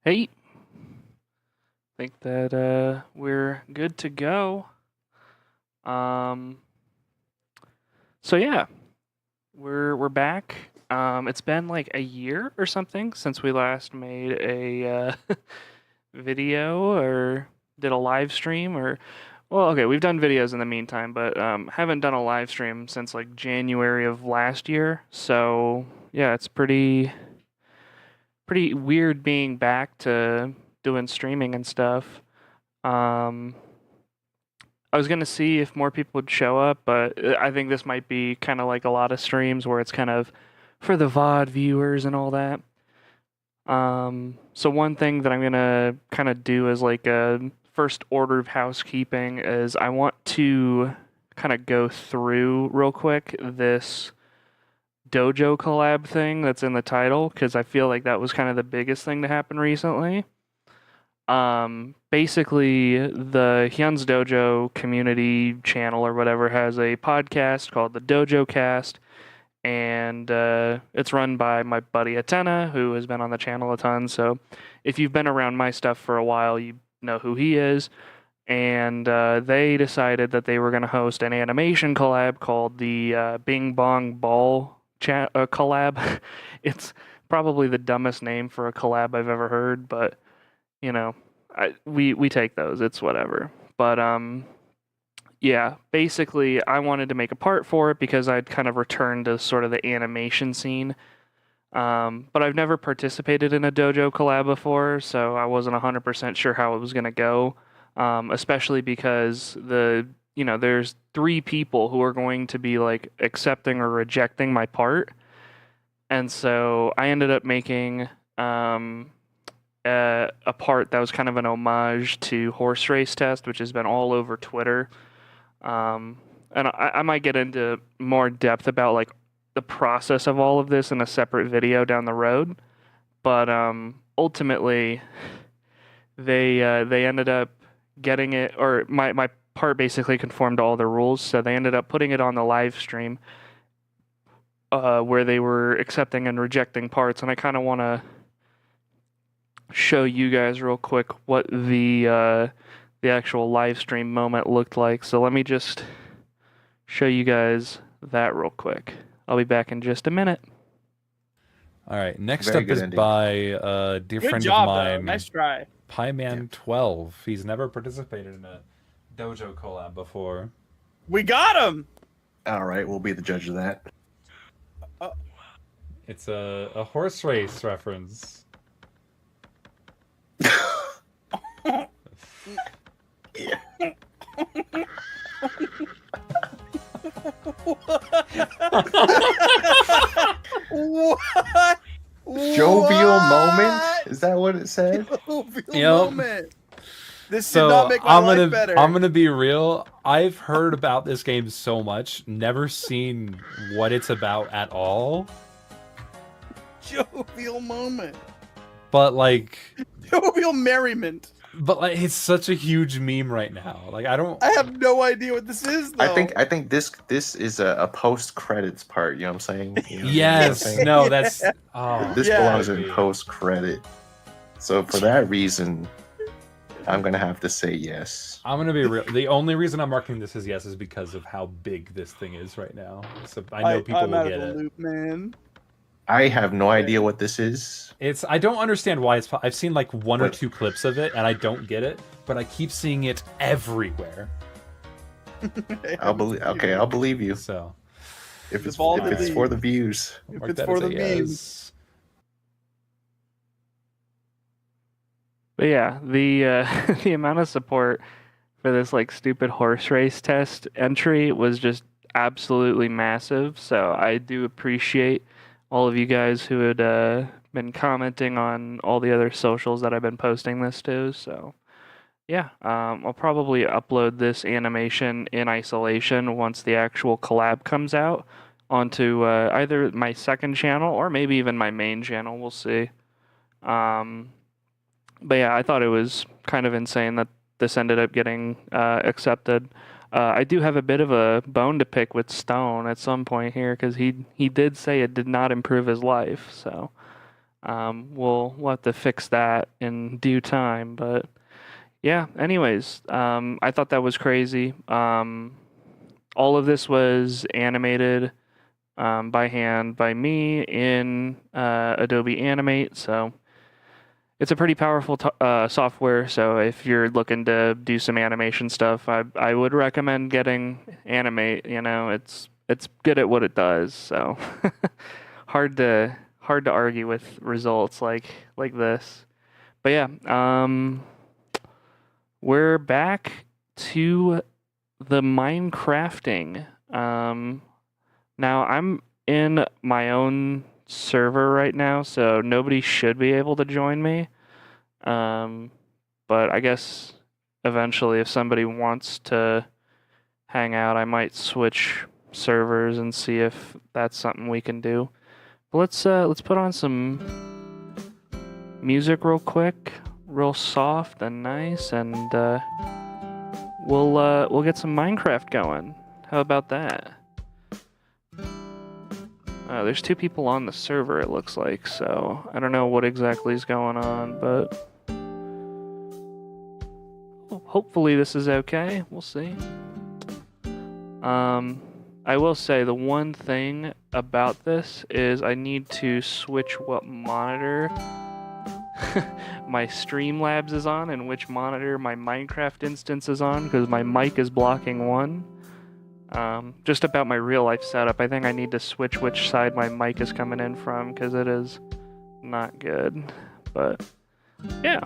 Hey, think that we're good to go. Um, so yeah, we're back. It's been like a year or something since we last made a video or did a live stream or well, okay, we've done videos in the meantime, but haven't done a live stream since like January of last year. So yeah, it's pretty weird being back to doing streaming and stuff. Um, I was gonna see if more people would show up, but I think this might be kind of like a lot of streams where it's kind of for the VOD viewers and all that. So one thing that I'm gonna kind of do as like a first order of housekeeping is I want to kind of go through real quick this Dojo collab thing that's in the title because I feel like that was kind of the biggest thing to happen recently. Basically, the Hyun's Dojo community channel or whatever has a podcast called the Dojo Cast, and it's run by my buddy Hatena, who has been on the channel a ton. So, if you've been around my stuff for a while, you know who he is. And they decided that they were going to host an animation collab called the Bing Bong Ball collab. It's probably the dumbest name for a collab I've ever heard, but you know, we take those. It's whatever. But yeah, basically, I wanted to make a part for it because I'd kind of returned to sort of the animation scene. But I've never participated in a dojo collab before, so I wasn't 100% sure how it was gonna go. Especially because there's three people who are going to be like accepting or rejecting my part, and so I ended up making a part that was kind of an homage to horse race test, which has been all over Twitter. And I might get into more depth about like the process of all of this in a separate video down the road. But ultimately, they ended up getting it, or my part basically conformed to all the rules, so they ended up putting it on the live stream where they were accepting and rejecting parts, and I kind of want to show you guys real quick what the actual live stream moment looked like. So let me just show you guys that real quick. I'll be back in just a minute. All right. Next Very up good is ending. by a dear Good friend job, of though. mine, Nice try. Pieman12. He's never participated in a dojo collab before. We got him. All right, we'll be the judge of that. It's a horse race reference. What? Jovial moment? Is that what it said? Jovial moment. This did So not make my life better. I'm gonna be real. I've heard about this game so much, never seen what it's about at all. Jovial moment. But like, Jovial merriment. it's such a huge meme right now. Like I have no idea what this is, though. I think this is a post credits part. You know what I'm saying? You know, yes, no, that's this Yeah. belongs in post credit. So for that reason, I'm gonna have to say yes. I'm gonna be real. The only reason I'm marking this as yes is because of how big this thing is right now. So I know people I'm will out get of the it. loop, man. I have no idea what this is. I don't understand why it's. I've seen like one or What? two clips of it, and I don't get it. But I keep seeing it everywhere. I'll believe you So if it's all if the it's for the views. I'll If mark it's that for as a the memes. But yeah, the the amount of support for this like stupid horse race test entry was just absolutely massive. So I do appreciate all of you guys who had been commenting on all the other socials that I've been posting this to. So yeah, I'll probably upload this animation in isolation once the actual collab comes out onto either my second channel or maybe even my main channel. We'll see. But yeah, I thought it was kind of insane that this ended up getting accepted. I do have a bit of a bone to pick with Stone at some point here because he did say it did not improve his life. So We'll have to fix that in due time, but yeah. Anyways, I thought that was crazy. All of this was animated by hand by me in Adobe Animate, so it's a pretty powerful software. So if you're looking to do some animation stuff, I would recommend getting Animate. You know, it's good at what it does. So hard to argue with results like this. But yeah, we're back to the Minecrafting. Now I'm in my own server right now, so nobody should be able to join me. But I guess eventually, if somebody wants to hang out, I might switch servers and see if that's something we can do. But let's put on some music real quick, real soft and nice, and we'll get some Minecraft going. How about that? There's 2 people on the server, it looks like, so I don't know what exactly is going on, but hopefully this is okay. We'll see. I will say the one thing about this is I need to switch what monitor my Streamlabs is on and which monitor my Minecraft instance is on, because my mic is blocking one. Just about my real life setup, I think I need to switch which side my mic is coming in from, because it is not good. But yeah,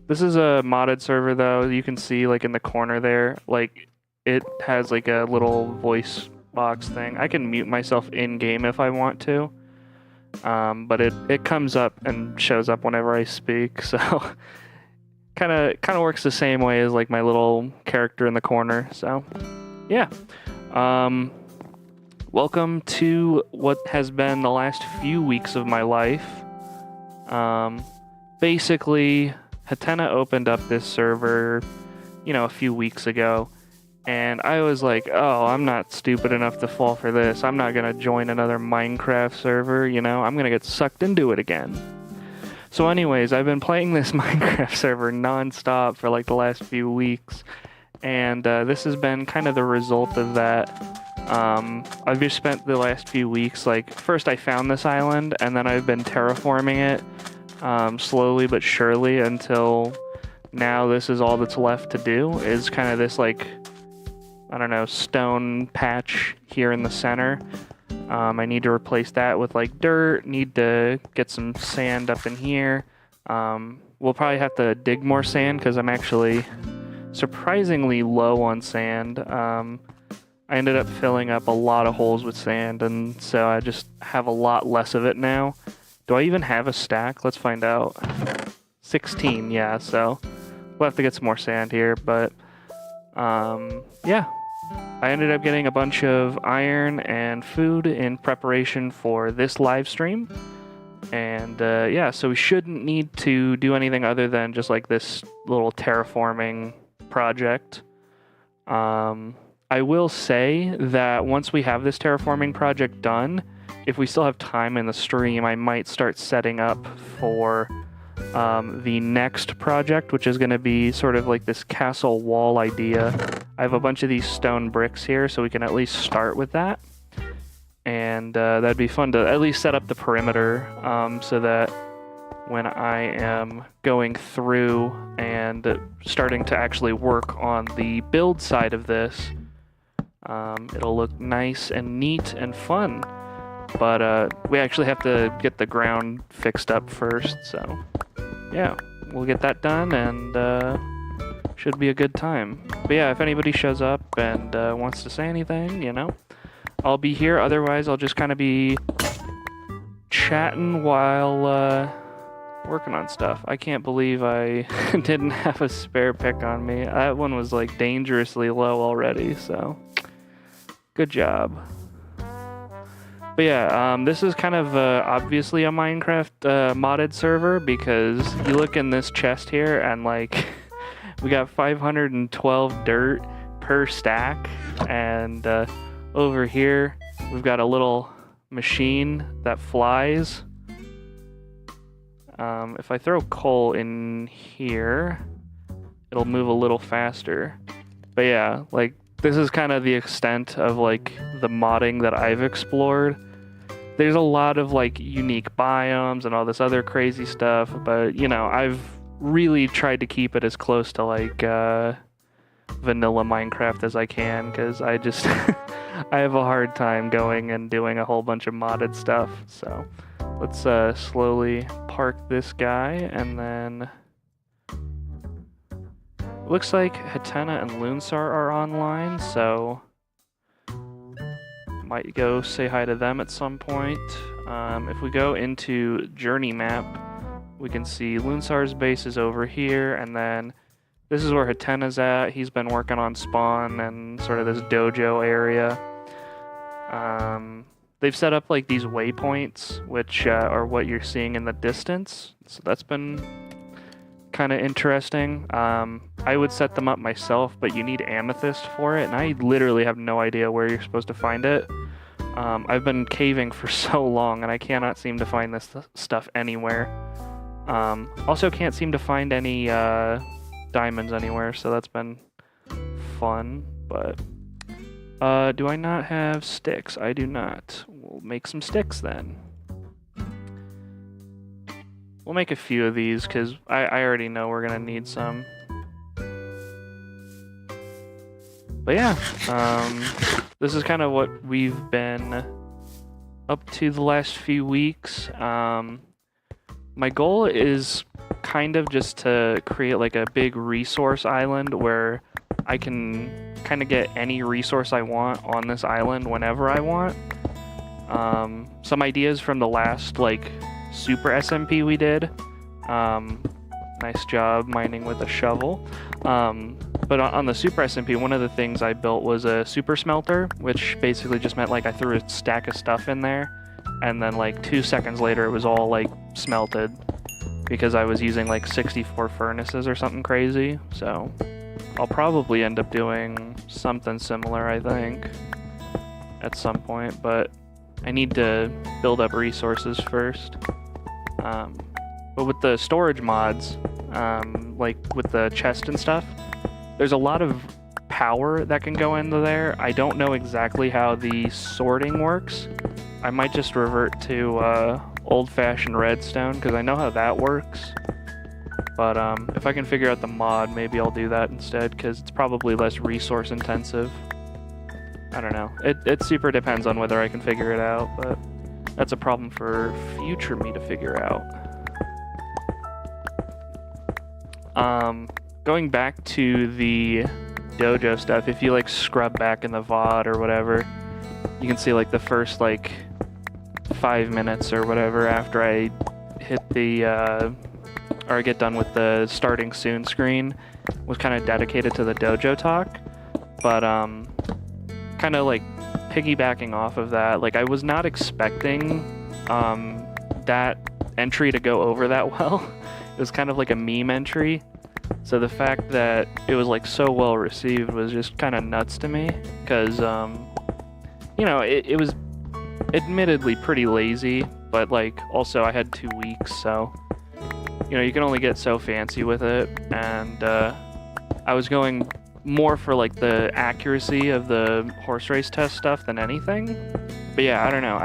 this is a modded server though. You can see like in the corner there, like it has like a little voice box thing. I can mute myself in game if I want to, but it comes up and shows up whenever I speak. So kind of works the same way as like my little character in the corner. So yeah, welcome to what has been the last few weeks of my life. Basically, Hatena opened up this server, a few weeks ago, and I was like, oh, I'm not stupid enough to fall for this. I'm not gonna join another Minecraft server, I'm gonna get sucked into it again. So anyways, I've been playing this Minecraft server non-stop for like the last few weeks, and this has been kind of the result of that. I've just spent the last few weeks, like, first I found this island, and then I've been terraforming it slowly but surely until now. This is all that's left to do, is kind of this, like, I don't know, stone patch here in the center. I need to replace that with like dirt, need to get some sand up in here. We'll probably have to dig more sand because I'm actually surprisingly low on sand. I ended up filling up a lot of holes with sand, and so I just have a lot less of it now. Do I even have a stack? Let's find out. 16, yeah, so we'll have to get some more sand here, but yeah. I ended up getting a bunch of iron and food in preparation for this live stream. And yeah, so we shouldn't need to do anything other than just like this little terraforming project. I will say that once we have this terraforming project done, if we still have time in the stream, I might start setting up for the next project, which is going to be sort of like this castle wall idea. I have a bunch of these stone bricks here, so we can at least start with that. And that'd be fun to at least set up the perimeter, so that when I am going through and starting to actually work on the build side of this, it'll look nice and neat and fun. But we actually have to get the ground fixed up first, so yeah, we'll get that done, and should be a good time. But yeah, if anybody shows up and wants to say anything, I'll be here. Otherwise, I'll just kind of be chatting while working on stuff. I can't believe I didn't have a spare pick on me. That one was like dangerously low already, so good job. But yeah, this is kind of obviously a Minecraft modded server, because you look in this chest here and like we got 512 dirt per stack, and over here we've got a little machine that flies. If I throw coal in here, it'll move a little faster. But yeah, like, this is kind of the extent of, like, the modding that I've explored. There's a lot of, like, unique biomes and all this other crazy stuff, but, you know, I've really tried to keep it as close to, like, vanilla Minecraft as I can, because I just I have a hard time going and doing a whole bunch of modded stuff. So let's slowly park this guy, and then looks like Hatena and Loonsar are online, so might go say hi to them at some point. If we go into journey map, we can see Loonsar's base is over here, and then this is where Hatena's at. He's been working on spawn and sort of this dojo area. They've set up like these waypoints, which are what you're seeing in the distance. So that's been kind of interesting. I would set them up myself, but you need amethyst for it, and I literally have no idea where you're supposed to find it. I've been caving for so long, and I cannot seem to find this stuff anywhere. Also can't seem to find any diamonds anywhere, so that's been fun. But do I not have sticks? I do not. We'll make some sticks then. We'll make a few of these because I already know we're gonna need some. But yeah, this is kind of what we've been up to the last few weeks. My goal is kind of just to create like a big resource island where I can kind of get any resource I want on this island whenever I want. Some ideas from the last like super SMP we did. Nice job mining with a shovel. But on the super SMP, one of the things I built was a super smelter, which basically just meant like I threw a stack of stuff in there, and then like 2 seconds later it was all like smelted because I was using like 64 furnaces or something crazy. So I'll probably end up doing something similar, I think, at some point, but I need to build up resources first. But with the storage mods, like with the chest and stuff, there's a lot of power that can go into there. I don't know exactly how the sorting works. I might just revert to old-fashioned redstone because I know how that works. But if I can figure out the mod, maybe I'll do that instead because it's probably less resource intensive. I don't know. It super depends on whether I can figure it out, but that's a problem for future me to figure out. Going back to the dojo stuff, if you like scrub back in the VOD or whatever, you can see like the first like 5 minutes or whatever after I hit the or I get done with the starting soon screen was kind of dedicated to the dojo talk. But kind of like piggybacking off of that, like I was not expecting that entry to go over that well. It was kind of like a meme entry. So the fact that it was like so well received was just kind of nuts to me because you know, it was admittedly pretty lazy, but like also I had 2 weeks, so you know, you can only get so fancy with it, and I was going more for like the accuracy of the horse race test stuff than anything. But yeah, I don't know,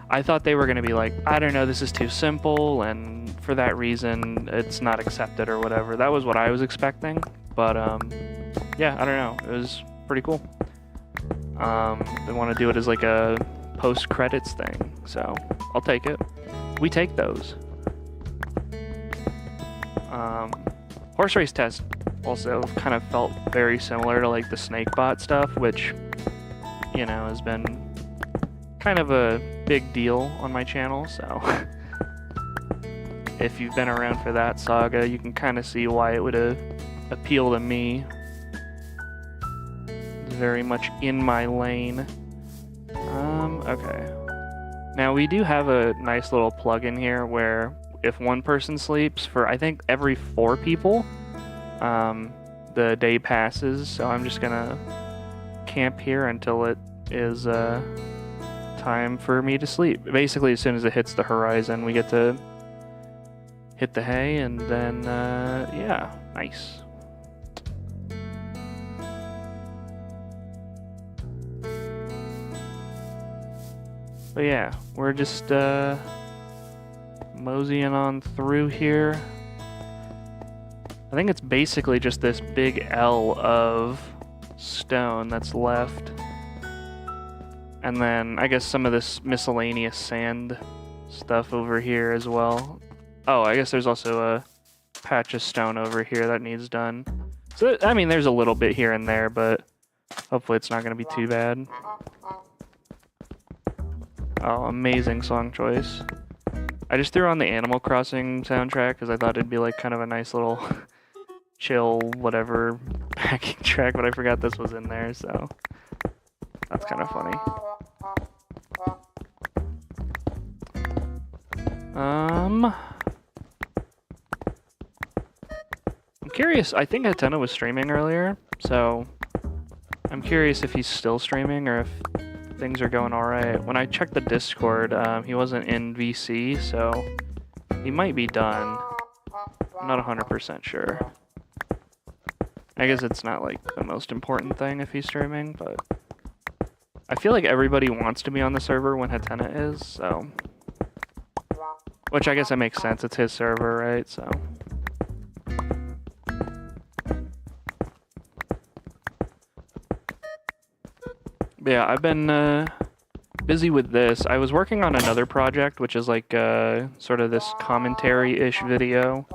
I thought they were gonna be like, I don't know, this is too simple, and for that reason it's not accepted or whatever. That was what I was expecting, but yeah, I don't know, it was pretty cool. They want to do it as like a post-credits thing, so I'll take it. We take those. Horse race test also kind of felt very similar to like the snakebot stuff, which, you know, has been kind of a big deal on my channel, so if you've been around for that saga, you can kind of see why it would appeal to me. It's very much in my lane. Okay. Now we do have a nice little plugin here where if one person sleeps for, I think, every 4 people, the day passes, so I'm just gonna camp here until it is time time for me to sleep. Basically, as soon as it hits the horizon, we get to hit the hay, and then, yeah, nice. But yeah, we're just, moseying on through here. I think it's basically just this big L of stone that's left. And then I guess some of this miscellaneous sand stuff over here as well. Oh, I guess there's also a patch of stone over here that needs done. So, I mean, there's a little bit here and there, but hopefully it's not going to be too bad. Oh, amazing song choice. I just threw on the Animal Crossing soundtrack because I thought it'd be like kind of a nice little chill whatever backing track, but I forgot this was in there, so that's kind of funny. I'm curious. I think Hatena was streaming earlier, so I'm curious if he's still streaming or if things are going all right. When I checked the Discord, he wasn't in VC, so he might be done. I'm not 100% sure. I guess it's not like the most important thing if he's streaming, but I feel like everybody wants to be on the server when Hatena is, so. Which I guess that makes sense. It's his server, right? So. But yeah, I've been busy with this. I was working on another project, which is like sort of this commentary-ish video.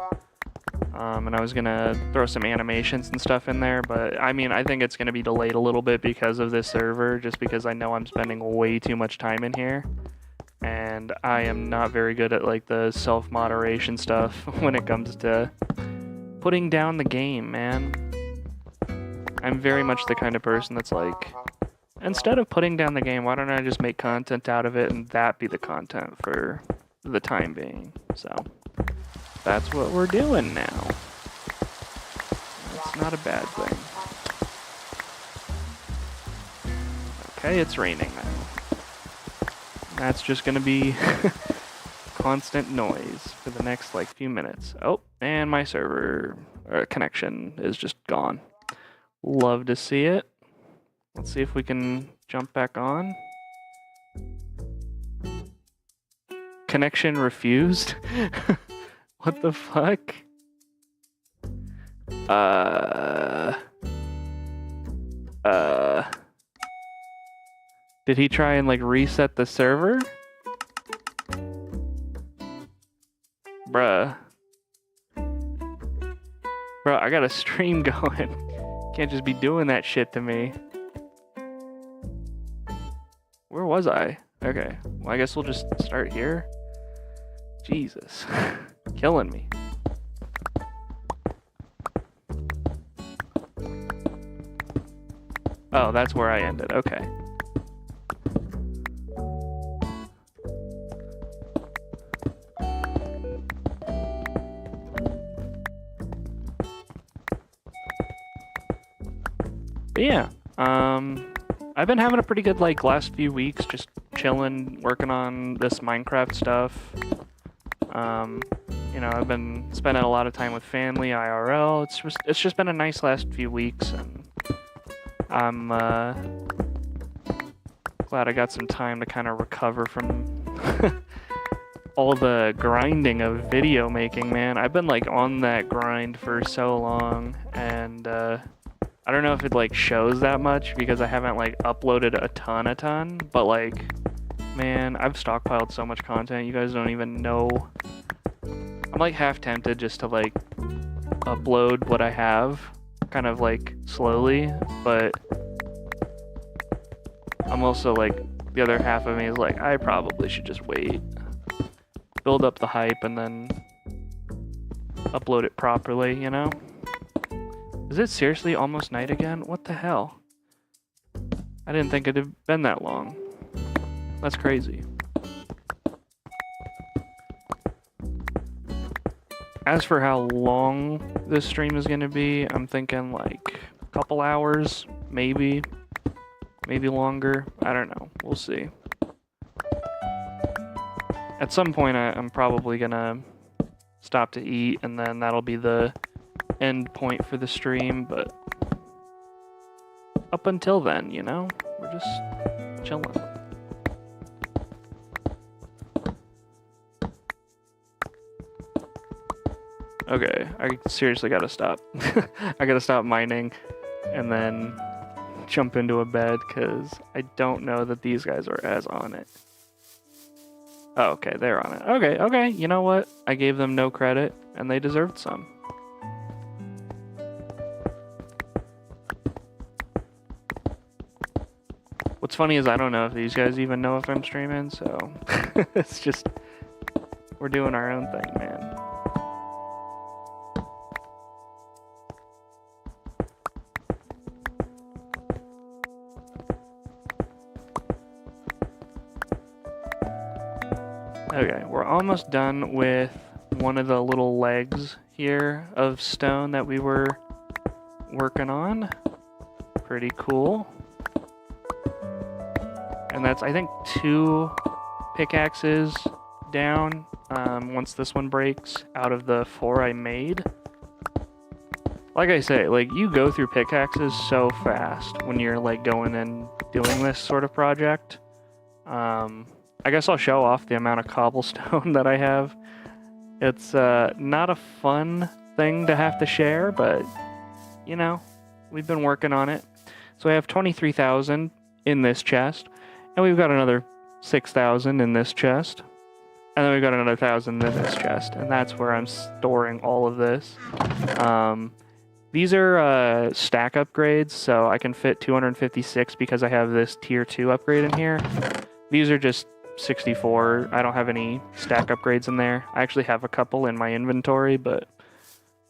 And I was gonna throw some animations and stuff in there, but I mean, I think it's gonna be delayed a little bit because of this server, just because I know I'm spending way too much time in here. And I am not very good at like the self-moderation stuff when it comes to putting down the game, man. I'm very much the kind of person that's like, instead of putting down the game, why don't I just make content out of it and that be the content for the time being? So that's what we're doing now. That's not a bad thing. Okay, it's raining now. That's just gonna be constant noise for the next like few minutes. Oh, and my server connection is just gone. Love to see it. Let's see if we can jump back on. Connection refused? What the fuck? Did he try and like reset the server? Bruh. Bro, I got a stream going. Can't just be doing that shit to me. Where was I? Okay. Well, I guess we'll just start here. Jesus. Killing me. Oh, that's where I ended. Okay. But yeah, I've been having a pretty good like last few weeks, just chilling, working on this Minecraft stuff. You know, I've been spending a lot of time with family, IRL. It's just been a nice last few weeks, and I'm glad I got some time to kind of recover from all the grinding of video making, man. I've been like on that grind for so long, and I don't know if it like shows that much because I haven't like uploaded a ton, but like, man, I've stockpiled so much content, you guys don't even know. I'm like half tempted just to like upload what I have, kind of like slowly, but I'm also like, the other half of me is like, I probably should just wait, build up the hype, and then upload it properly, you know? Is it seriously almost night again? What the hell? I didn't think it had been that long. That's crazy. As for how long this stream is gonna be, I'm thinking like a couple hours, maybe longer. I don't know. We'll see. at some point I'm probably gonna stop to eat, and then that'll be the end point for the stream, but up until then, you know, we're just chilling. Okay, I seriously gotta stop. I gotta stop mining and then jump into a bed because I don't know that these guys are as on it. Oh, okay, they're on it. Okay, you know what? I gave them no credit and they deserved some. What's funny is I don't know if these guys even know if I'm streaming, so it's just, we're doing our own thing, man. Okay, we're almost done with one of the little legs here of stone that we were working on. Pretty cool. And that's, I think, 2 pickaxes down once this one breaks out of the 4 I made. Like I say, like, you go through pickaxes so fast when you're like going and doing this sort of project. I guess I'll show off the amount of cobblestone that I have. It's not a fun thing to have to share, but, you know, we've been working on it. So I have 23,000 in this chest, and we've got another 6,000 in this chest, and then we've got another 1,000 in this chest, and that's where I'm storing all of this. These are stack upgrades, so I can fit 256 because I have this tier 2 upgrade in here. These are just 64. I don't have any stack upgrades in there. I actually have a couple in my inventory, but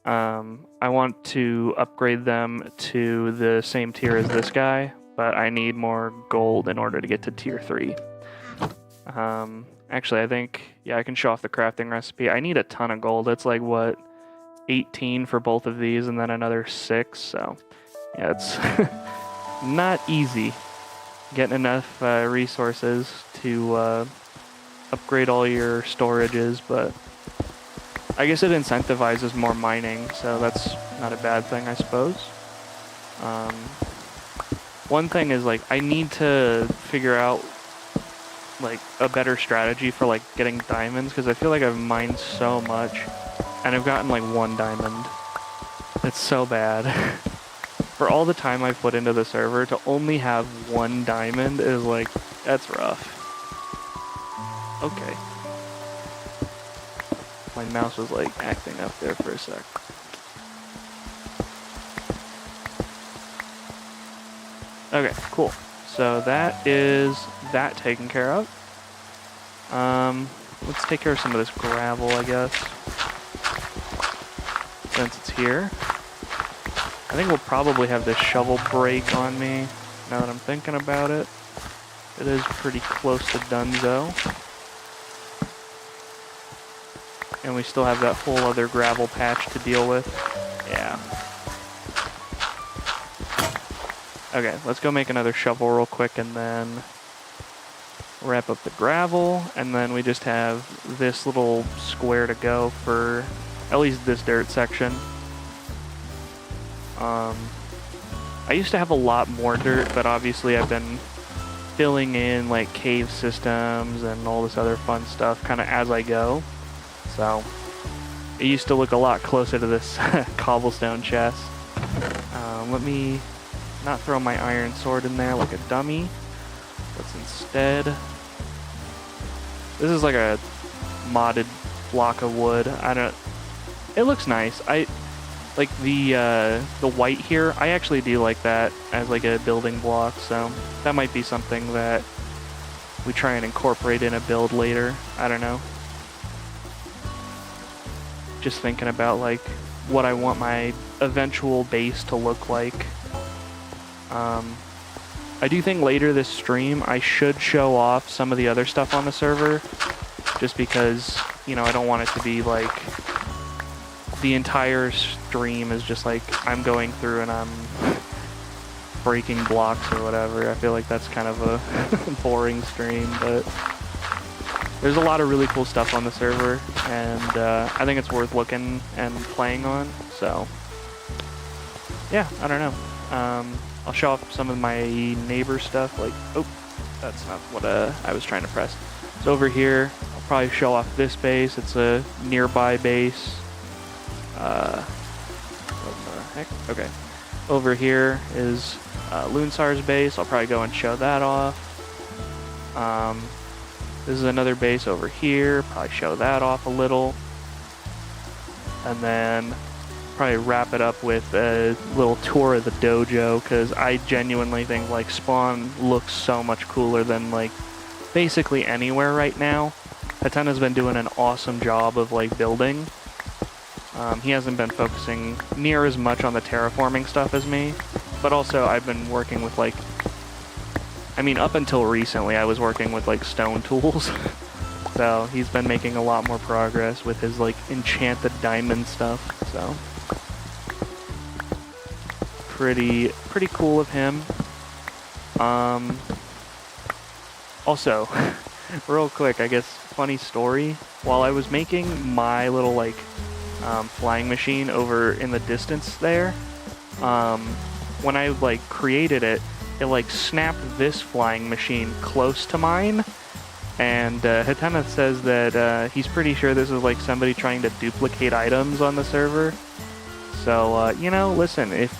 I want to upgrade them to the same tier as this guy, but I need more gold in order to get to tier 3. Actually, I think, yeah, I can show off the crafting recipe. I need a ton of gold. It's like, what, 18 for both of these and then another 6, so yeah, it's not easy getting enough resources to upgrade all your storages, but I guess it incentivizes more mining, so that's not a bad thing, I suppose. One thing is, like, I need to figure out like a better strategy for like getting diamonds, because I feel like I've mined so much and I've gotten like 1 diamond. It's so bad. For all the time I've put into the server, to only have 1 diamond is like, that's rough. Okay. My mouse was like acting up there for a sec. Okay, cool. So that is that taken care of. Let's take care of some of this gravel, I guess, since it's here. I think we'll probably have this shovel break on me, now that I'm thinking about it. It is pretty close to donezo. And we still have that whole other gravel patch to deal with. Yeah. Okay, let's go make another shovel real quick and then wrap up the gravel, and then we just have this little square to go for at least this dirt section. I used to have a lot more dirt, but obviously I've been filling in like cave systems and all this other fun stuff kind of as I go. So it used to look a lot closer to this cobblestone chest. Let me not throw my iron sword in there like a dummy. Let's instead... This is like a modded block of wood. I don't... It looks nice. I like the white here. I actually do like that as like a building block, so that might be something that we try and incorporate in a build later. I don't know. Just thinking about like what I want my eventual base to look like. I do think later this stream I should show off some of the other stuff on the server, just because, you know, I don't want it to be like the entire stream is just like I'm going through and I'm breaking blocks or whatever. I feel like that's kind of a boring stream, but there's a lot of really cool stuff on the server, and I think it's worth looking and playing on. So yeah, I don't know. I'll show off some of my neighbor stuff. Like, oh, that's not what I was trying to press. So over here, I'll probably show off this base. It's a nearby base. What the heck? Okay. Over here is Loonsar's base. I'll probably go and show that off. This is another base over here. Probably show that off a little. And then probably wrap it up with a little tour of the dojo, because I genuinely think like Spawn looks so much cooler than like basically anywhere right now. Hatena's been doing an awesome job of like building. He hasn't been focusing near as much on the terraforming stuff as me, but also I've been working with like, I mean, up until recently I was working with like stone tools. So he's been making a lot more progress with his like enchanted diamond stuff. So pretty cool of him. Also, real quick, I guess funny story. While I was making my little like flying machine over in the distance there, when I like created it, it like snapped this flying machine close to mine. And Hatena says that he's pretty sure this is like somebody trying to duplicate items on the server. So, you know, listen, if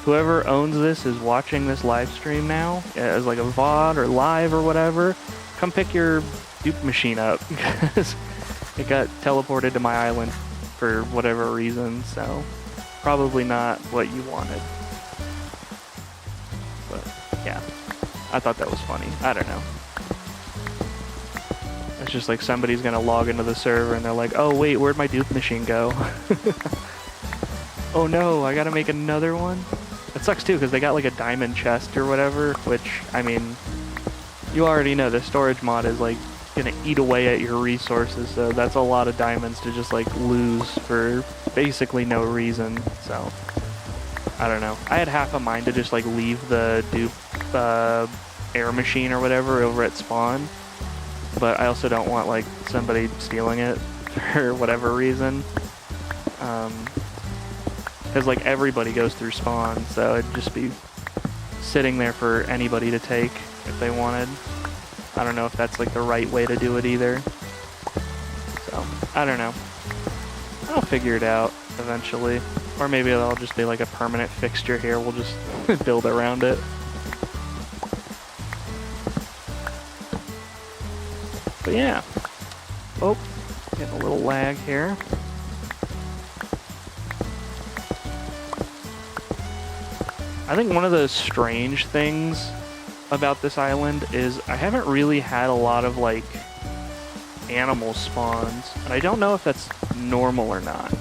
whoever owns this is watching this live stream now, as like a VOD or live or whatever, come pick your dupe machine up, because it got teleported to my island for whatever reason, so probably not what you wanted. But, yeah, I thought that was funny. I don't know. It's just like somebody's gonna log into the server and they're like, oh wait, where'd my dupe machine go? Oh no, I gotta make another one? It sucks too, because they got like a diamond chest or whatever, which, I mean, you already know the storage mod is like gonna eat away at your resources, so that's a lot of diamonds to just like lose for basically no reason. So I don't know. I had half a mind to just like leave the dupe air machine or whatever over at spawn, but I also don't want like somebody stealing it for whatever reason. Because like everybody goes through spawn, so it'd just be sitting there for anybody to take if they wanted. I don't know if that's like the right way to do it either. So, I don't know. I'll figure it out eventually. Or maybe it'll just be like a permanent fixture here. We'll just build around it. But yeah. Oh, getting a little lag here. I think one of the strange things about this island is I haven't really had a lot of like animal spawns, and I don't know if that's normal or not.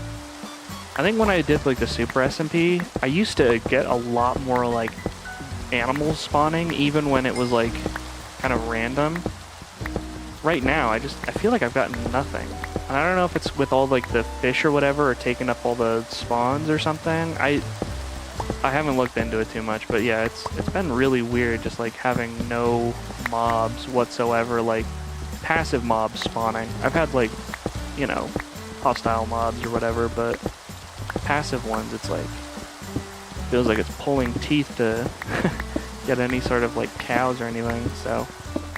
I think when I did like the Super SMP, I used to get a lot more like animals spawning, even when it was like kind of random. Right now, I feel like I've gotten nothing. And I don't know if it's with all like the fish or whatever are taking up all the spawns or something. I haven't looked into it too much, but yeah, it's been really weird just like having no mobs whatsoever, like passive mobs spawning. I've had like, you know, hostile mobs or whatever, but passive ones, it's like, feels like it's pulling teeth to get any sort of like cows or anything. So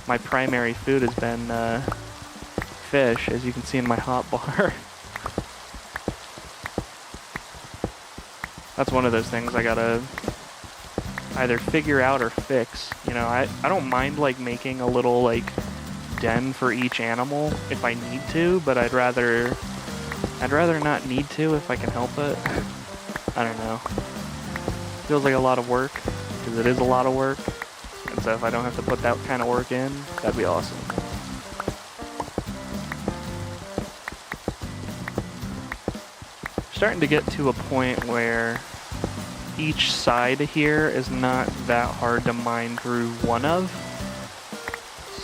my primary food has been fish, as you can see in my hotbar. That's one of those things I gotta either figure out or fix. You know, I don't mind like making a little like den for each animal if I need to, but I'd rather not need to if I can help it. I don't know. Feels like a lot of work, because it is a lot of work. And so if I don't have to put that kind of work in, that'd be awesome. Starting to get to a point where each side here is not that hard to mine through one of.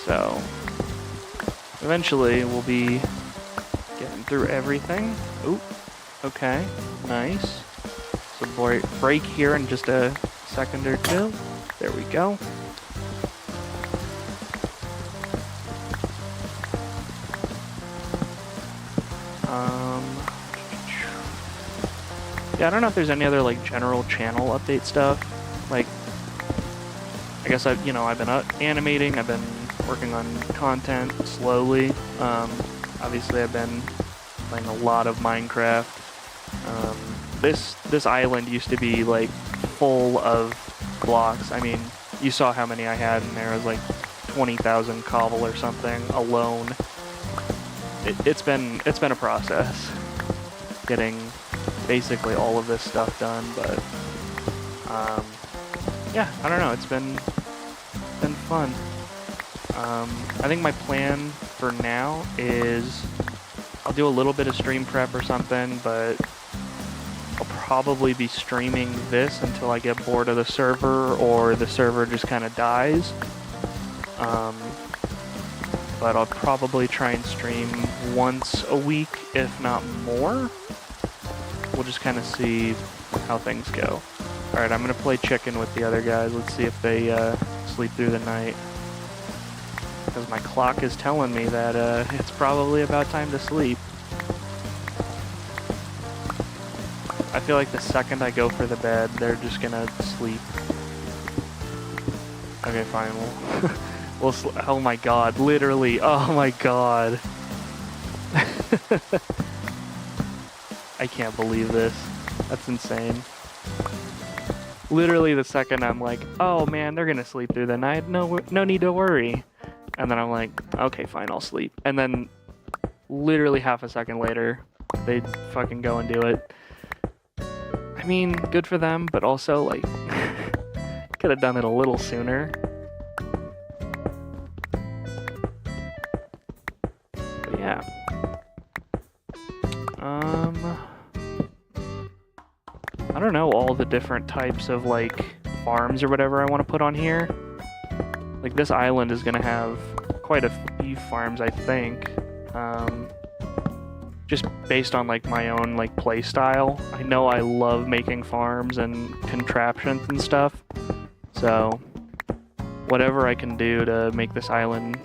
So eventually we'll be getting through everything. Oop, okay, nice. So break here in just a second or two. There we go. Yeah, I don't know if there's any other like general channel update stuff. Like, I guess I've been animating. I've been working on content slowly. Obviously, I've been playing a lot of Minecraft. This island used to be like full of blocks. I mean, you saw how many I had in there. It was like 20,000 cobble or something alone. It's been a process getting basically all of this stuff done, but yeah, I don't know. It's been fun. I think my plan for now is I'll do a little bit of stream prep or something, but I'll probably be streaming this until I get bored of the server or the server just kind of dies. But I'll probably try and stream once a week, if not more. We'll just kind of see how things go. Alright, I'm going to play chicken with the other guys. Let's see if they sleep through the night. Because my clock is telling me that it's probably about time to sleep. I feel like the second I go for the bed, they're just gonna sleep. Okay, fine. Oh my god, literally. Oh my god. I can't believe this. That's insane. Literally the second I'm like, oh man, they're gonna sleep through the night. No need to worry. And then I'm like, okay, fine, I'll sleep. And then literally half a second later, they fucking go and do it. I mean, good for them, but also, like, could have done it a little sooner. But yeah. I don't know all the different types of, like, farms or whatever I want to put on here. Like, this island is gonna have quite a few farms, I think. Just based on, like, my own, like, play style. I know I love making farms and contraptions and stuff. So, whatever I can do to make this island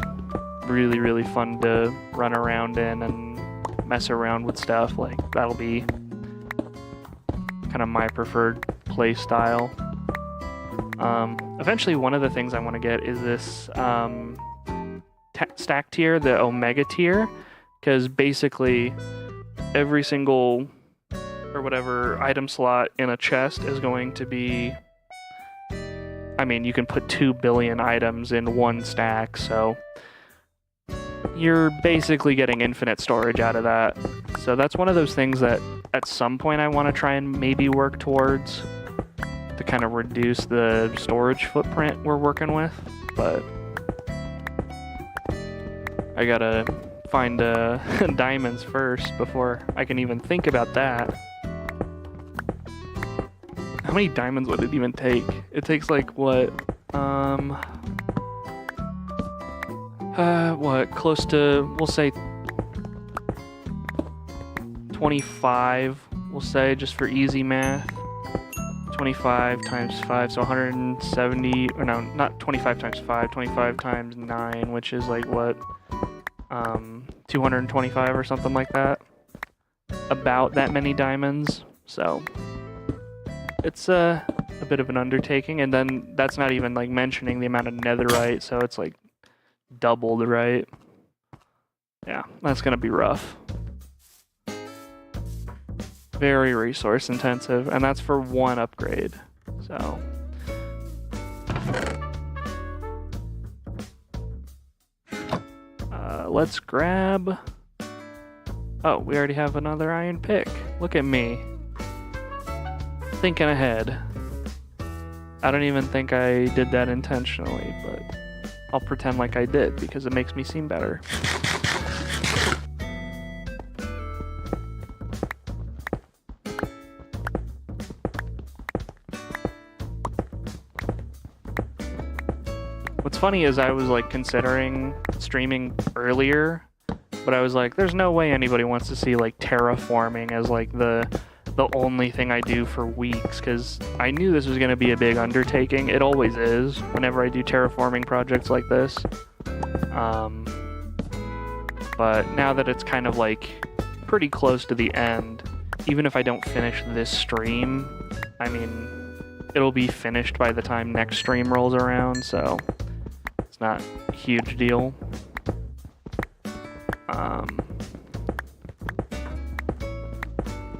really, really fun to run around in and mess around with stuff, like, that'll be kind of my preferred play style. Eventually, one of the things I want to get is this stack tier, the Omega tier, because basically every single or whatever item slot in a chest is going to be, I mean, you can put 2 billion items in one stack, so you're basically getting infinite storage out of that. So that's one of those things that at some point I want to try and maybe work towards to kind of reduce the storage footprint we're working with, but I gotta find diamonds first before I can even think about that. How many diamonds would it even take? It takes like what? Close to, we'll say 25, we'll say, just for easy math. 25 times 5, so 170, or no, not 25 times 5, 25 times 9, which is like what, 225 or something like that. About that many diamonds, so it's a bit of an undertaking, and then that's not even like mentioning the amount of netherite, so it's like doubled, right? Yeah, that's gonna be rough. Very resource intensive, and that's for one upgrade. So let's grab, oh, we already have another iron pick. Look at me thinking ahead. I don't even think I did that intentionally, but I'll pretend like I did because it makes me seem better. What's funny is I was like considering streaming earlier, but I was like, there's no way anybody wants to see like terraforming as like the only thing I do for weeks, because I knew this was going to be a big undertaking. It always is whenever I do terraforming projects like this. But now that it's kind of like pretty close to the end, even if I don't finish this stream, I mean, it'll be finished by the time next stream rolls around, so it's not a huge deal.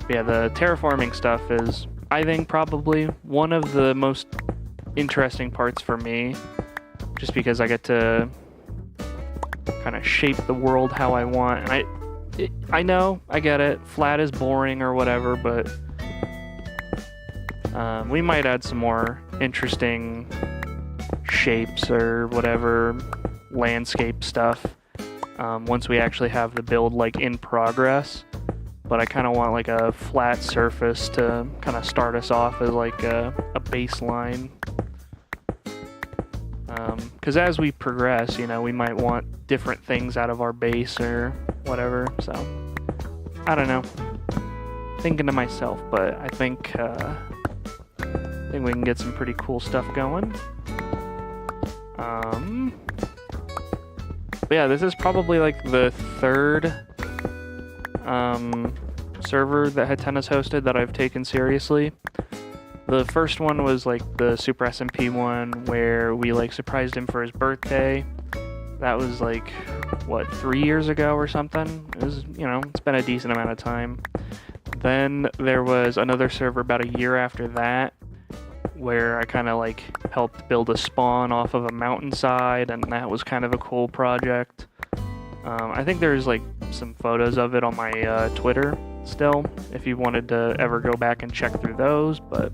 Yeah, the terraforming stuff is, I think, probably one of the most interesting parts for me, just because I get to kind of shape the world how I want. And I know, I get it, flat is boring or whatever, but we might add some more interesting shapes or whatever landscape stuff once we actually have the build like in progress. But I kind of want like a flat surface to kind of start us off as like a baseline. Because as we progress, you know, we might want different things out of our base or whatever. So I don't know. Thinking to myself, but I think we can get some pretty cool stuff going. But yeah, this is probably like the third server that Hatena's hosted that I've taken seriously. The first one was like the Super SMP one where we like surprised him for his birthday. That was like, what, 3 years ago or something? It was, you know, it's been a decent amount of time. Then there was another server about a year after that where I kind of like helped build a spawn off of a mountainside, and that was kind of a cool project. I think there's like some photos of it on my Twitter still, if you wanted to ever go back and check through those, but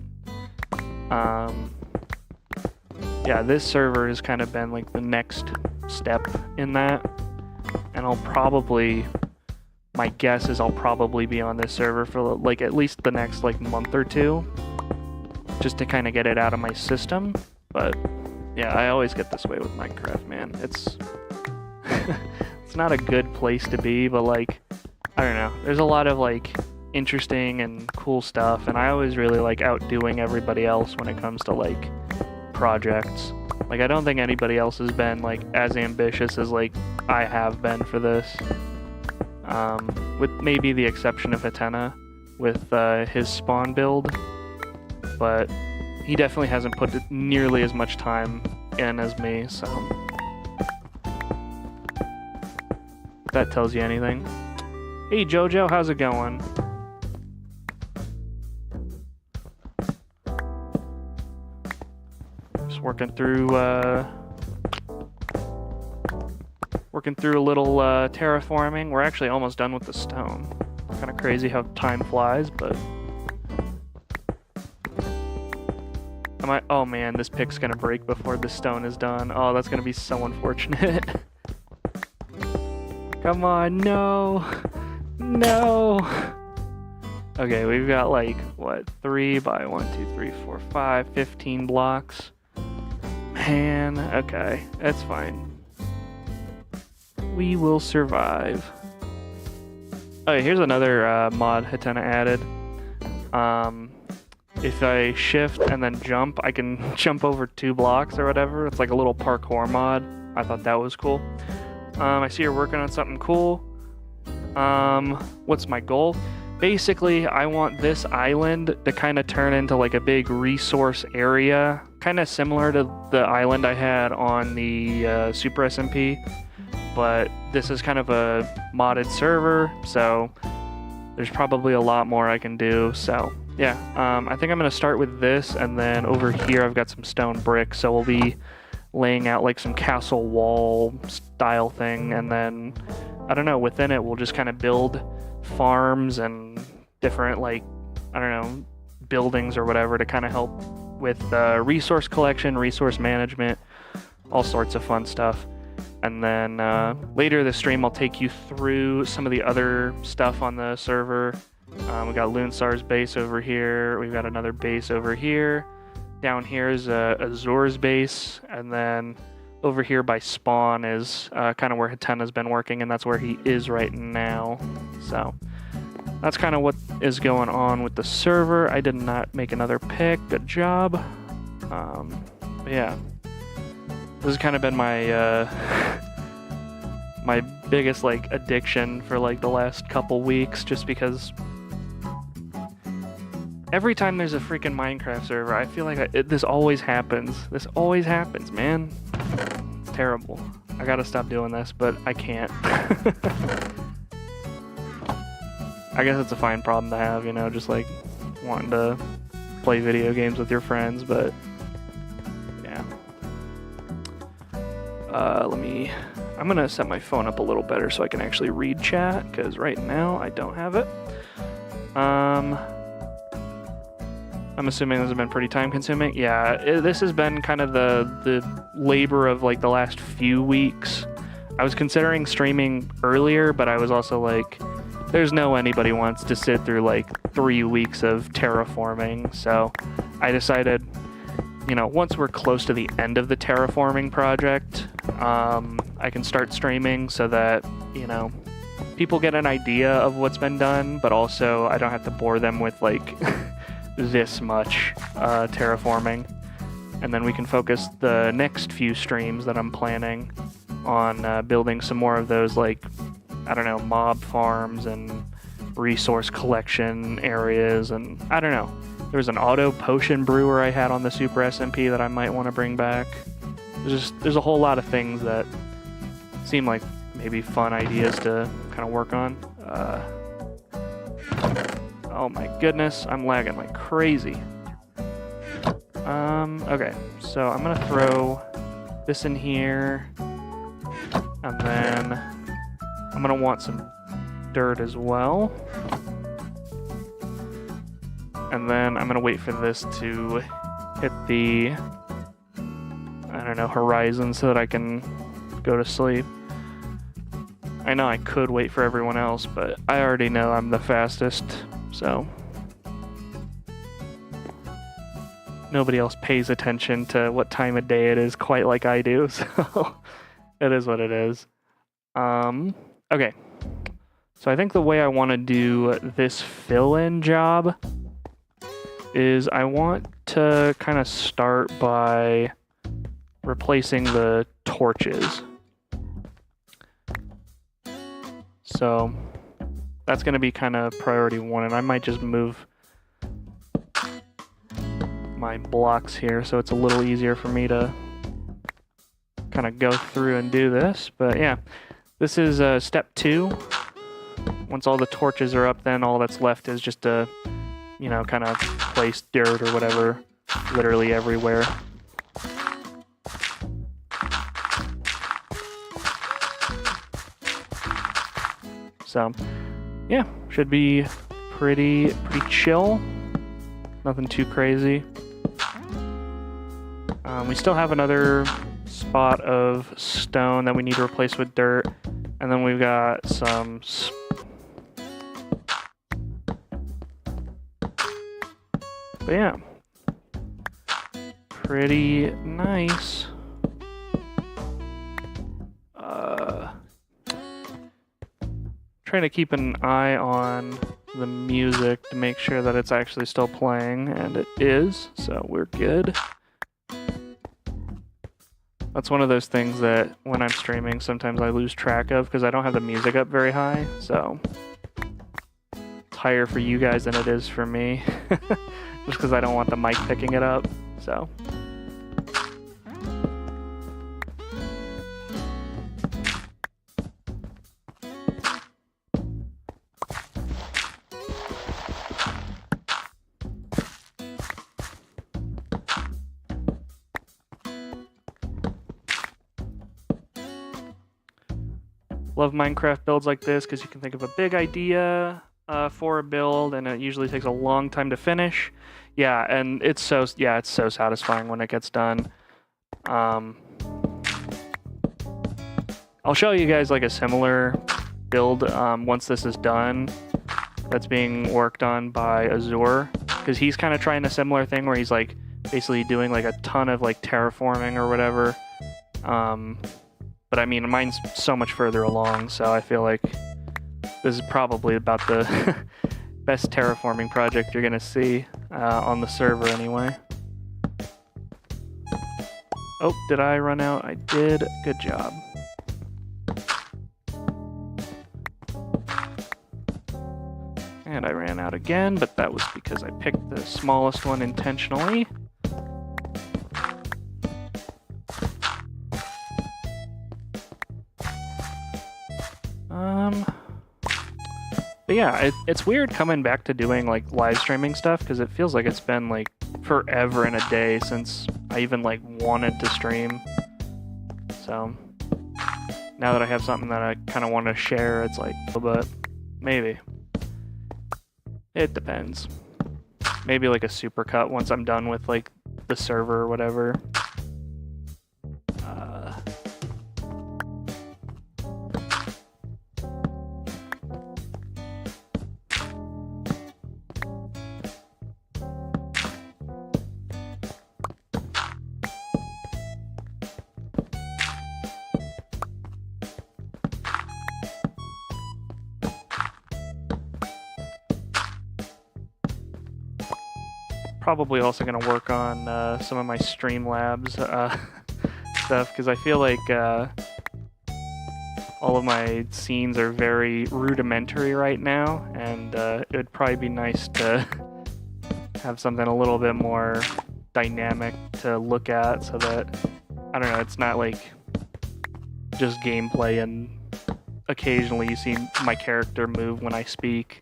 yeah, this server has kind of been like the next step in that, and my guess is I'll probably be on this server for like at least the next like month or two, just to kind of get it out of my system. But yeah, I always get this way with Minecraft, man. It's it's not a good place to be, but like, I don't know, there's a lot of like interesting and cool stuff, and I always really like outdoing everybody else when it comes to like projects. Like, I don't think anybody else has been like as ambitious as like I have been for this, with maybe the exception of Hatena with his spawn build, but he definitely hasn't put nearly as much time in as me, so if that tells you anything. Hey Dojo, how's it going? Just working through a little terraforming. We're actually almost done with the stone. Kind of crazy how time flies, but oh man, this pick's gonna break before the stone is done. Oh, that's gonna be so unfortunate. Come on, no. No. Okay, we've got like, what, 3 by 1, 2, 3, 4, 5, 15 blocks. Man, okay, that's fine. We will survive. Okay, here's another mod Hatena added. If I shift and then jump, I can jump over 2 blocks or whatever. It's like a little parkour mod. I thought that was cool. I see you're working on something cool. What's my goal? Basically, I want this island to kind of turn into like a big resource area, kind of similar to the island I had on the Super SMP, but this is kind of a modded server, so there's probably a lot more I can do. So yeah, I think I'm gonna start with this, and then over here I've got some stone bricks, so we'll be laying out like some castle wall style thing, and then I don't know, within it we'll just kind of build farms and different, like, I don't know, buildings or whatever to kind of help with resource collection, resource management, all sorts of fun stuff. And then later this stream I'll take you through some of the other stuff on the server. We got Loonstar's base over here, we've got another base over here. Down here is Azur's base, and then over here by spawn is kind of where Hatena's been working, and that's where he is right now. So that's kind of what is going on with the server. I did not make another pick. Good job. But yeah, this has kind of been my my biggest like addiction for like the last couple weeks, just because Every time there's a freaking Minecraft server, I feel like this always happens. This always happens, man. It's terrible. I gotta stop doing this, but I can't. I guess it's a fine problem to have, you know, just like wanting to play video games with your friends, but yeah. I'm gonna set my phone up a little better so I can actually read chat, because right now I don't have it. I'm assuming this has been pretty time consuming. Yeah, this has been kind of the labor of like the last few weeks. I was considering streaming earlier, but I was also like, there's no anybody wants to sit through like 3 weeks of terraforming. So I decided, you know, once we're close to the end of the terraforming project, I can start streaming so that, you know, people get an idea of what's been done, but also I don't have to bore them with like this much terraforming. And then we can focus the next few streams that I'm planning on building some more of those, like, I don't know, mob farms and resource collection areas, and I don't know. There's an auto potion brewer I had on the Super SMP that I might want to bring back. There's a whole lot of things that seem like maybe fun ideas to kind of work on. Oh my goodness, I'm lagging like crazy. Okay, so I'm gonna throw this in here, and then I'm gonna want some dirt as well. And then I'm gonna wait for this to hit the, I don't know, horizon so that I can go to sleep. I know I could wait for everyone else, but I already know I'm the fastest, so nobody else pays attention to what time of day it is quite like I do, so it is what it is. Okay. So I think the way I want to do this fill-in job is I want to kind of start by replacing the torches. So that's going to be kind of priority 1, and I might just move my blocks here so it's a little easier for me to kind of go through and do this. But yeah, this is step 2. Once all the torches are up, then all that's left is just to, you know, kind of place dirt or whatever literally everywhere. So yeah, should be pretty chill. Nothing too crazy. We still have another spot of stone that we need to replace with dirt, and then we've got some but yeah, pretty nice. Trying to keep an eye on the music to make sure that it's actually still playing, and it is, so we're good. That's one of those things that when I'm streaming, sometimes I lose track of because I don't have the music up very high, so it's higher for you guys than it is for me, just because I don't want the mic picking it up, so. Love Minecraft builds like this because you can think of a big idea for a build, and it usually takes a long time to finish. Yeah, and it's so satisfying when it gets done. I'll show you guys like a similar build once this is done. That's being worked on by Azure, because he's kind of trying a similar thing where he's like basically doing like a ton of like terraforming or whatever. But I mean, mine's so much further along, so I feel like this is probably about the best terraforming project you're gonna see on the server anyway. Oh, did I run out? I did. Good job. And I ran out again, but that was because I picked the smallest one intentionally. But yeah, it's weird coming back to doing like live streaming stuff because it feels like it's been like forever and a day since I even like wanted to stream. So now that I have something that I kind of want to share, it's like, but maybe. It depends. Maybe like a supercut once I'm done with like the server or whatever. Probably also going to work on some of my Streamlabs stuff because I feel like all of my scenes are very rudimentary right now, and it would probably be nice to have something a little bit more dynamic to look at so that, I don't know, it's not like just gameplay and occasionally you see my character move when I speak.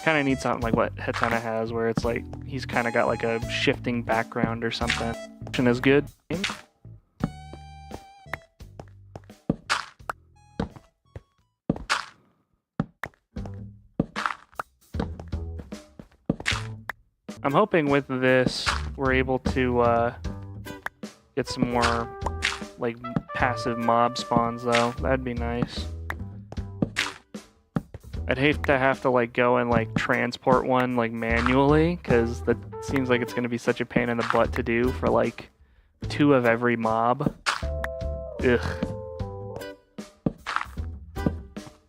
Kind of need something like what Hatena has, where it's like he's kind of got like a shifting background or something. Is good. I'm hoping with this we're able to get some more like passive mob spawns though. That'd be nice. I'd hate to have to like go and like transport one like manually because that seems like it's gonna be such a pain in the butt to do for like 2 of every mob. Ugh.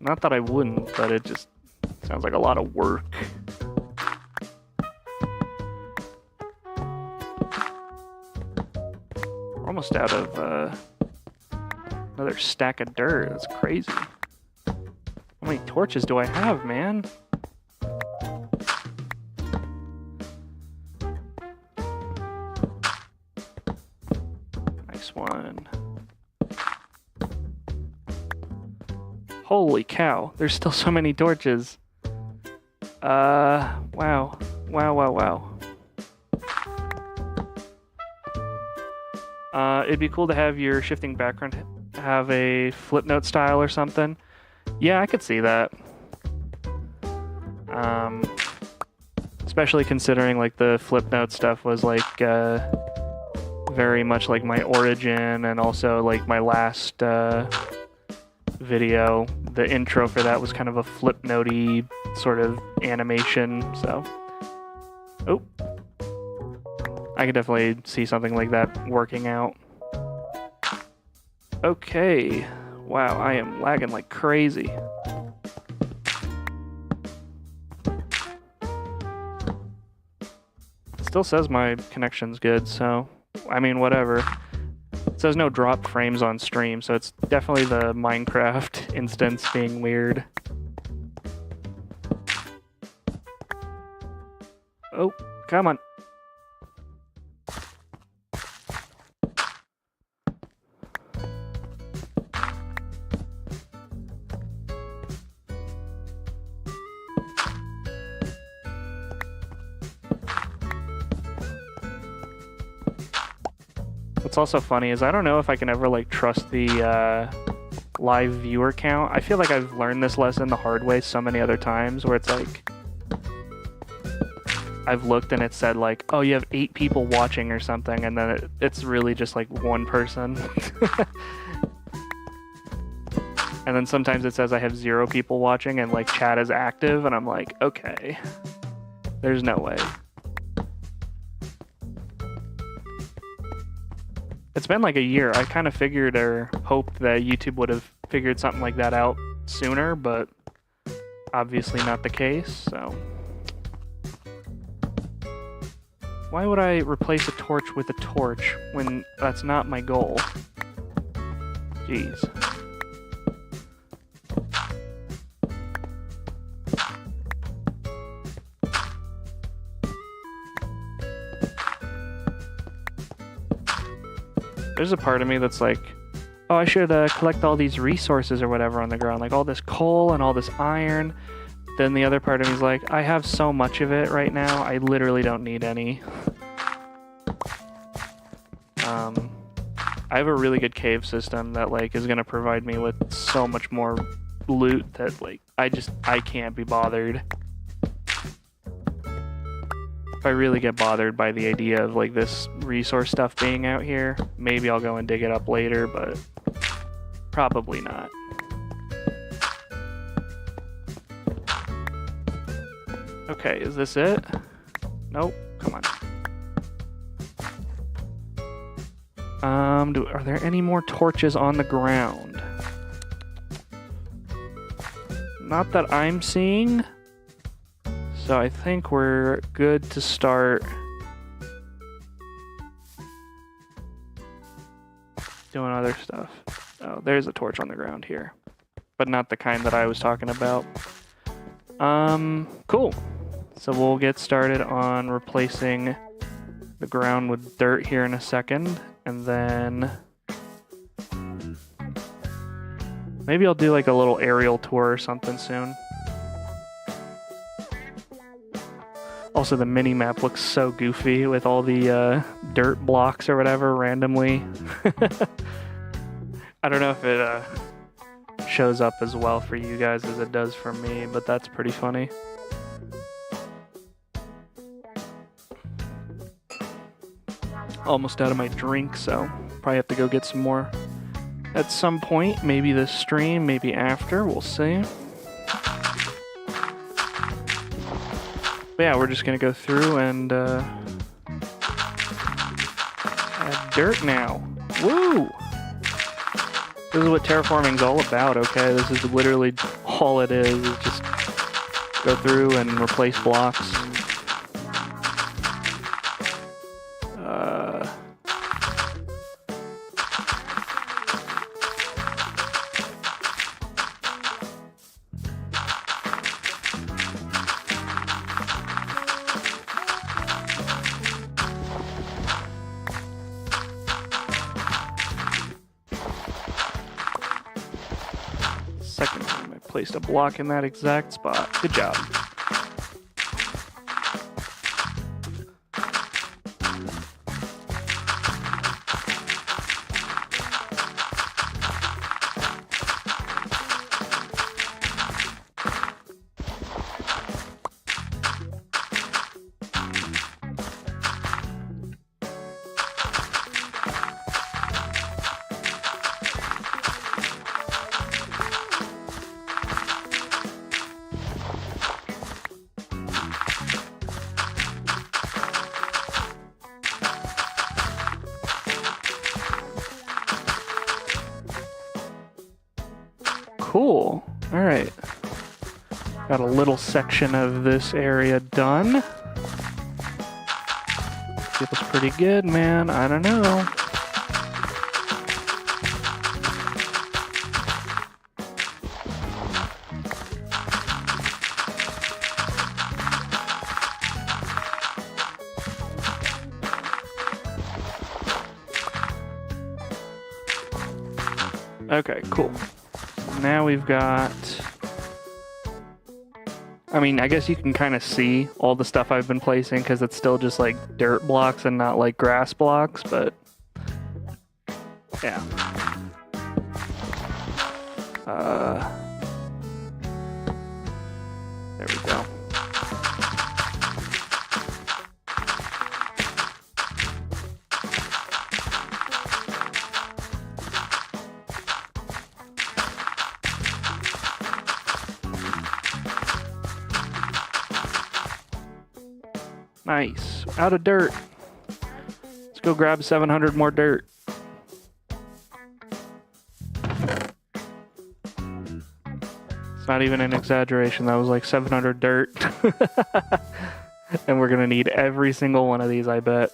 Not that I wouldn't, but it just sounds like a lot of work. We're almost out of another stack of dirt. That's crazy. How many torches do I have, man? Nice one. Holy cow, there's still so many torches. Wow. Wow, wow, wow. It'd be cool to have your shifting background have a flip note style or something. Yeah, I could see that. Especially considering like the flip note stuff was like very much like my origin, and also like my last video. The intro for that was kind of a flip notey sort of animation, so. Oh. I could definitely see something like that working out. Okay. Wow, I am lagging like crazy. It still says my connection's good, so I mean, whatever. It says no dropped frames on stream, so it's definitely the Minecraft instance being weird. Oh, come on. What's also funny is I don't know if I can ever like trust the live viewer count. I feel like I've learned this lesson the hard way so many other times where it's like I've looked and it said like, oh, you have 8 people watching or something, and then it's really just like 1 person. And then sometimes it says I have 0 people watching and like chat is active, and I'm like, okay, there's no way. It's been like a year. I kind of figured or hoped that YouTube would have figured something like that out sooner, but obviously not the case, so. Why would I replace a torch with a torch when that's not my goal? Jeez. There's a part of me that's like, oh, I should collect all these resources or whatever on the ground, like all this coal and all this iron. Then the other part of me is like, I have so much of it right now, I literally don't need any. I have a really good cave system that like is gonna provide me with so much more loot that like I can't be bothered. If I really get bothered by the idea of like this resource stuff being out here, maybe I'll go and dig it up later, but probably not. Okay, is this it? Nope. Come on. Are there any more torches on the ground? Not that I'm seeing. So I think we're good to start doing other stuff. Oh, there's a torch on the ground here, but not the kind that I was talking about. Cool. So we'll get started on replacing the ground with dirt here in a second, and then maybe I'll do like a little aerial tour or something soon. Also, the mini-map looks so goofy with all the dirt blocks or whatever randomly. I don't know if it shows up as well for you guys as it does for me, but that's pretty funny. Almost out of my drink, so probably have to go get some more at some point. Maybe this stream, maybe after, we'll see. But yeah, we're just gonna go through and add dirt now. Woo! This is what terraforming's all about, okay? This is literally all it is just go through and replace blocks. Second time I placed a block in that exact spot. Good job. Cool. All right. Got a little section of this area done. Feels pretty good, man. I don't know. Okay, cool. Now we've got, I mean, I guess you can kind of see all the stuff I've been placing because it's still just like dirt blocks and not like grass blocks, but yeah. There we go. Nice. Out of dirt. Let's go grab 700 more dirt. It's not even an exaggeration. That was like 700 dirt. And we're going to need every single one of these, I bet.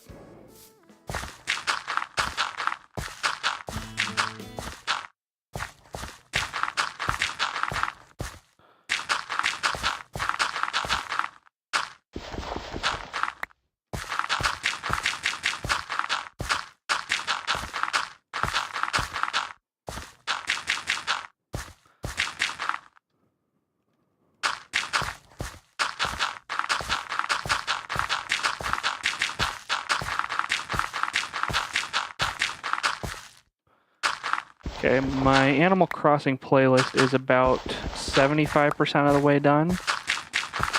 Okay, my Animal Crossing playlist is about 75% of the way done.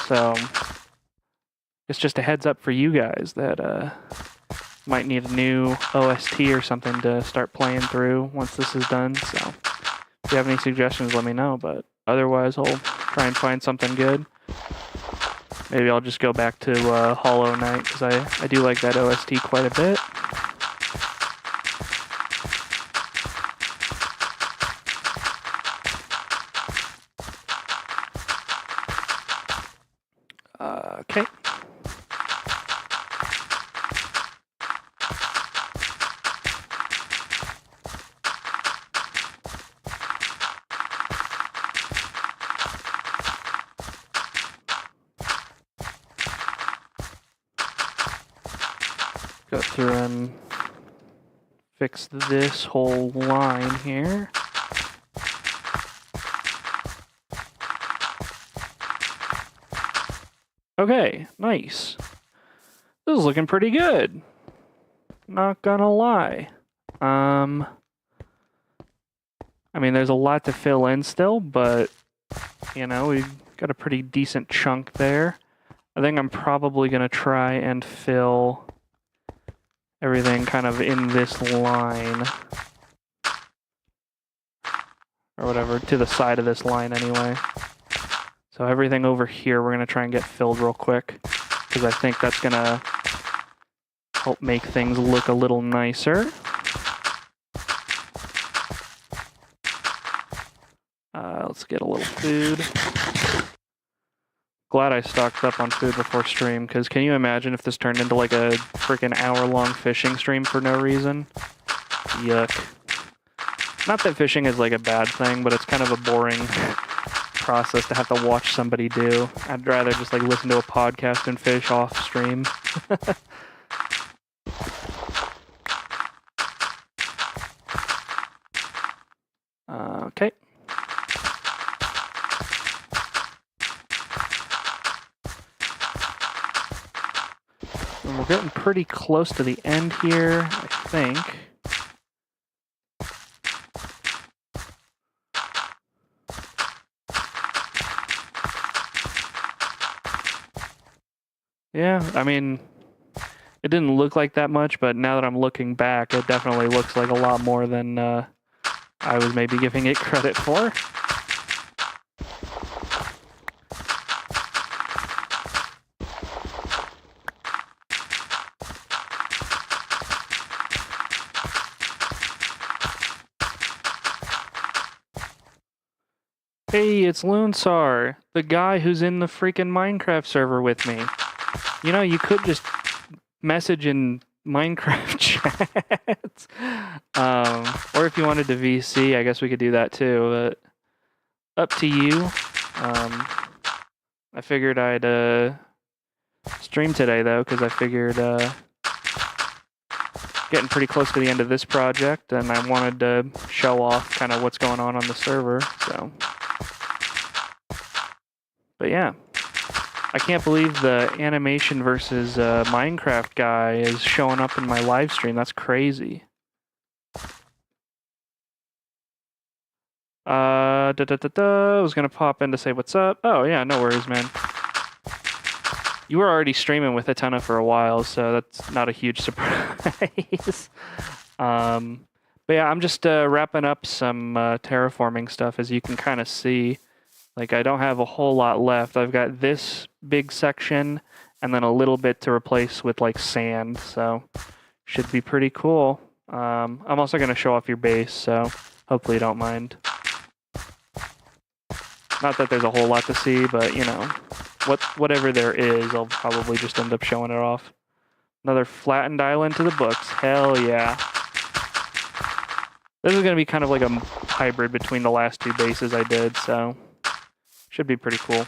So it's just a heads up for you guys that might need a new OST or something to start playing through once this is done. So if you have any suggestions, let me know. But otherwise, I'll try and find something good. Maybe I'll just go back to Hollow Knight because I do like that OST quite a bit. Okay. Go through and fix this whole line here. Okay, nice. This is looking pretty good. Not gonna lie. I mean, there's a lot to fill in still, but, you know, we've got a pretty decent chunk there. I think I'm probably gonna try and fill everything kind of in this line. Or whatever, to the side of this line anyway. So everything over here we're going to try and get filled real quick, because I think that's going to help make things look a little nicer. Let's get a little food. Glad I stocked up on food before stream, because can you imagine if this turned into like a freaking hour-long fishing stream for no reason? Yuck. Not that fishing is like a bad thing, but it's kind of a boring process to have to watch somebody do. I'd rather just like listen to a podcast and fish off stream. Okay. And we're getting pretty close to the end here, I think. Yeah, I mean, it didn't look like that much, but now that I'm looking back, it definitely looks like a lot more than I was maybe giving it credit for. Hey, it's Loonsar, the guy who's in the freaking Minecraft server with me. You know, you could just message in Minecraft chats. Or if you wanted to VC, I guess we could do that too, but up to you. I figured I'd stream today though, because I figured getting pretty close to the end of this project, and I wanted to show off kind of what's going on the server, so. But yeah. I can't believe the animation versus Minecraft guy is showing up in my live stream. That's crazy. I was gonna pop in to say what's up. Oh yeah, no worries, man. You were already streaming with Hatena for a while, so that's not a huge surprise. But yeah, I'm just wrapping up some terraforming stuff, as you can kind of see. Like, I don't have a whole lot left. I've got this big section and then a little bit to replace with like sand, so should be pretty cool. I'm also going to show off your base, so hopefully you don't mind. Not that there's a whole lot to see, but you know, whatever there is, I'll probably just end up showing it off. Another flattened island to the books. Hell yeah. This is going to be kind of like a hybrid between the last two bases I did, so should be pretty cool.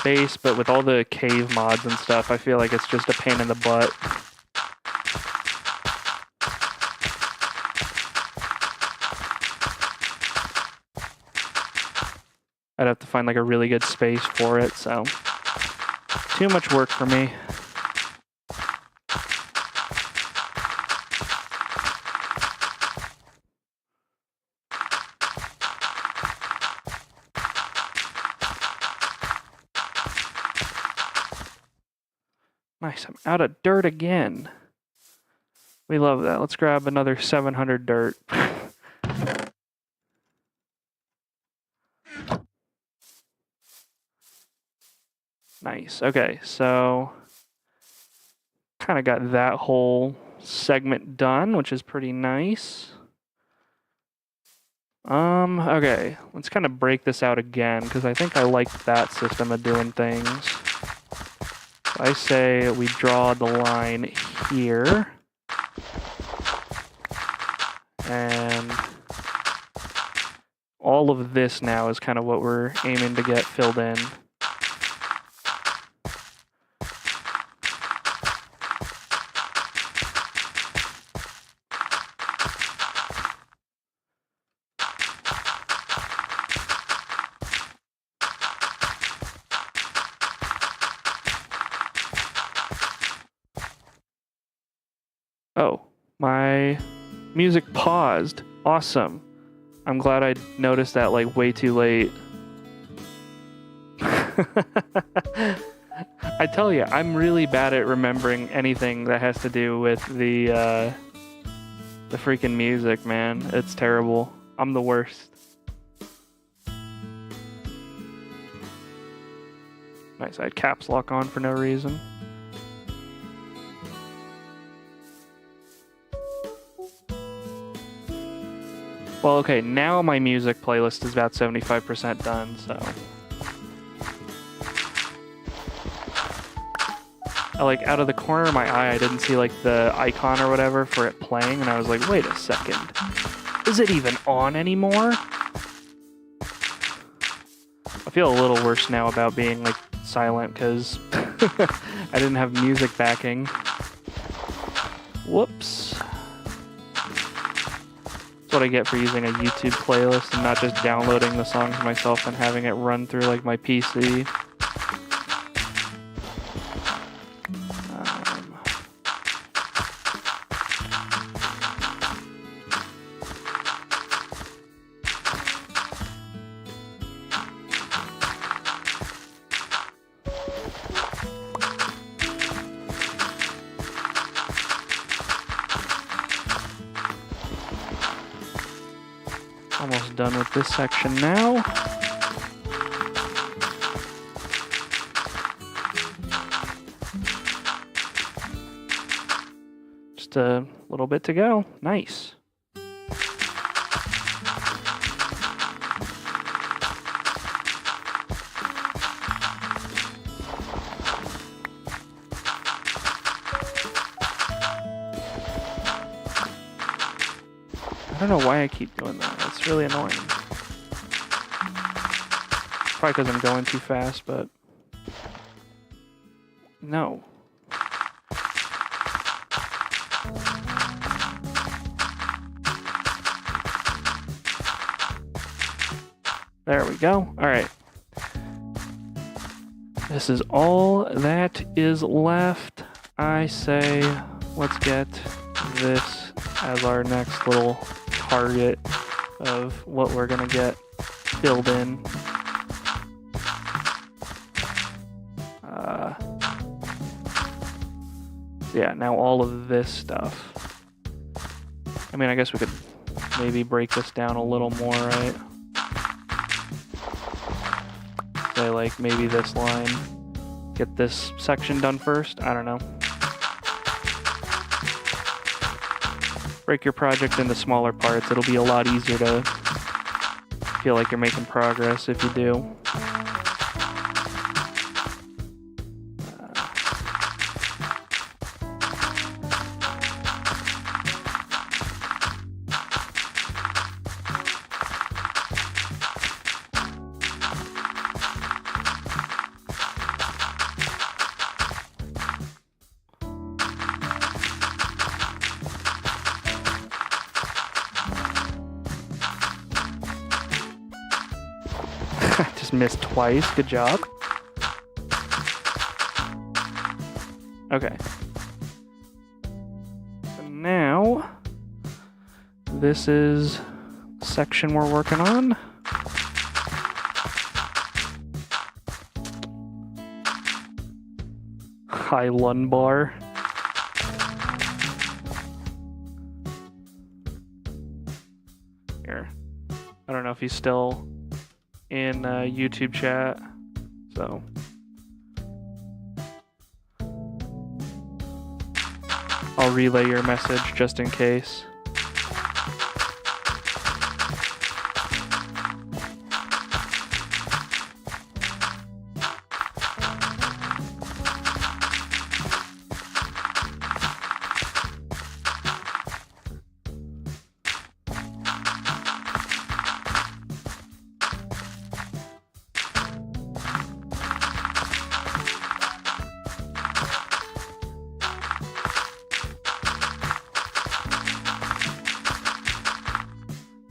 Base, but with all the cave mods and stuff, I feel like it's just a pain in the butt. I'd have to find like a really good space for it, so too much work for me. Nice, I'm out of dirt again. We love that. Let's grab another 700 dirt. Nice. Okay, so kind of got that whole segment done, which is pretty nice. Okay, let's kind of break this out again because I think I like that system of doing things. I say we draw the line here. And all of this now is kind of what we're aiming to get filled in. Oh, my music paused. Awesome. I'm glad I noticed that like way too late. I tell you, I'm really bad at remembering anything that has to do with the freaking music, man. It's terrible. I'm the worst. Nice, I had caps lock on for no reason. Well, okay, now my music playlist is about 75% done, so... Like, out of the corner of my eye, I didn't see, like, the icon or whatever for it playing, and I was like, wait a second. Is it even on anymore? I feel a little worse now about being, like, silent, because I didn't have music backing. Whoops. That's what I get for using a YouTube playlist and not just downloading the songs myself and having it run through like my PC. Almost done with this section now. Just a little bit to go. Nice. I don't know why I keep doing that. It's really annoying. Probably because I'm going too fast, but... No. There we go. Alright. This is all that is left. I say let's get this as our next little target of what we're gonna get filled in. Yeah, now all of this stuff. I mean, I guess we could maybe break this down a little more, right? Say, like, maybe this line. Get this section done first? I don't know. Break your project into smaller parts. It'll be a lot easier to feel like you're making progress if you do. Just missed twice. Good job. Okay. So now, this is the section we're working on. high lumbar. Here. I don't know if he's still in YouTube chat, so. I'll relay your message just in case.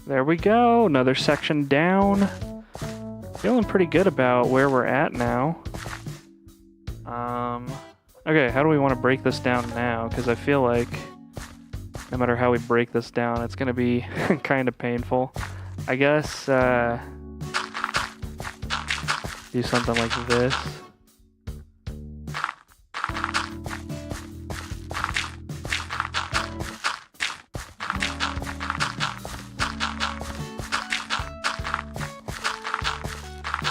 There we go, another section down. Feeling pretty good about where we're at now. Okay, how do we want to break this down now? Because I feel like no matter how we break this down, it's going to be kind of painful. I guess do something like this.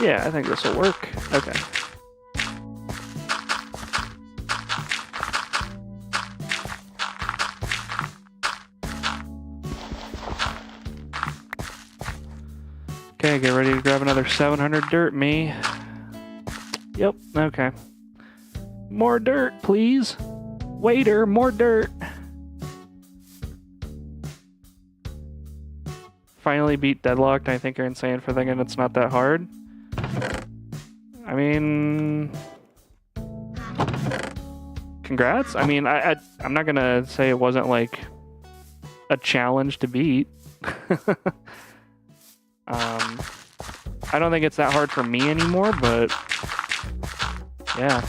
Yeah, I think this will work. Okay. Okay, get ready to grab another 700 dirt, me. Yep, okay. More dirt, please. Waiter, more dirt. Finally beat Deadlocked. I think you're insane for thinking it's not that hard. I mean, congrats. I mean, I'm not gonna say it wasn't like a challenge to beat. I don't think it's that hard for me anymore, but yeah.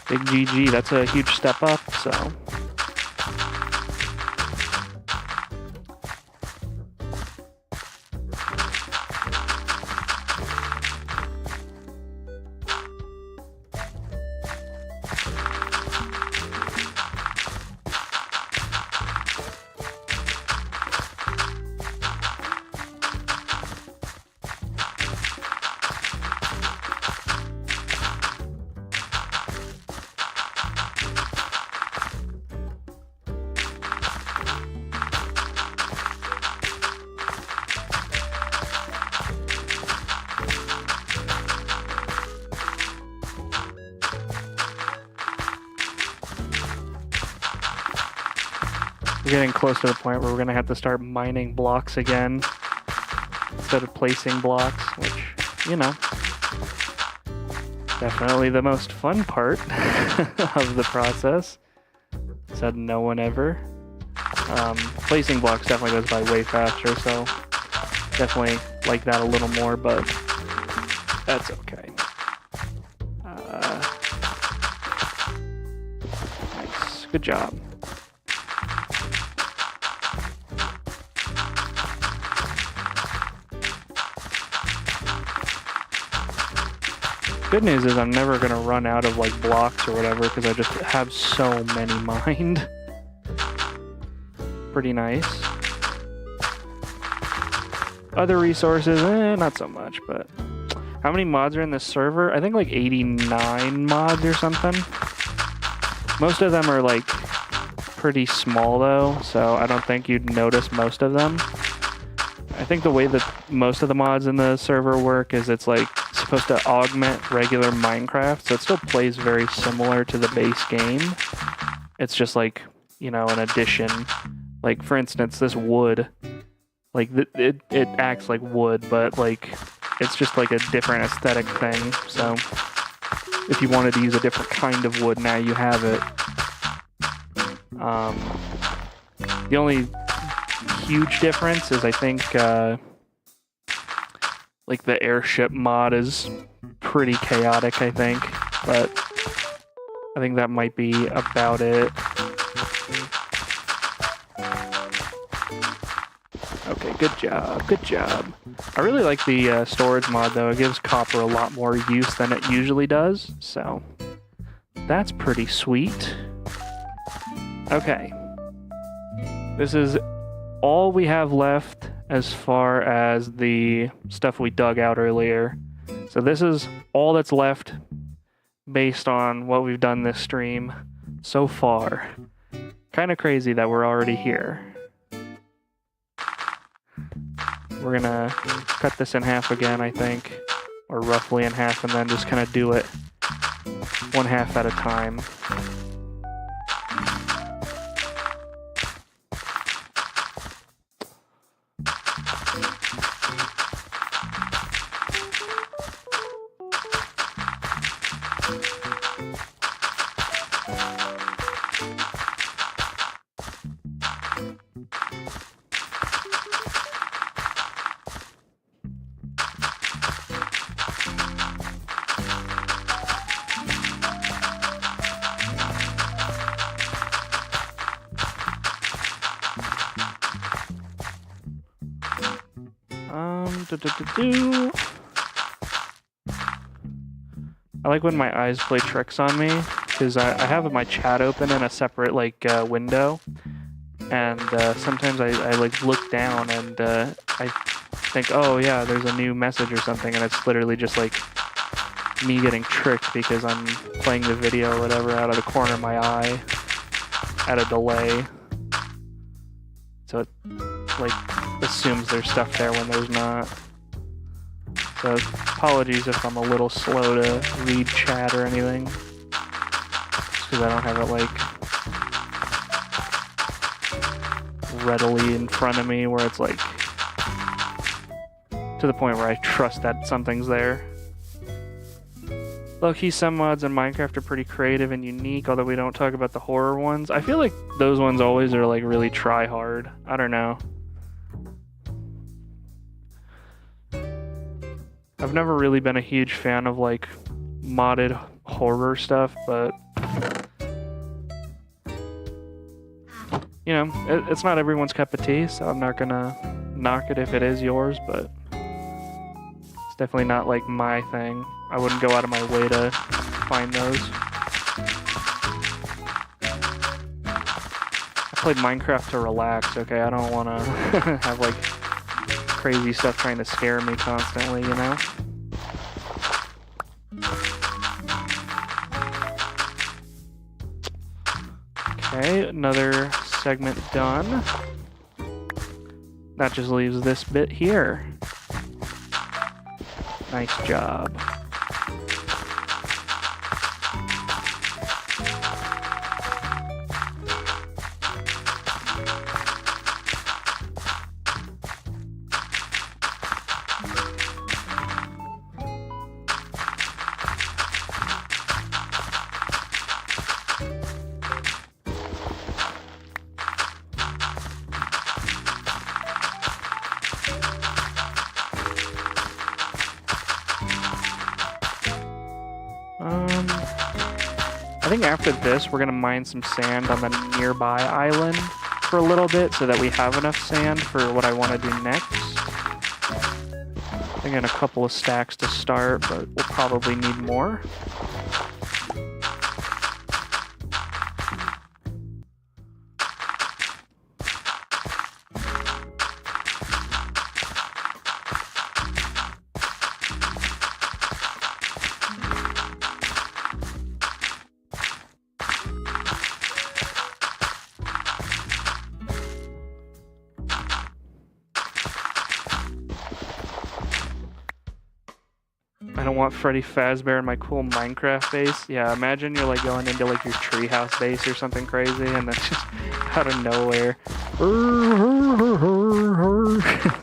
Big GG, that's a huge step up, so. We're getting close to the point where we're going to have to start mining blocks again instead of placing blocks, which, you know, definitely the most fun part of the process. Said no one ever. Placing blocks definitely goes by way faster, so definitely like that a little more, but that's okay. Nice. Good job. Good news is I'm never gonna run out of like blocks or whatever because I just have so many mined. Pretty nice. Other resources, not so much, but how many mods are in this server? I think like 89 mods or something. Most of them are like pretty small though, so I don't think you'd notice most of them. I think the way that most of the mods in the server work is it's like supposed to augment regular Minecraft, so it still plays very similar to the base game. It's just like, you know, an addition. Like, for instance, this wood, like, it acts like wood, but, like, it's just, like, a different aesthetic thing. So, if you wanted to use a different kind of wood, now you have it. The only huge difference is, I think, like, the airship mod is pretty chaotic, I think. But I think that might be about it. Okay, good job, good job. I really like the storage mod though. It gives copper a lot more use than it usually does, so that's pretty sweet. Okay. This is all we have left as far as the stuff we dug out earlier. So this is all that's left based on what we've done this stream so far. Kind of crazy that we're already here. We're gonna cut this in half again, I think, or roughly in half, and then just kind of do it one half at a time. I like when my eyes play tricks on me, because I have my chat open in a separate window, and sometimes I like look down and I think, oh yeah, there's a new message or something, and it's literally just like me getting tricked because I'm playing the video or whatever out of the corner of my eye at a delay. So it like assumes there's stuff there when there's not. So apologies if I'm a little slow to read chat or anything. Just because I don't have it like readily in front of me where it's like to the point where I trust that something's there. Low-key, some mods in Minecraft are pretty creative and unique, although we don't talk about the horror ones. I feel like those ones always are like really try hard. I don't know. I've never really been a huge fan of like modded horror stuff, but you know, it's not everyone's cup of tea, so I'm not gonna knock it if it is yours, but it's definitely not like my thing. I wouldn't go out of my way to find those. I played Minecraft to relax, okay? I don't want to have like crazy stuff trying to scare me constantly, you know? Okay, another segment done. That just leaves this bit here. Nice job. I think after this, we're gonna mine some sand on the nearby island for a little bit so that we have enough sand for what I want to do next. I got a couple of stacks to start, but we'll probably need more. I don't want Freddy Fazbear in my cool Minecraft base. Yeah, imagine you're like going into like your treehouse base or something crazy, and then just out of nowhere,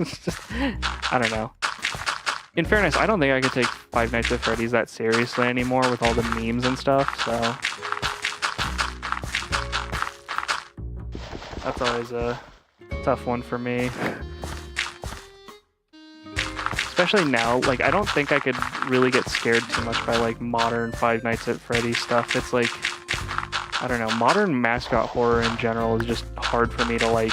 it's just, I don't know. In fairness, I don't think I could take Five Nights at Freddy's that seriously anymore with all the memes and stuff. So that's always a tough one for me. Especially now, like, I don't think I could really get scared too much by, like, modern Five Nights at Freddy's stuff. It's like, I don't know, modern mascot horror in general is just hard for me to, like,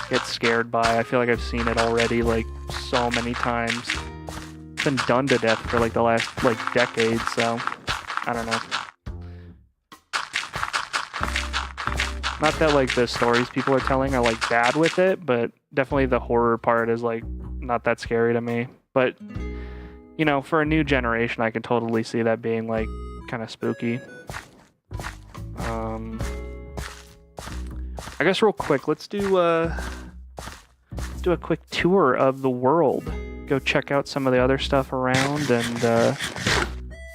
get scared by. I feel like I've seen it already like so many times. It's been done to death for like the last like decade, so I don't know. Not that like the stories people are telling are like bad with it, but definitely the horror part is like not that scary to me. But you know, for a new generation, I can totally see that being like kind of spooky. I guess real quick, let's do a quick tour of the world. Go check out some of the other stuff around, and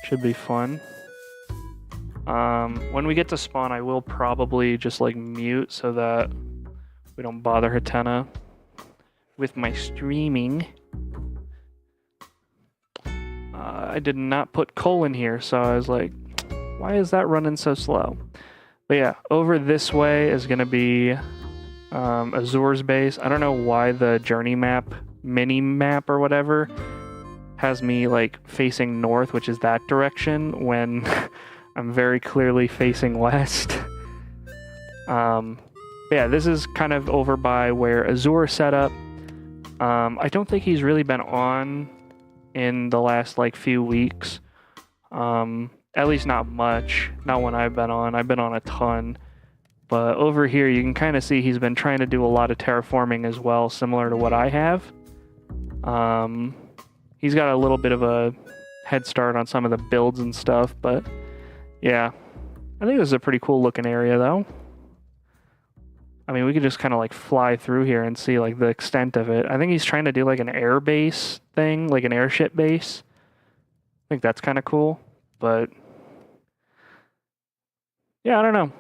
should be fun. When we get to spawn, I will probably just like mute so that we don't bother Hatena with my streaming. I did not put coal in here, so I was like, why is that running so slow? But yeah, over this way is going to be Azur's base. I don't know why the journey map, mini map or whatever, has me like facing north, which is that direction, when I'm very clearly facing west. Yeah, this is kind of over by where Azur set up. I don't think he's really been on in the last like few weeks. At least not much. Not when I've been on. I've been on a ton. But over here you can kind of see he's been trying to do a lot of terraforming as well, similar to what I have. He's got a little bit of a head start on some of the builds and stuff, but yeah. I think this is a pretty cool looking area though. I mean, we could just kind of like fly through here and see like the extent of it. I think he's trying to do like an air base thing, like an airship base. I think that's kind of cool, but yeah, I don't know.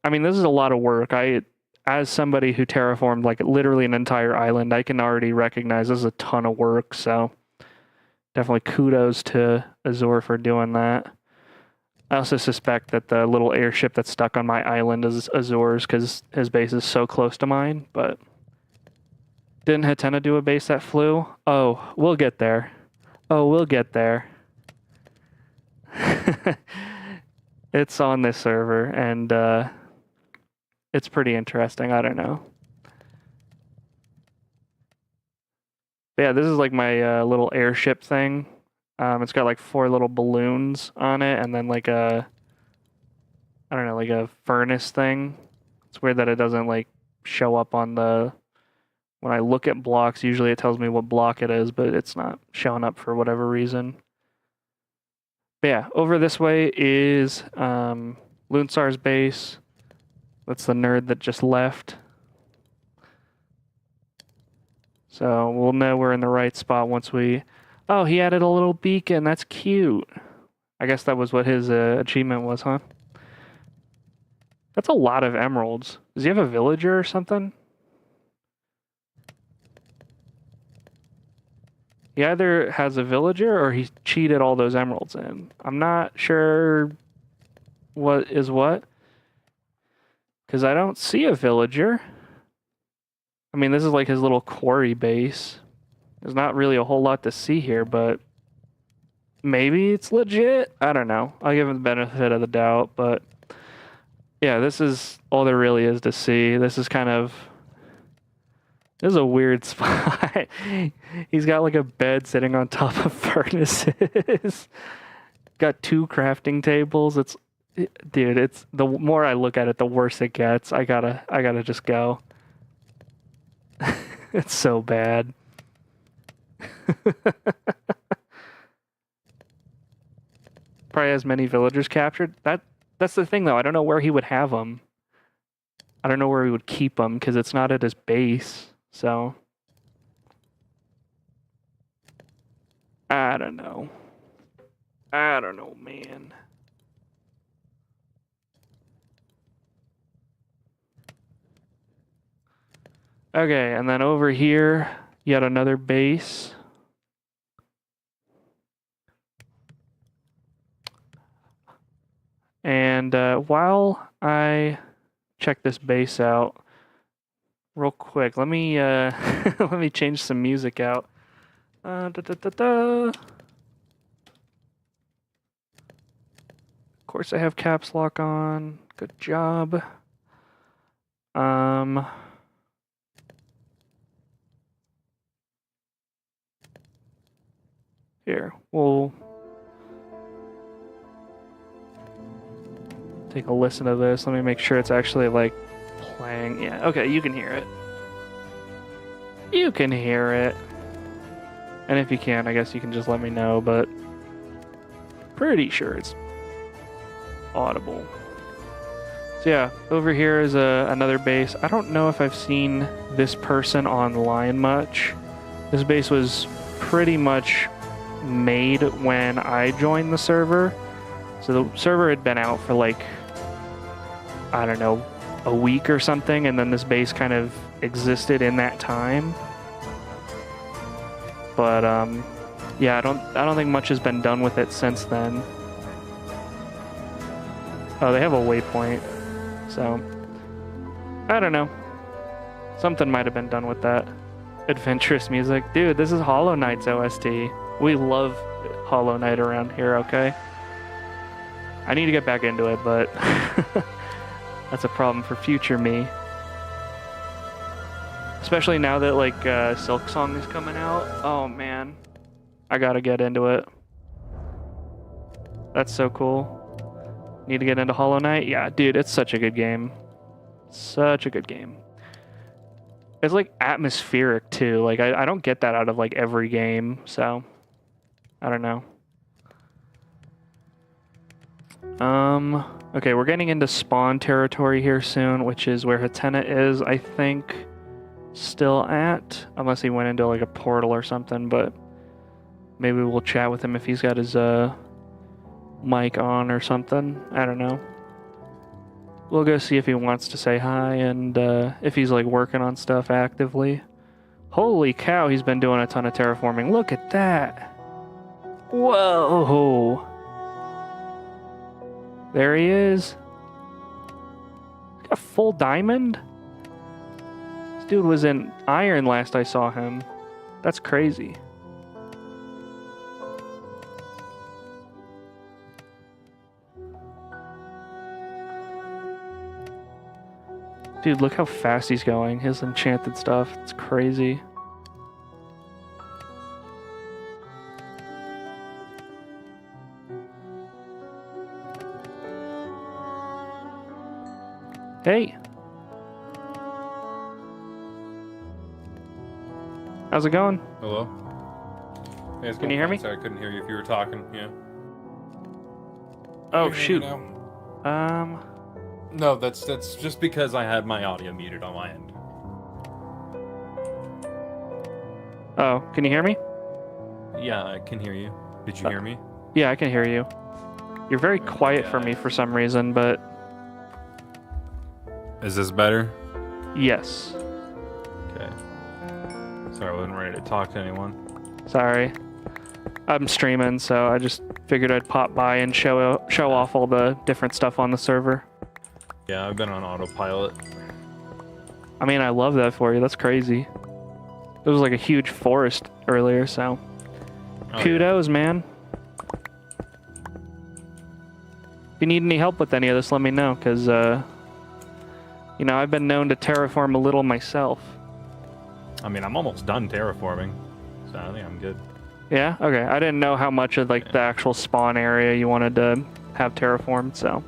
I mean, this is a lot of work. As somebody who terraformed like literally an entire island, I can already recognize this is a ton of work, so definitely kudos to Azur for doing that. I also suspect that the little airship that's stuck on my island is Azur's because his base is so close to mine, but didn't Hatena do a base that flew? Oh, we'll get there. Oh, we'll get there. It's on this server, and it's pretty interesting. I don't know. But yeah, this is like my little airship thing. It's got like 4 little balloons on it, and then like I don't know, like a furnace thing. It's weird that it doesn't like show up on the, when I look at blocks, usually it tells me what block it is, but it's not showing up for whatever reason. But yeah, over this way is Loonsar's base. That's the nerd that just left. So we'll know we're in the right spot once we... Oh, he added a little beacon. That's cute. I guess that was what his achievement was, huh? That's a lot of emeralds. Does he have a villager or something? He either has a villager or he cheated all those emeralds in. I'm not sure what is what. Because I don't see a villager. I mean, this is like his little quarry base. There's not really a whole lot to see here, but maybe it's legit. I don't know. I'll give him the benefit of the doubt, but yeah, this is all there really is to see. This is a weird spot. He's got like a bed sitting on top of furnaces. Got 2 crafting tables. Dude, it's the more I look at it, the worse it gets. I gotta just go. It's so bad. Probably has many villagers captured. That's the thing though. I don't know where he would have them. I don't know where he would keep them because it's not at his base. So I don't know. I don't know, man. Okay, and then over here, yet another base. And while I check this base out, real quick, let me let me change some music out. Of course, I have caps lock on. Good job. Here, we'll take a listen to this. Let me make sure it's actually like playing. Yeah, okay, you can hear it. You can hear it. And if you can, I guess you can just let me know, but pretty sure it's audible. So yeah, over here is another base. I don't know if I've seen this person online much. This base was pretty much made when I joined the server. So the server had been out for like, I don't know, a week or something, and then this base kind of existed in that time. But yeah, I don't think much has been done with it since then. Oh, they have a waypoint. So I don't know. Something might have been done with that. Adventurous music. Dude, this is Hollow Knight's OST. We love Hollow Knight around here, okay? I need to get back into it, but that's a problem for future me. Especially now that like Silk Song is coming out. Oh man, I gotta get into it. That's so cool. Need to get into Hollow Knight? Yeah, dude, it's such a good game. Such a good game. It's like atmospheric too. Like I don't get that out of like every game, so I don't know. Okay, we're getting into spawn territory here soon, which is where Hatena is, I think, still at, unless he went into like a portal or something, but maybe we'll chat with him if he's got his mic on or something. I don't know. We'll go see if he wants to say hi and if he's like working on stuff actively. Holy cow, he's been doing a ton of terraforming. Look at that. Whoa. There he is. He's got a full diamond? This dude was in iron last I saw him. That's crazy. Dude, look how fast he's going. His enchanted stuff. It's crazy. Hey. How's it going? Hello? Hey, Can you hear me? Sorry, I couldn't hear you if you were talking. Yeah. Oh, Can you hear me shoot. now? No, that's just because I had my audio muted on my end. Oh, can you hear me? Yeah, I can hear you. Did you hear me? Yeah, I can hear you. You're very quiet for me for some reason, but Is this better? yes. Okay. Sorry, I wasn't ready to talk to anyone. Sorry. I'm streaming, so I just figured I'd pop by and show off all the different stuff on the server. Yeah, I've been on autopilot. I mean, I love that for you. That's crazy. There was like a huge forest earlier, so Oh, kudos, man. If you need any help with any of this, let me know, because, you know, I've been known to terraform a little myself. I mean, I'm almost done terraforming, so I think I'm good. Yeah? Okay. I didn't know how much of, like, the actual spawn area you wanted to have terraformed, so.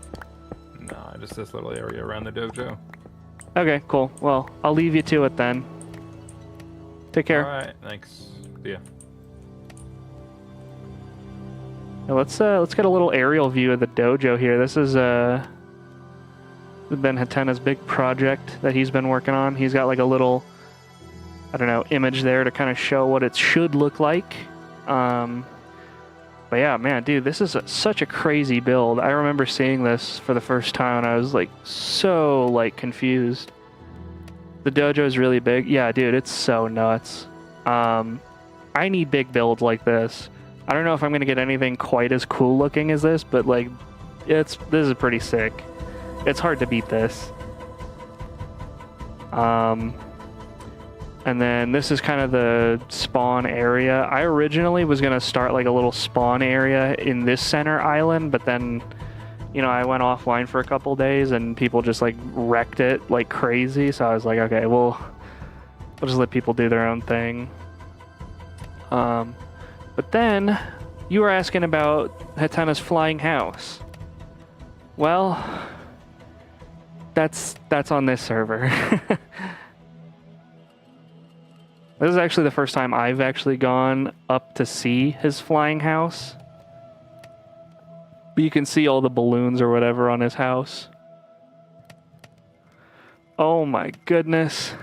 No, just this little area around the dojo. Okay, cool. Well, I'll leave you to it then. Take care. Alright, thanks. See ya. Now let's get a little aerial view of the dojo here. This is been Hatena's big project that he's been working on. He's got like a little, I don't know, image there to kind of show what it should look like. But yeah, man, dude, this is such a crazy build. I remember seeing this for the first time and I was like so like confused. The dojo is really big. Yeah, dude, it's so nuts. I need big builds like this. I don't know if I'm gonna get anything quite as cool looking as this, but like, this is pretty sick. It's hard to beat this. And then this is kind of the spawn area. I originally was gonna start like a little spawn area in this center island, but then, you know, I went offline for a couple days and people just like wrecked it like crazy. So I was like, okay, we'll just let people do their own thing. But But then you were asking about Hatena's flying house. Well, that's on this server. This is actually the first time I've actually gone up to see his flying house. But you can see all the balloons or whatever on his house. Oh my goodness.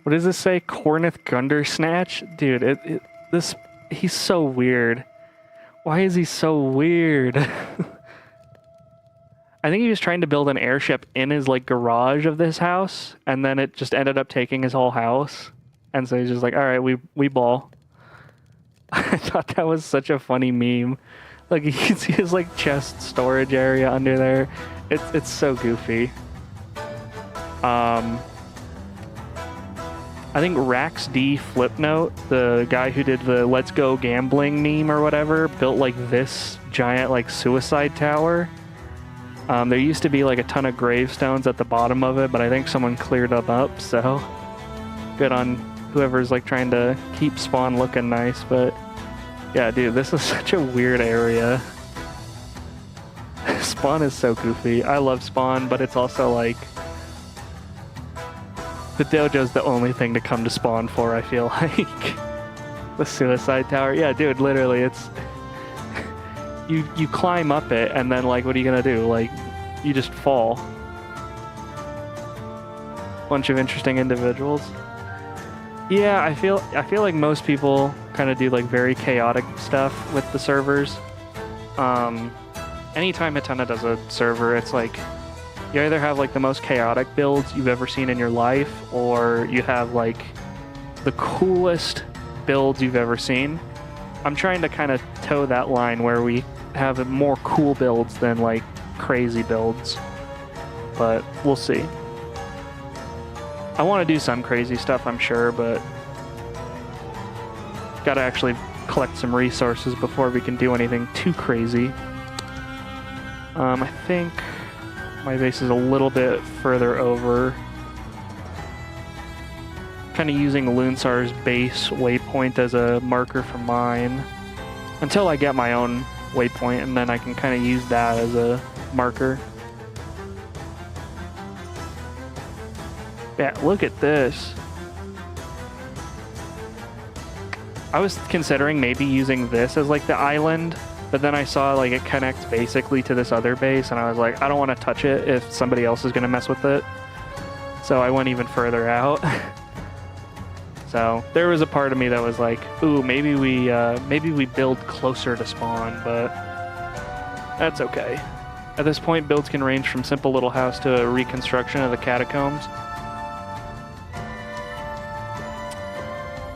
What does this say? Cornith Gundersnatch? Dude, he's so weird. Why is he so weird? I think he was trying to build an airship in his like garage of this house, and then it just ended up taking his whole house. And so he's just like, all right, we ball. I thought that was such a funny meme. Like you can see his like chest storage area under there. It's so goofy. I think Rax D Flipnote, the guy who did the Let's Go Gambling meme or whatever, built like this giant like suicide tower. There used to be like a ton of gravestones at the bottom of it, but I think someone cleared them up, so good on whoever's like trying to keep Spawn looking nice. But yeah, dude, this is such a weird area. Spawn is so goofy. I love Spawn, but it's also like the dojo's the only thing to come to Spawn for, I feel like. The suicide tower. Yeah, dude, literally it's you climb up it, and then like what are you gonna do? Like you just fall. Bunch of interesting individuals. Yeah, I feel like most people kind of do like very chaotic stuff with the servers. Anytime Hatena does a server, it's like you either have like the most chaotic builds you've ever seen in your life, or you have like the coolest builds you've ever seen. I'm trying to kind of toe that line where we have more cool builds than like crazy builds, but we'll see. I want to do some crazy stuff, I'm sure, but gotta actually collect some resources before we can do anything too crazy. I think my base is a little bit further over. Kind of using Loonsar's base waypoint as a marker for mine until I get my own waypoint, and then I can kind of use that as a marker. Yeah, look at this. I was considering maybe using this as like the island, but then I saw like it connects basically to this other base, and I was like, I don't want to touch it if somebody else is going to mess with it. So I went even further out. So there was a part of me that was like, ooh, maybe we build closer to spawn, but that's okay. At this point, builds can range from simple little house to a reconstruction of the catacombs.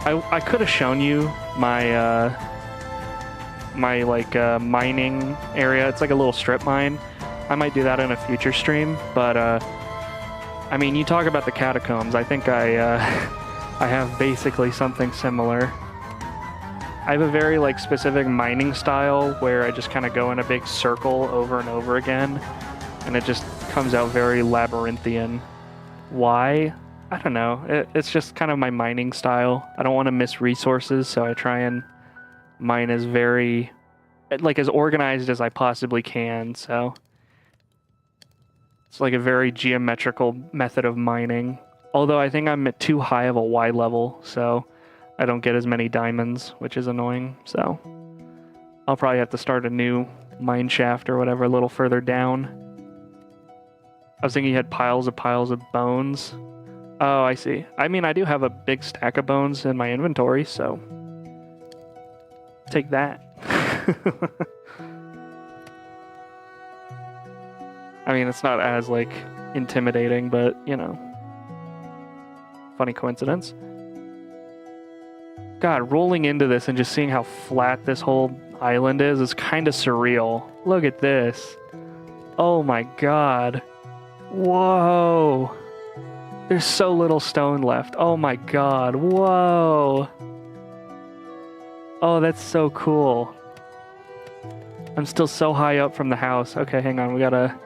I could have shown you my mining area. It's like a little strip mine. I might do that in a future stream, but I mean, you talk about the catacombs. I think I have basically something similar. I have a very like specific mining style where I just kind of go in a big circle over and over again, and it just comes out very labyrinthian. Why? I don't know. It's just kind of my mining style. I don't want to miss resources, so I try and mine as as organized as I possibly can. So it's like a very geometrical method of mining. Although I think I'm at too high of a Y level, so I don't get as many diamonds, which is annoying. So I'll probably have to start a new mine shaft or whatever a little further down. I was thinking you had piles of bones. Oh, I see. I mean, I do have a big stack of bones in my inventory, so take that. I mean, it's not as, like, intimidating, but, you know. Funny coincidence. God, rolling into this and just seeing how flat this whole island is kind of surreal. Look at this. Oh my god. Whoa. There's so little stone left. Oh my god. Whoa. Oh, that's so cool. I'm still so high up from the house. Okay, hang on. We gotta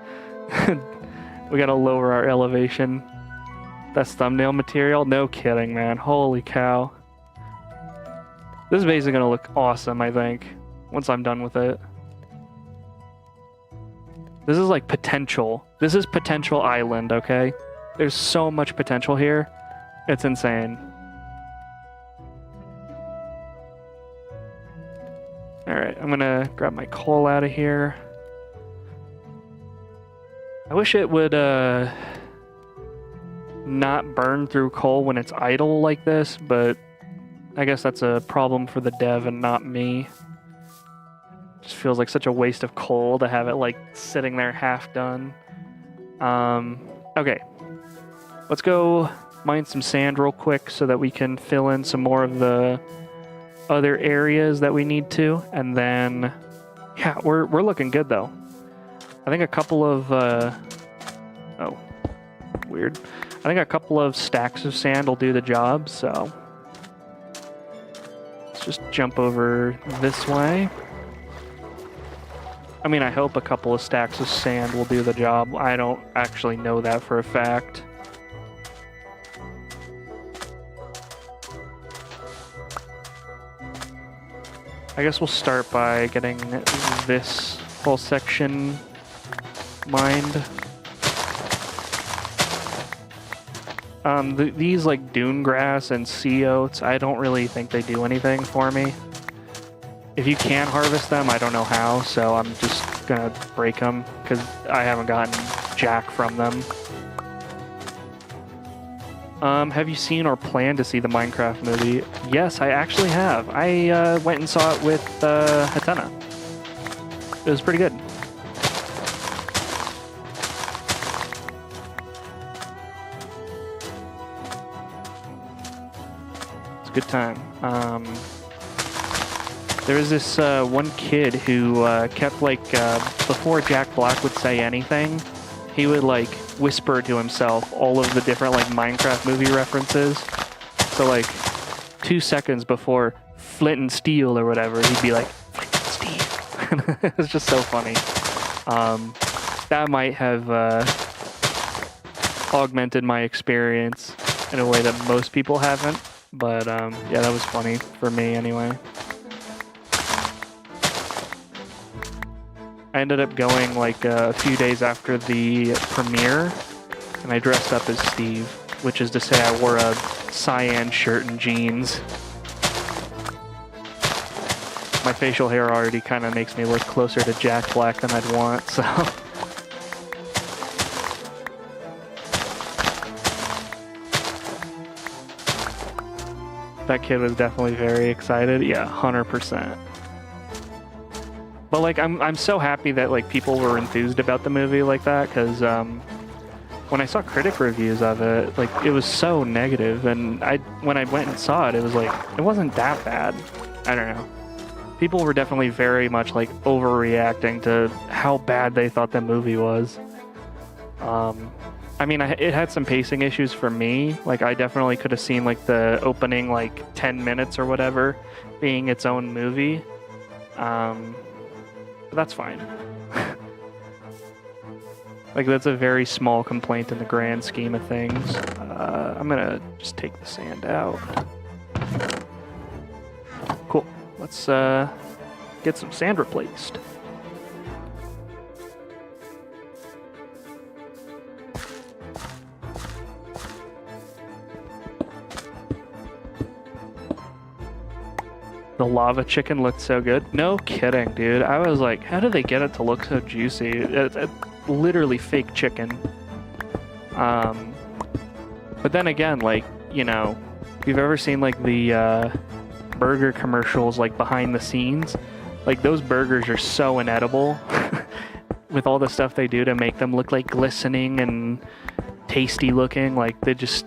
lower our elevation. That's thumbnail material? No kidding, man. Holy cow. This base is gonna look awesome, I think, once I'm done with it. This is like potential. This is potential island, okay? There's so much potential here. It's insane. Alright, I'm gonna grab my coal out of here. I wish it would not burn through coal when it's idle like this, but I guess that's a problem for the dev and not me. Just feels like such a waste of coal to have it like sitting there half done. Okay, let's go mine some sand real quick so that we can fill in some more of the other areas that we need to, and then yeah, we're looking good though. I think a couple of oh, weird. I think a couple of stacks of sand will do the job, so let's just jump over this way. I mean, I hope a couple of stacks of sand will do the job. I don't actually know that for a fact. I guess we'll start by getting this whole section mined. These like dune grass and sea oats, I don't really think they do anything for me. If you can harvest them, I don't know how, so I'm just gonna break them because I haven't gotten jack from them. Have you seen or plan to see the Minecraft movie? Yes, I actually have. I went and saw it with Hatena. It was pretty good. It's a good time. There was this one kid who kept like, before Jack Black would say anything, he would like whisper to himself all of the different like Minecraft movie references. So like 2 seconds before Flint and Steel or whatever, he'd be like, Flint and Steel. It's just so funny. That might have augmented my experience in a way that most people haven't. But yeah, that was funny for me anyway. I ended up going like a few days after the premiere, and I dressed up as Steve, which is to say I wore a cyan shirt and jeans. My facial hair already kind of makes me look closer to Jack Black than I'd want, so... That kid was definitely very excited. Yeah, 100%. But like, I'm so happy that like people were enthused about the movie like that, because when I saw critic reviews of it, like it was so negative, and when I went and saw it, it was like it wasn't that bad. I don't know. People were definitely very much like overreacting to how bad they thought the movie was. I mean, it had some pacing issues for me. Like, I definitely could have seen like the opening like 10 minutes or whatever being its own movie. But that's fine. Like, that's a very small complaint in the grand scheme of things. I'm gonna just take the sand out. Cool. Let's get some sand replaced. The lava chicken looked so good. No kidding, dude. I was like, how do they get it to look so juicy? It's literally fake chicken. But then again, like, you know, if you've ever seen like the burger commercials like behind the scenes, like those burgers are so inedible with all the stuff they do to make them look like glistening and tasty looking. Like it's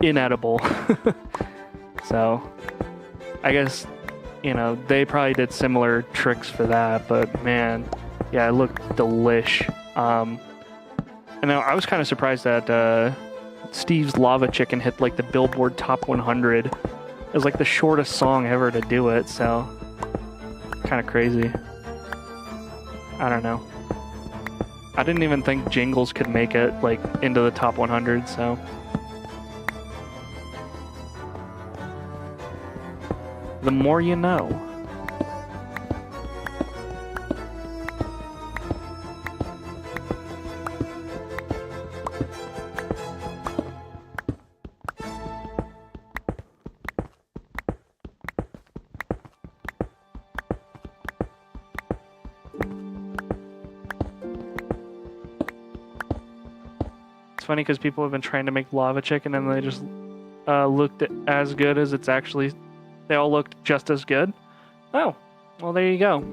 inedible. So I guess, you know, they probably did similar tricks for that, but man, yeah, it looked delish. And I was kind of surprised that Steve's Lava Chicken hit like the Billboard Top 100. It was like the shortest song ever to do it, so kind of crazy. I don't know. I didn't even think Jingles could make it like into the top 100, so. The more you know. It's funny because people have been trying to make lava chicken and they just looked as good as it's actually. They all looked just as good. Oh, well, there you go.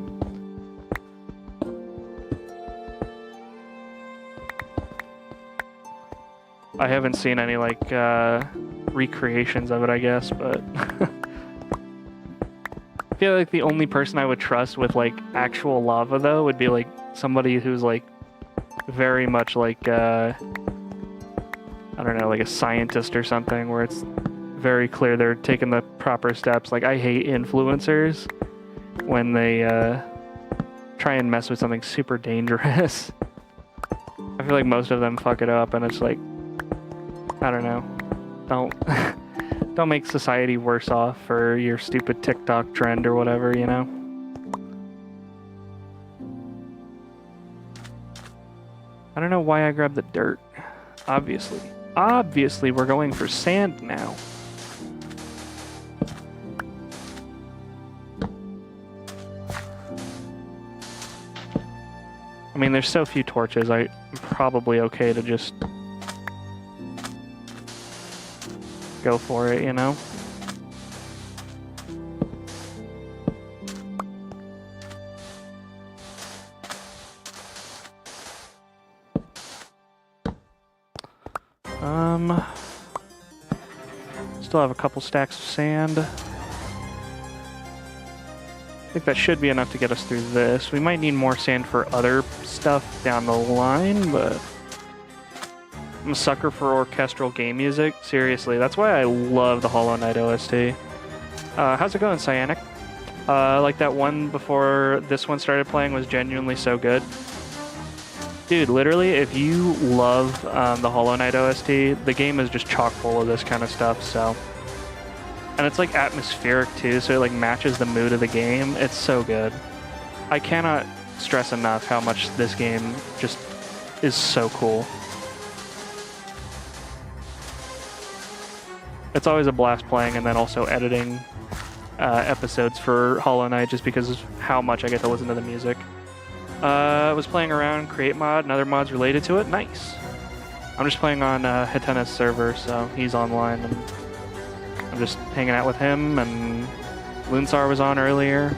I haven't seen any like recreations of it, I guess, but I feel like the only person I would trust with like actual lava though would be like somebody who's like very much like I don't know, like a scientist or something, where it's very clear they're taking the proper steps. Like, I hate influencers when they try and mess with something super dangerous. I feel like most of them fuck it up, and it's like, I don't know. Don't make society worse off for your stupid TikTok trend or whatever, you know? I don't know why I grabbed the dirt. Obviously, we're going for sand now. I mean, there's so few torches, I'm probably okay to just go for it, you know? Still have a couple stacks of sand. I think that should be enough to get us through this. We might need more sand for other stuff down the line, but I'm a sucker for orchestral game music. Seriously, that's why I love the Hollow Knight OST. How's it going, Cyanic? Like that one before this one started playing was genuinely so good. Dude, literally, if you love the Hollow Knight OST, the game is just chock full of this kind of stuff, so. And it's like atmospheric too, so it like matches the mood of the game. It's so good. I cannot stress enough how much this game just is so cool. It's always a blast playing and then also editing episodes for Hollow Knight just because of how much I get to listen to the music. I was playing around Create Mod and other mods related to it. Nice. I'm just playing on Hatena's server, so he's online, and I'm just hanging out with him, and Loonsar was on earlier.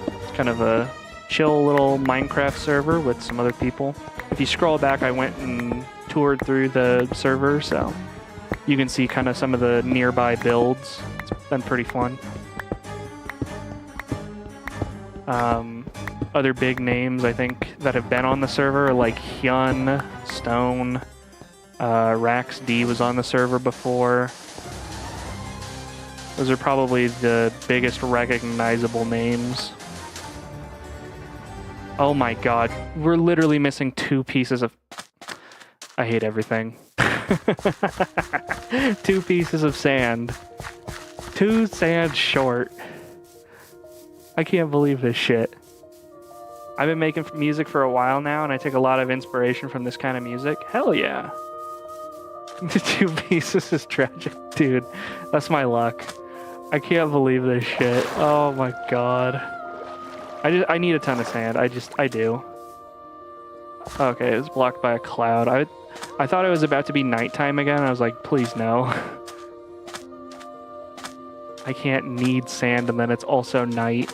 It's kind of a chill little Minecraft server with some other people. If you scroll back, I went and toured through the server, so you can see kind of some of the nearby builds. It's been pretty fun. Other big names, I think, that have been on the server, like Hyun, Stone, Rax D was on the server before. Those are probably the biggest recognizable names. Oh my god, we're literally missing 2 pieces of... I hate everything. 2 pieces of sand. 2 sand short. I can't believe this shit. I've been making music for a while now, and I take a lot of inspiration from this kind of music. Hell yeah. The 2 pieces is tragic. Dude, that's my luck. I can't believe this shit. Oh my god. I need a ton of sand. I do. Okay, it's blocked by a cloud. I thought it was about to be nighttime again. I was like, please no. I can't need sand and then it's also night.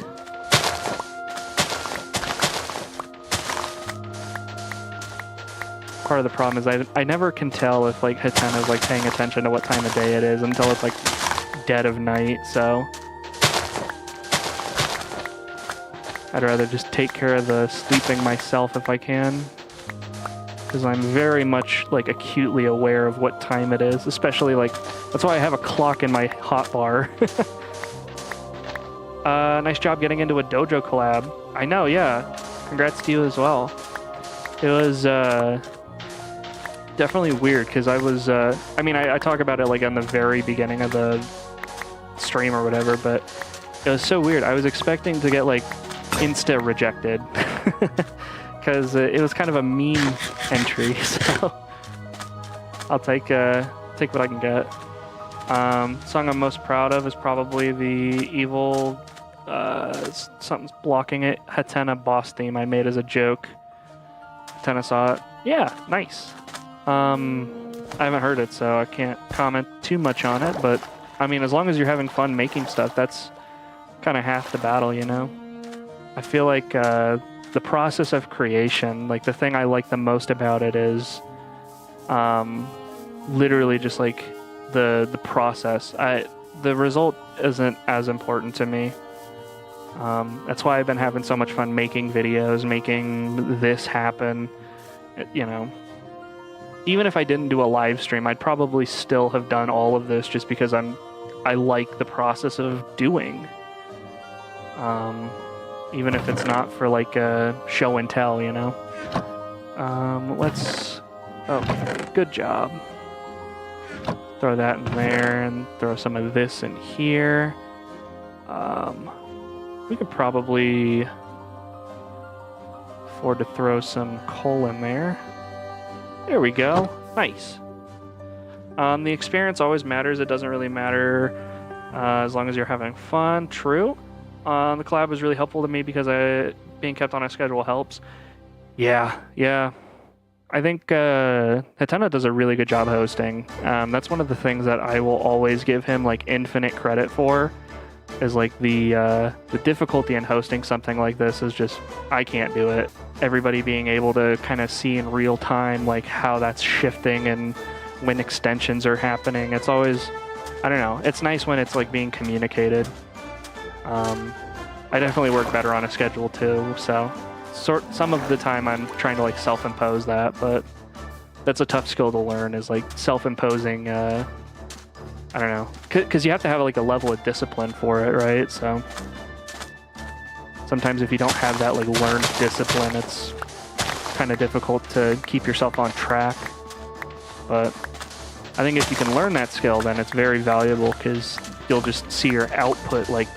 Part of the problem is I never can tell if like Hatena is like paying attention to what time of day it is until it's like dead of night, so I'd rather just take care of the sleeping myself if I can, because I'm very much like acutely aware of what time it is, especially like that's why I have a clock in my hotbar. Nice job getting into a Dojo collab. I know, yeah. Congrats to you as well. It was definitely weird because I was I mean I talk about it like on the very beginning of the stream or whatever, but it was so weird. I was expecting to get like insta rejected because it was kind of a mean entry. So I'll take what I can get. Song I'm most proud of is probably the evil something's blocking it. Hatena boss theme I made as a joke. Hatena saw it. Yeah, nice. I haven't heard it, so I can't comment too much on it, but I mean, as long as you're having fun making stuff, that's kind of half the battle, you know? I feel like the process of creation, like the thing I like the most about it is literally just like the process. The result isn't as important to me. That's why I've been having so much fun making videos, making this happen, you know. Even if I didn't do a live stream, I'd probably still have done all of this just because I like the process of doing. Even if it's not for like a show and tell, you know. Oh, good job. Throw that in there and throw some of this in here. We could probably afford to throw some coal in there. There we go. Nice. The experience always matters. It doesn't really matter as long as you're having fun. True. The collab was really helpful to me because being kept on a schedule helps. Yeah. I think Hatena does a really good job hosting. That's one of the things that I will always give him like infinite credit for. Is like the difficulty in hosting something like this is just I can't do it. Everybody being able to kind of see in real time like how that's shifting and when extensions are happening. It's always, I don't know. It's nice when it's like being communicated. I definitely work better on a schedule too. So some of the time I'm trying to like self-impose that, but that's a tough skill to learn. Is like self-imposing. I don't know, because you have to have like a level of discipline for it, right? So sometimes if you don't have that like learned discipline, it's kind of difficult to keep yourself on track. But I think if you can learn that skill, then it's very valuable because you'll just see your output like,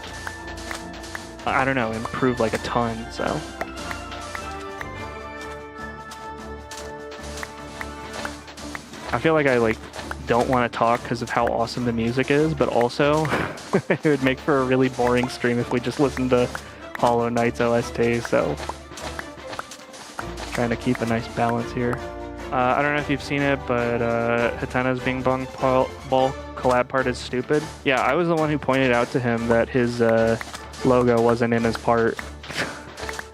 I don't know, improve like a ton. So I feel like I like don't want to talk because of how awesome the music is, but also it would make for a really boring stream if we just listened to Hollow Knight's OST, so trying to keep a nice balance here. I don't know if you've seen it, but Hatena's Bing Bong Ball collab part is stupid. Yeah, I was the one who pointed out to him that his logo wasn't in his part.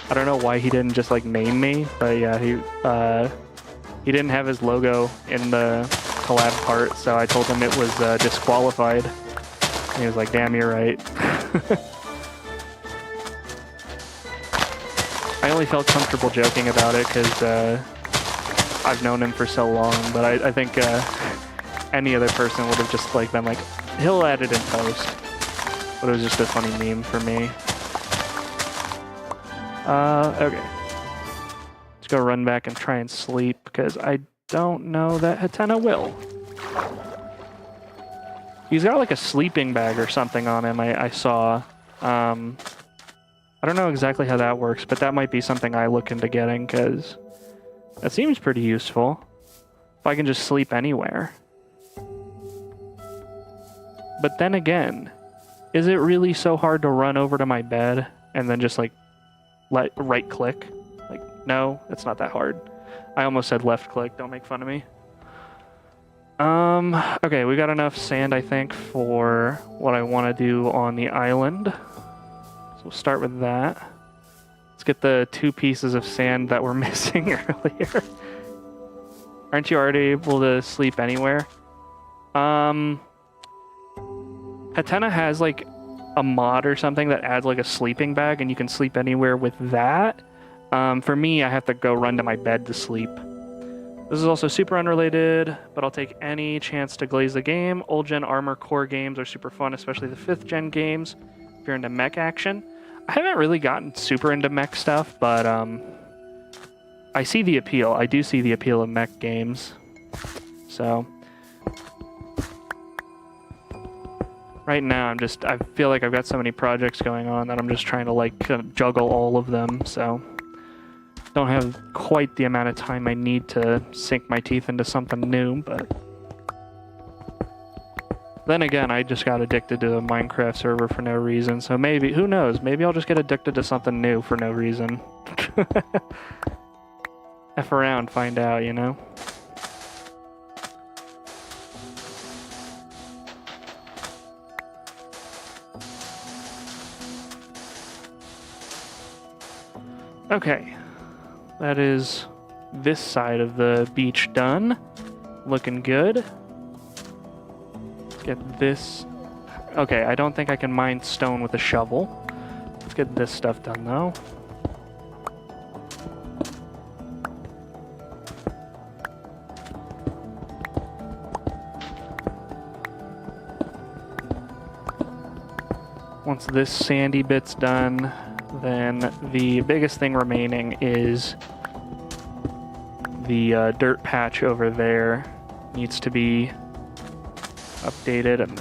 I don't know why he didn't just like name me, but yeah, he didn't have his logo in the collab part, so I told him it was disqualified. And he was like, damn, you're right. I only felt comfortable joking about it because I've known him for so long, but I think any other person would have just like been like, he'll add it in post. But it was just a funny meme for me. Okay. Let's go run back and try and sleep because I don't know that Hatena will. He's got like a sleeping bag or something on him, I saw. I don't know exactly how that works, but that might be something I look into getting because that seems pretty useful. If I can just sleep anywhere. But then again, is it really so hard to run over to my bed and then just like right click? Like, no, it's not that hard. I almost said left click, don't make fun of me. Okay, we got enough sand, I think, for what I want to do on the island. So we'll start with that. Let's get the 2 pieces of sand that were missing earlier. Aren't you already able to sleep anywhere? Hatena has like a mod or something that adds like a sleeping bag and you can sleep anywhere with that. For me, I have to go run to my bed to sleep. This is also super unrelated, but I'll take any chance to glaze the game. Old gen Armor Core games are super fun, especially the 5th gen games, if you're into mech action. I haven't really gotten super into mech stuff, but I see the appeal. I do see the appeal of mech games. So right now I feel like I've got so many projects going on that I'm just trying to like kind of juggle all of them, so don't have quite the amount of time I need to sink my teeth into something new, but then again, I just got addicted to a Minecraft server for no reason, so maybe, who knows, maybe I'll just get addicted to something new for no reason. F around, find out, you know? Okay, that is this side of the beach done. Looking good. Let's get this. Okay, I don't think I can mine stone with a shovel. Let's get this stuff done though. Once this sandy bit's done, then the biggest thing remaining is the dirt patch over there needs to be updated, and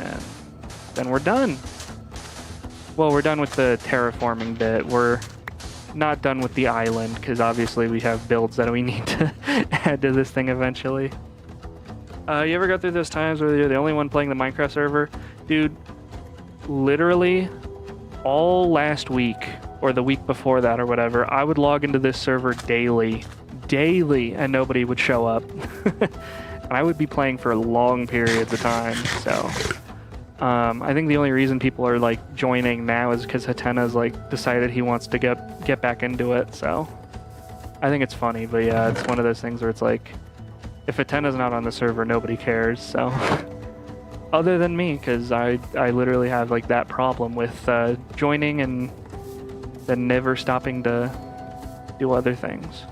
then we're done. Well, we're done with the terraforming bit. We're not done with the island because obviously we have builds that we need to add to this thing eventually. You ever go through those times where you're the only one playing the Minecraft server? Dude, literally all last week or the week before that or whatever, I would log into this server daily, and nobody would show up. And I would be playing for long periods of time, so I think the only reason people are like joining now is because Hatena's like decided he wants to get back into it, so I think it's funny, but yeah, it's one of those things where it's like, if Hatena's not on the server, nobody cares, so other than me, because I literally have like that problem with joining and then never stopping to do other things.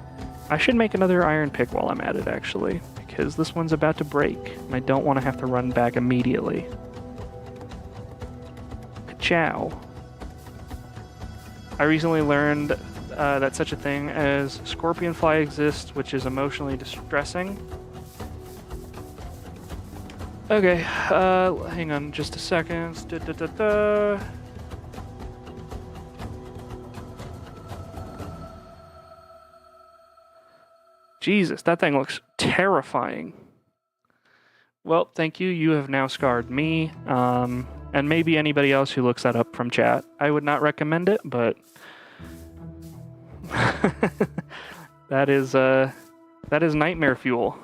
I should make another iron pick while I'm at it, actually, because this one's about to break, and I don't want to have to run back immediately. Ka-chow. I recently learned that such a thing as scorpion fly exists, which is emotionally distressing. Okay, hang on just a second. Jesus, that thing looks terrifying. Well, thank you. You have now scarred me, and maybe anybody else who looks that up from chat. I would not recommend it, but that is nightmare fuel.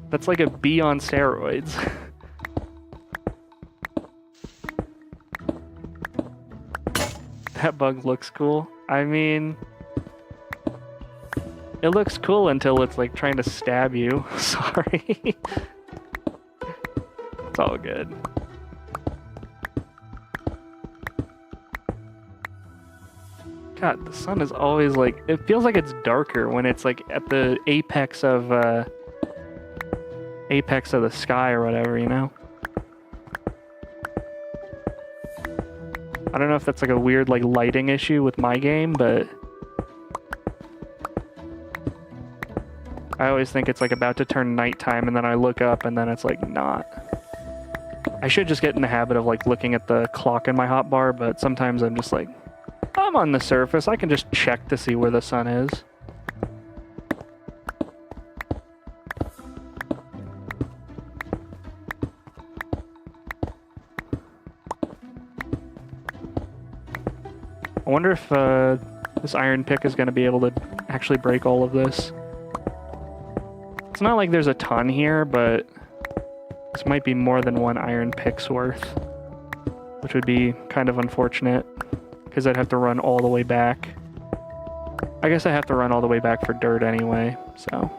That's like a bee on steroids. That bug looks cool. I mean, it looks cool until it's like trying to stab you. Sorry. It's all good. God, the sun is always like, it feels like it's darker when it's like at the apex of the sky or whatever, you know? I don't know if that's like a weird like lighting issue with my game, but I always think it's like about to turn nighttime and then I look up and then it's like not. I should just get in the habit of like looking at the clock in my hotbar, but sometimes I'm just like, I'm on the surface, I can just check to see where the sun is. I wonder if this iron pick is going to be able to actually break all of this. It's not like there's a ton here, but this might be more than one iron pick's worth, which would be kind of unfortunate because I'd have to run all the way back. I guess I have to run all the way back for dirt anyway, so.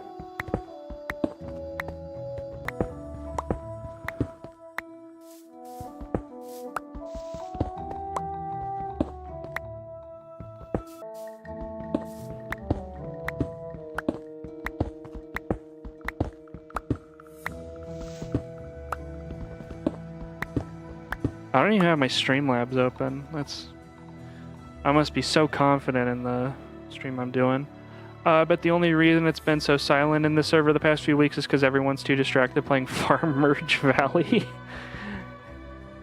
I don't even have my Streamlabs open. I must be so confident in the stream I'm doing. But the only reason it's been so silent in the server the past few weeks is because everyone's too distracted playing Farm Merge Valley.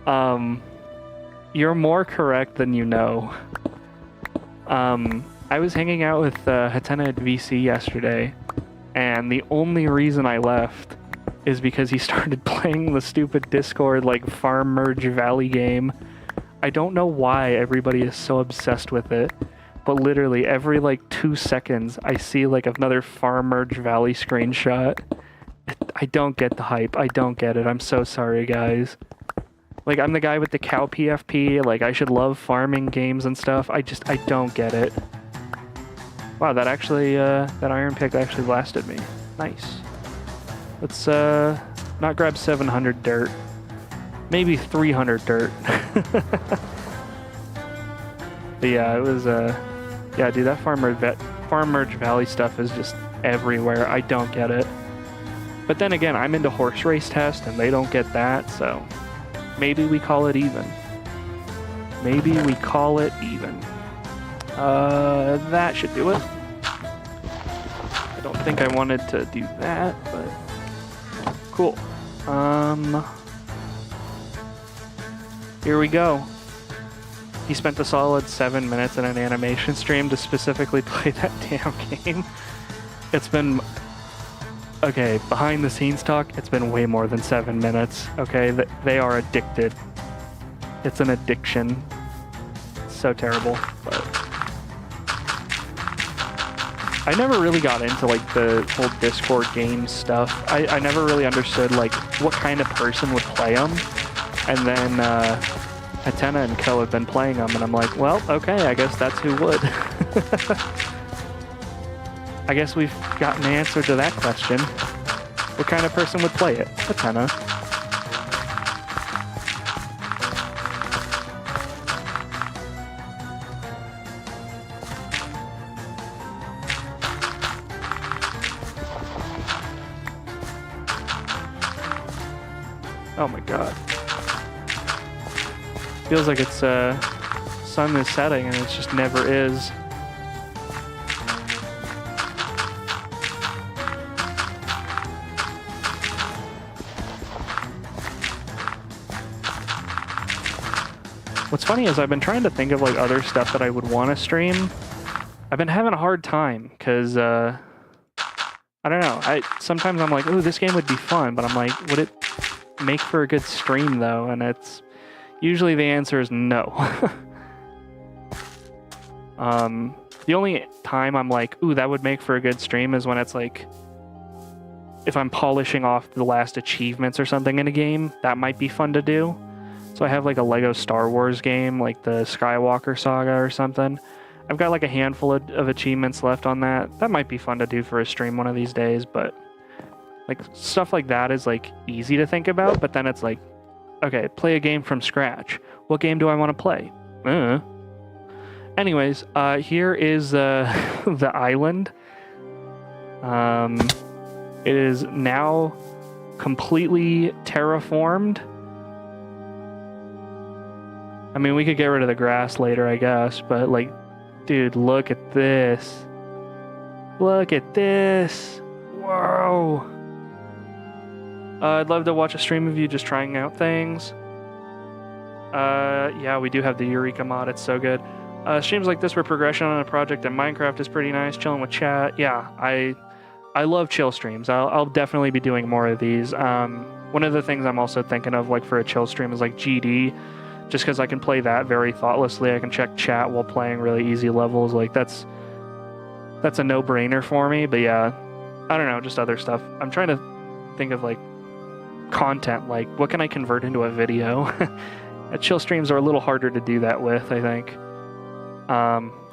You're more correct than you know. I was hanging out with Hatena at VC yesterday, and the only reason I left is because he started playing the stupid Discord, like, Farm Merge Valley game. I don't know why everybody is so obsessed with it, but literally every, like, 2 seconds, I see, like, another Farm Merge Valley screenshot. I don't get the hype. I don't get it. I'm so sorry, guys. Like, I'm the guy with the cow PFP. Like, I should love farming games and stuff. I don't get it. Wow, that actually, that iron pick actually lasted me. Nice. Let's, not grab 700 dirt. Maybe 300 dirt. But yeah, it was, yeah, dude, that Farm Merge Valley stuff is just everywhere. I don't get it. But then again, I'm into horse race test, and they don't get that, so maybe we call it even. Maybe we call it even. That should do it. I don't think I wanted to do that, but cool. Here we go. He spent a solid 7 minutes in an animation stream to specifically play that damn game. It's been... Okay, behind the scenes talk, it's been way more than 7 minutes. Okay, they are addicted. It's an addiction. It's so terrible, but... I never really got into, like, the whole Discord game stuff. I never really understood, like, what kind of person would play them. And then, Hatena and Co. have been playing them, and I'm like, well, okay, I guess that's who would. I guess we've gotten the answer to that question. What kind of person would play it? Hatena. Oh my god. Feels like it's, sun is setting and it just never is. What's funny is I've been trying to think of, like, other stuff that I would want to stream. I've been having a hard time, because, I don't know. Sometimes I'm like, ooh, this game would be fun, but I'm like, would it make for a good stream, though? And it's... Usually the answer is no. The only time I'm like, ooh, that would make for a good stream is when it's like... If I'm polishing off the last achievements or something in a game, that might be fun to do. So I have, like, a Lego Star Wars game, like the Skywalker Saga or something. I've got, like, a handful of achievements left on that. That might be fun to do for a stream one of these days, but... Like, stuff like that is, like, easy to think about, but then it's like, okay, play a game from scratch. What game do I want to play? Anyways, here is the island. It is now completely terraformed. I mean, we could get rid of the grass later, I guess, but, like, dude, look at this. Look at this. Whoa. I'd love to watch a stream of you just trying out things. Yeah, we do have the Eureka mod. It's so good. Streams like this where progression on a project in Minecraft is pretty nice. Chilling with chat. Yeah, I love chill streams. I'll definitely be doing more of these. One of the things I'm also thinking of, like, for a chill stream is, like, GD. Just because I can play that very thoughtlessly. I can check chat while playing really easy levels. Like, that's a no-brainer for me. But yeah, I don't know, just other stuff. I'm trying to think of, like, content, like, what can I convert into a video? Chill streams are a little harder to do that with, I think.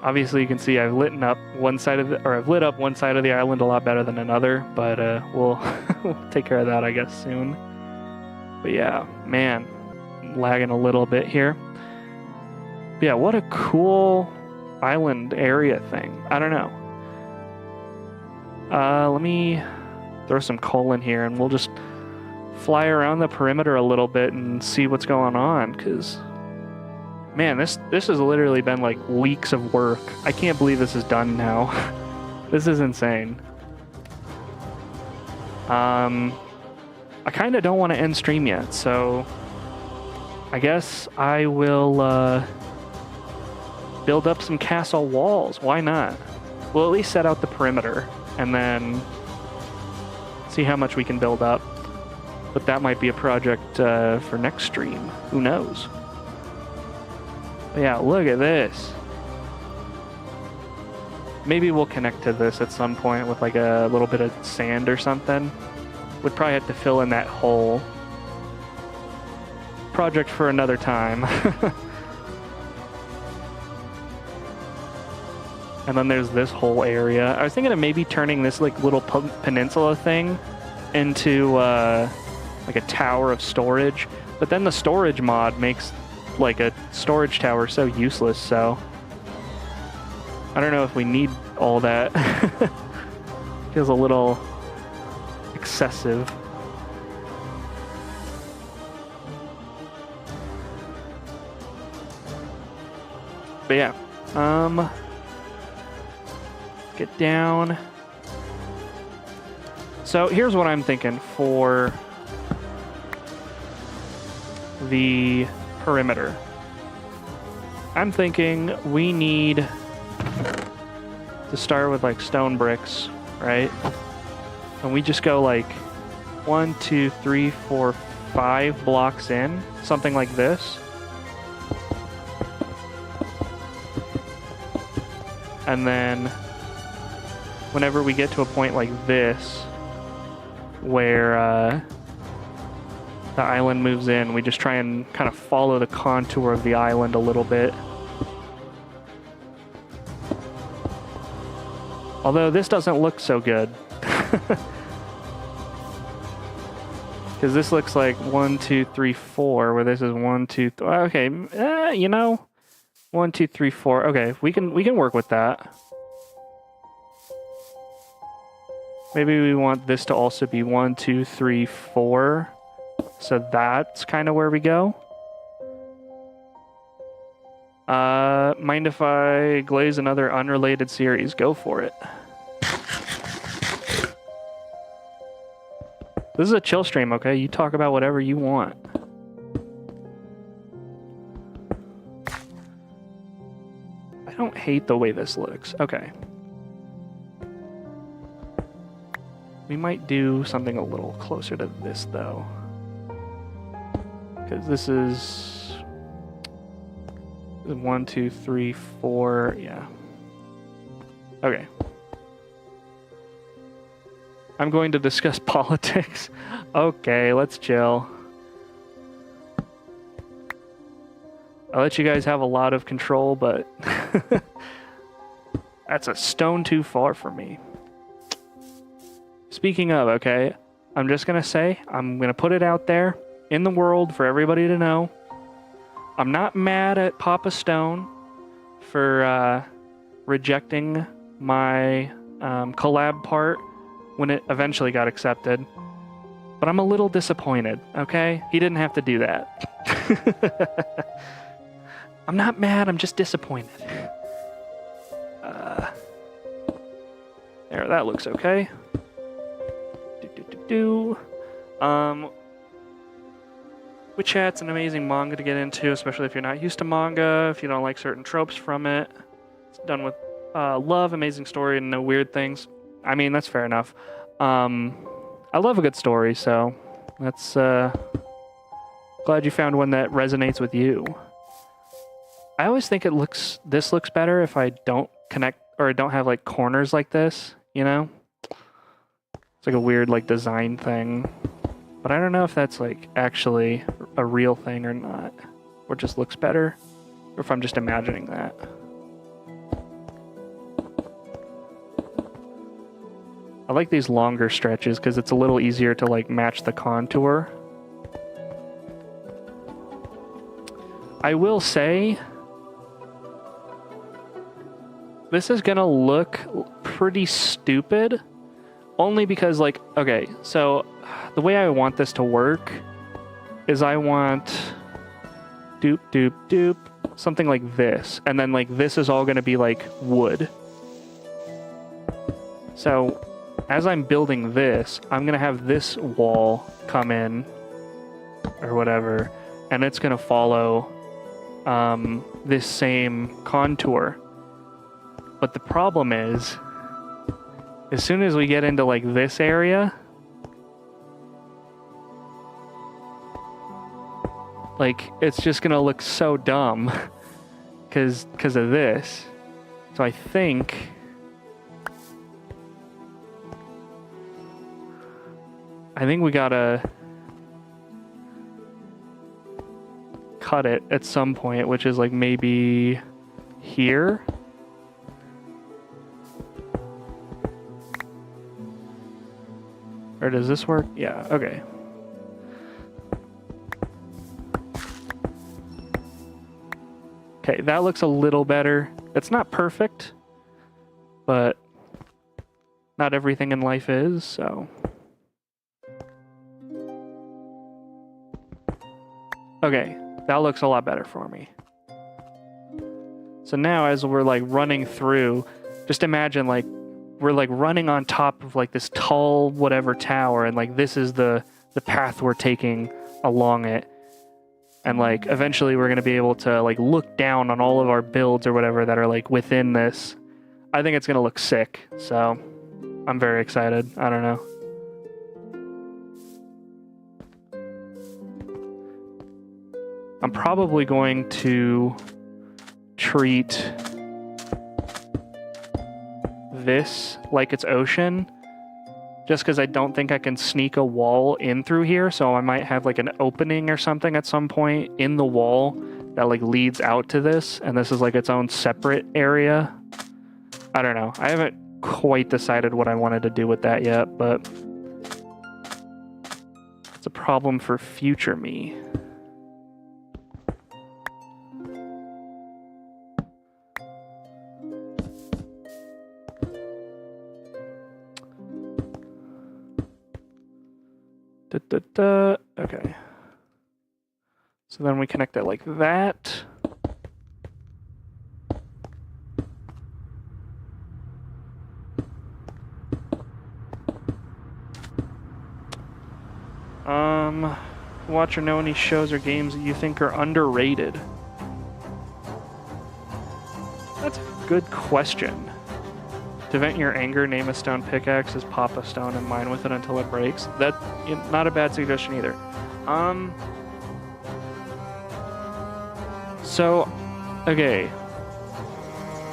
Obviously you can see I've lit up one side of the island a lot better than another, but we'll take care of that, I guess, soon. But yeah, man, I'm lagging a little bit here. But yeah, what a cool island area thing. I don't know. Let me throw some coal in here and we'll just fly around the perimeter a little bit and see what's going on, because man, this has literally been like weeks of work. I can't believe this is done now. This is insane. I kind of don't want to end stream yet, so I guess I will build up some castle walls. Why not? We'll at least set out the perimeter and then see how much we can build up. But that might be a project for next stream. Who knows? But yeah, look at this. Maybe we'll connect to this at some point with like a little bit of sand or something. Would probably have to fill in that hole. Project for another time. And then there's this whole area. I was thinking of maybe turning this like little peninsula thing into like a tower of storage, but then the storage mod makes like a storage tower so useless, so I don't know if we need all that. Feels a little excessive. But yeah, get down. So here's what I'm thinking for the perimeter. I'm thinking we need to start with like stone bricks, right? And we just go like 1, 2, 3, 4, 5 blocks in, something like this. And then whenever we get to a point like this, where the island moves in, we just try and kind of follow the contour of the island a little bit. Although this doesn't look so good. Because this looks like 1, 2, 3, 4, where this is 1, 2, 3. Okay, you know, 1, 2, 3, 4. Okay, we can work with that. Maybe we want this to also be 1, 2, 3, 4. So that's kind of where we go. Mind if I glaze another unrelated series? Go for it. This is a chill stream, okay? You talk about whatever you want. I don't hate the way this looks. Okay. We might do something a little closer to this, though. Because this is 1, 2, 3, 4. Yeah. Okay. I'm going to discuss politics. Okay, let's chill. I'll let you guys have a lot of control, but that's a stone too far for me. Speaking of, okay, I'm just going to say, I'm going to put it out there in the world for everybody to know. I'm not mad at Papa Stone for rejecting my collab part when it eventually got accepted. But I'm a little disappointed, okay? He didn't have to do that. I'm not mad, I'm just disappointed. There, that looks okay. Witch Hat's an amazing manga to get into, especially if you're not used to manga, if you don't like certain tropes from it. It's done with love, amazing story, and no weird things. I mean, that's fair enough. I love a good story, so that's glad you found one that resonates with you. I always think this looks better if I don't connect or I don't have like corners like this, you know? It's like a weird like design thing. But I don't know if that's like actually a real thing or not. Or just looks better. Or if I'm just imagining that. I like these longer stretches because it's a little easier to like match the contour. I will say this is gonna look pretty stupid only because like, okay, so the way I want this to work is I want doop doop doop something like this, and then like this is all gonna be like wood. So as I'm building this, I'm gonna have this wall come in or whatever, and it's going to follow this same contour. But the problem is, as soon as we get into like this area, like it's just gonna look so dumb because of this. So I think we gotta cut it at some point, which is like maybe here. Or does this work? Yeah, okay. Okay, that looks a little better. It's not perfect, but not everything in life is, so. Okay, that looks a lot better for me. So now as we're like running through, just imagine like we're like running on top of like this tall whatever tower, and like this is the path we're taking along it. And like eventually we're gonna be able to like look down on all of our builds or whatever that are like within this. I think it's gonna look sick, so I'm very excited. I don't know. I'm probably going to treat this like it's ocean, just because I don't think I can sneak a wall in through here, so I might have like an opening or something at some point in the wall that like leads out to this, and this is like its own separate area. I don't know. I haven't quite decided what I wanted to do with that yet, but it's a problem for future me. Okay. So then we connect it like that. Watch or know any shows or games that you think are underrated? That's a good question. To vent your anger, name a stone pickaxe as pop a stone and mine with it until it breaks. That, not a bad suggestion either. So, okay.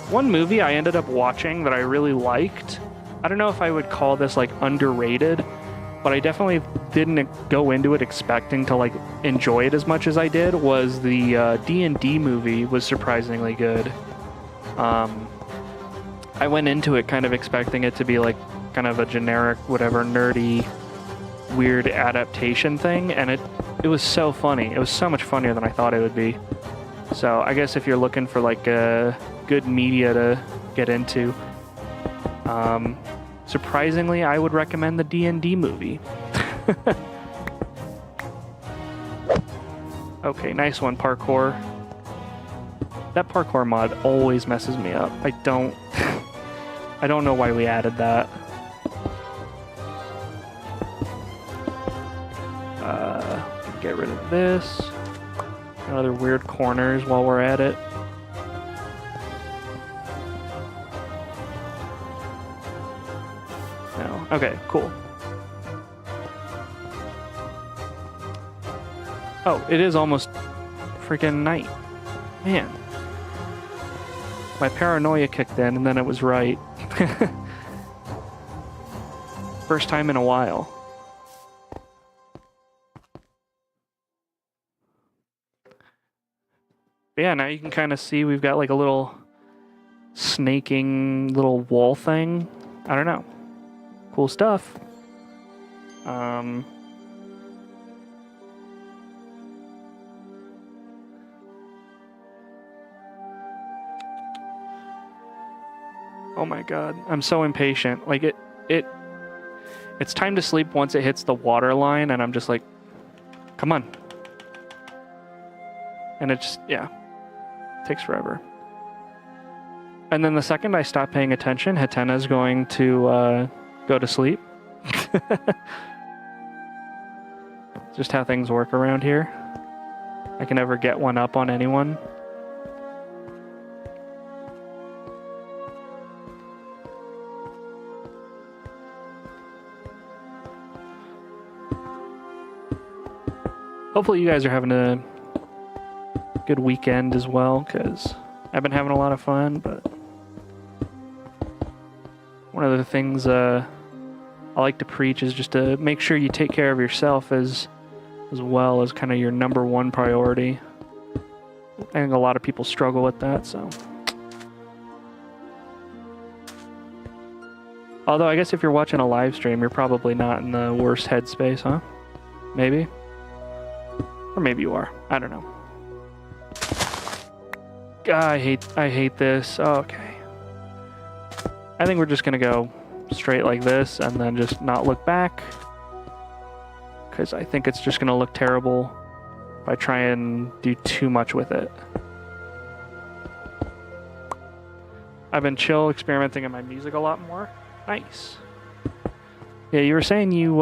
One movie I ended up watching that I really liked. I don't know if I would call this like underrated, but I definitely didn't go into it expecting to like enjoy it as much as I did. Was the D&D movie was surprisingly good. I went into it kind of expecting it to be like kind of a generic, whatever, nerdy, weird adaptation thing, and it was so funny. It was so much funnier than I thought it would be. So I guess if you're looking for like a good media to get into, surprisingly, I would recommend the D&D movie. Okay, nice one, parkour. That parkour mod always messes me up. I don't know why we added that. Get rid of this. Other weird corners while we're at it. No. Okay, cool. Oh, it is almost freaking night. Man. My paranoia kicked in and then it was right. First time in a while. But yeah, now you can kind of see we've got like a little snaking little wall thing. I don't know. Cool stuff. Oh my god, I'm so impatient. Like it's time to sleep once it hits the water line, and I'm just like, come on. And it just, yeah, takes forever. And then the second I stop paying attention, Hatena's going to go to sleep. Just how things work around here. I can ever get one up on anyone. Hopefully you guys are having a good weekend as well, because I've been having a lot of fun, but one of the things I like to preach is just to make sure you take care of yourself as well as kind of your number one priority. I think a lot of people struggle with that, so. Although I guess if you're watching a live stream, you're probably not in the worst headspace, huh? Maybe? Or maybe you are. I don't know. God, I hate this. Oh, okay. I think we're just gonna go straight like this and then just not look back. Because I think it's just gonna look terrible if I try and do too much with it. I've been chill experimenting in my music a lot more. Nice. Yeah, you were saying you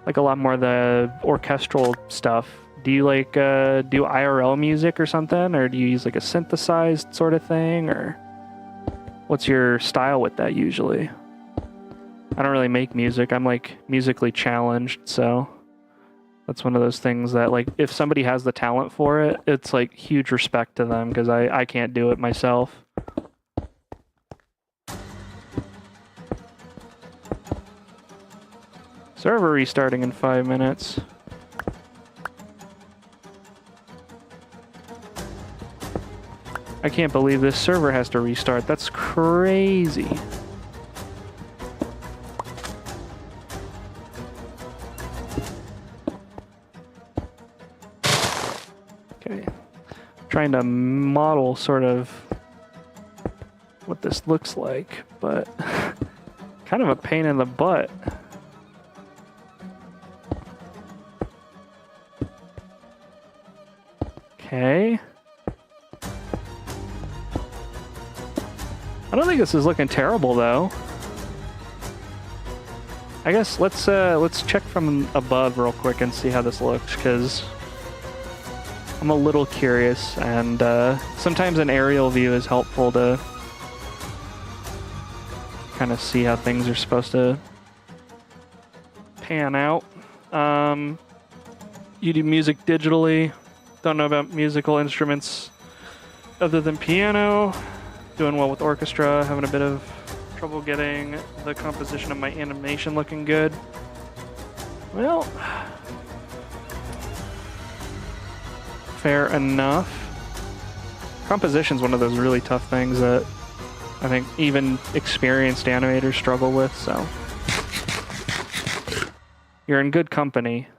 like a lot more of the orchestral stuff. Do you like do IRL music or something, or do you use like a synthesized sort of thing, or what's your style with that usually? I don't really make music. I'm like musically challenged, so that's one of those things that like if somebody has the talent for it, it's like huge respect to them because I can't do it myself. Server restarting in 5 minutes. I can't believe this server has to restart. That's crazy. Okay. Trying to model sort of what this looks like, but kind of a pain in the butt. Okay. I don't think this is looking terrible though. I guess let's check from above real quick and see how this looks, because I'm a little curious, and sometimes an aerial view is helpful to kind of see how things are supposed to pan out. You do music digitally. Don't know about musical instruments other than piano. Doing well with orchestra. Having a bit of trouble getting the composition of my animation looking good. Well, fair enough. Composition's one of those really tough things that I think even experienced animators struggle with, so you're in good company.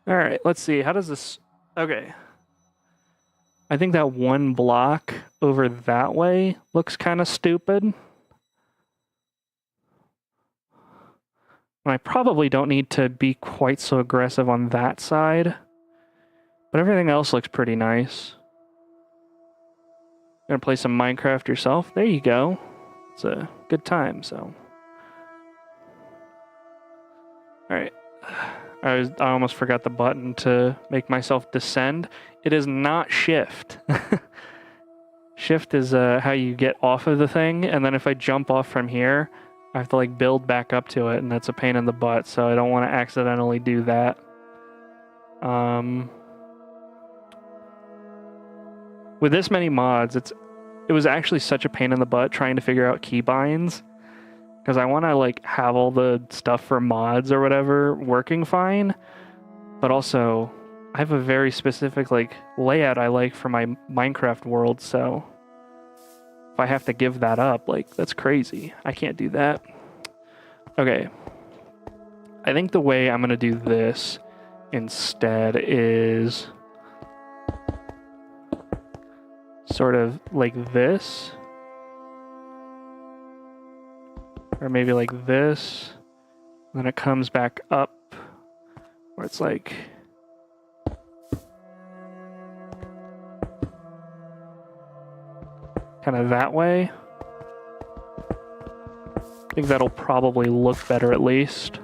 All right, let's see. How does this... Okay. I think that one block over that way looks kind of stupid. And I probably don't need to be quite so aggressive on that side. But everything else looks pretty nice. Gonna play some Minecraft yourself? There you go. It's a good time, so. Alright. I almost forgot the button to make myself descend. It is not shift. Shift is how you get off of the thing, and then if I jump off from here, I have to like build back up to it, and that's a pain in the butt, so I don't want to accidentally do that. With this many mods, it was actually such a pain in the butt trying to figure out keybinds, because I want to like have all the stuff for mods or whatever working fine, but also I have a very specific like layout I like for my Minecraft world, so if I have to give that up, like that's crazy. I can't do that. Okay. I think the way I'm going to do this instead is sort of like this. Or maybe like this. Then it comes back up where it's like kind of that way. I think that'll probably look better at least.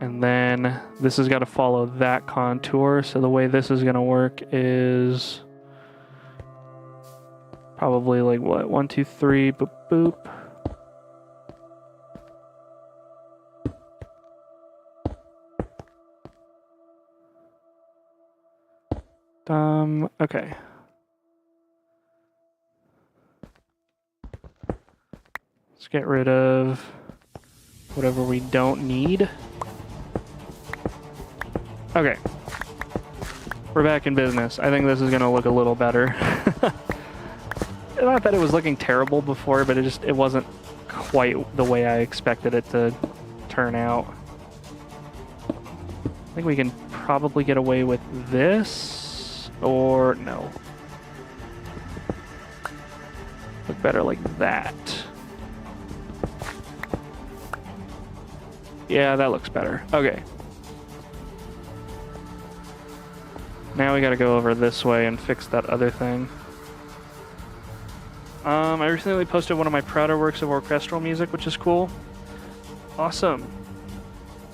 And then this has got to follow that contour. So the way this is going to work is probably like what? 1, 2, 3, boop, boop. Okay. Let's get rid of whatever we don't need. Okay. We're back in business. I think this is going to look a little better. Not that it was looking terrible before, but it wasn't quite the way I expected it to turn out. I think we can probably get away with this, or no. Look better like that. Yeah, that looks better. Okay. Now we gotta go over this way and fix that other thing. I recently posted one of my prouder works of orchestral music, which is cool. Awesome.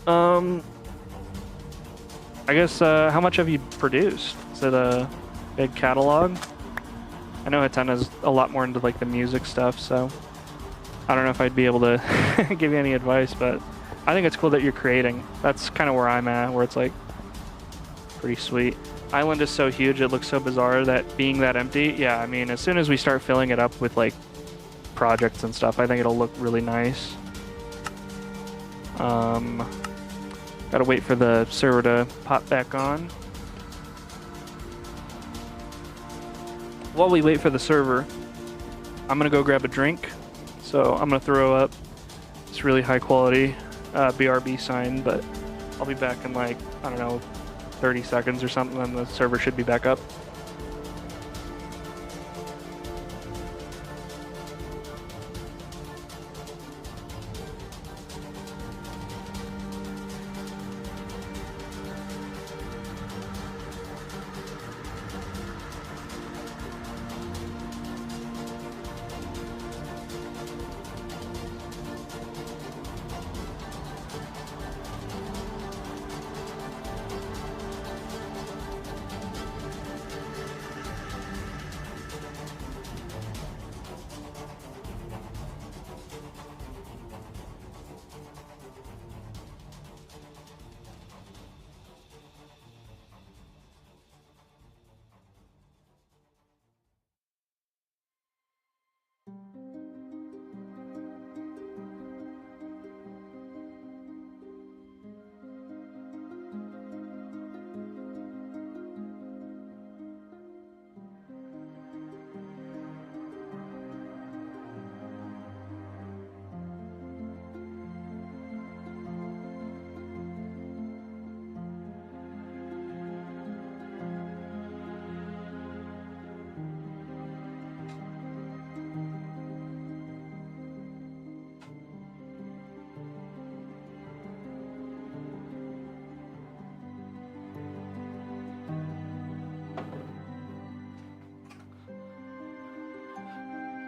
I guess, how much have you produced? Is it a big catalog? I know Hatena's a lot more into like the music stuff, so I don't know if I'd be able to give you any advice, but I think it's cool that you're creating. That's kind of where I'm at, where it's like pretty sweet. Island is so huge, it looks so bizarre that being that empty, yeah, I mean, as soon as we start filling it up with like projects and stuff, I think it'll look really nice. Gotta wait for the server to pop back on. While we wait for the server, I'm gonna go grab a drink. So I'm gonna throw up this really high quality BRB sign, but I'll be back in like, I don't know, 30 seconds or something, and the server should be back up.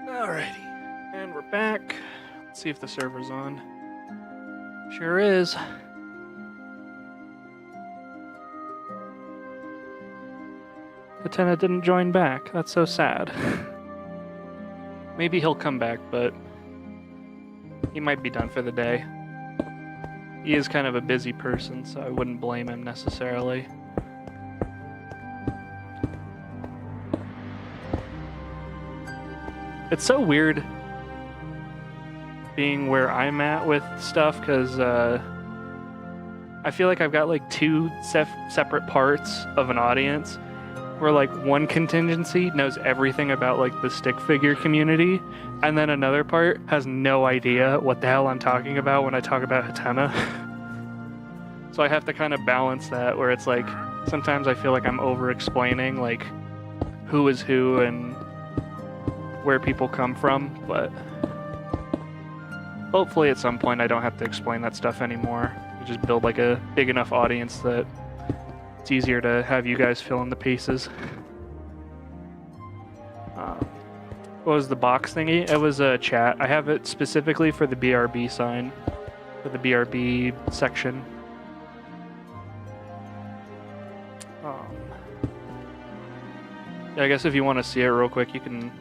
Alrighty, and we're back. Let's see if the server's on. Sure is. Hatena didn't join back. That's so sad. Maybe he'll come back, but he might be done for the day. He is kind of a busy person, so I wouldn't blame him necessarily. It's so weird being where I'm at with stuff, because I feel like I've got like two separate parts of an audience, where like one contingency knows everything about like the stick figure community, and then another part has no idea what the hell I'm talking about when I talk about Hatena. So I have to kind of balance that, where it's like sometimes I feel like I'm over explaining like who is who and where people come from, but hopefully at some point I don't have to explain that stuff anymore. I just build like a big enough audience that it's easier to have you guys fill in the pieces. What was the box thingy? It was a chat. I have it specifically for the BRB sign, for the BRB section. I guess if you want to see it real quick, you can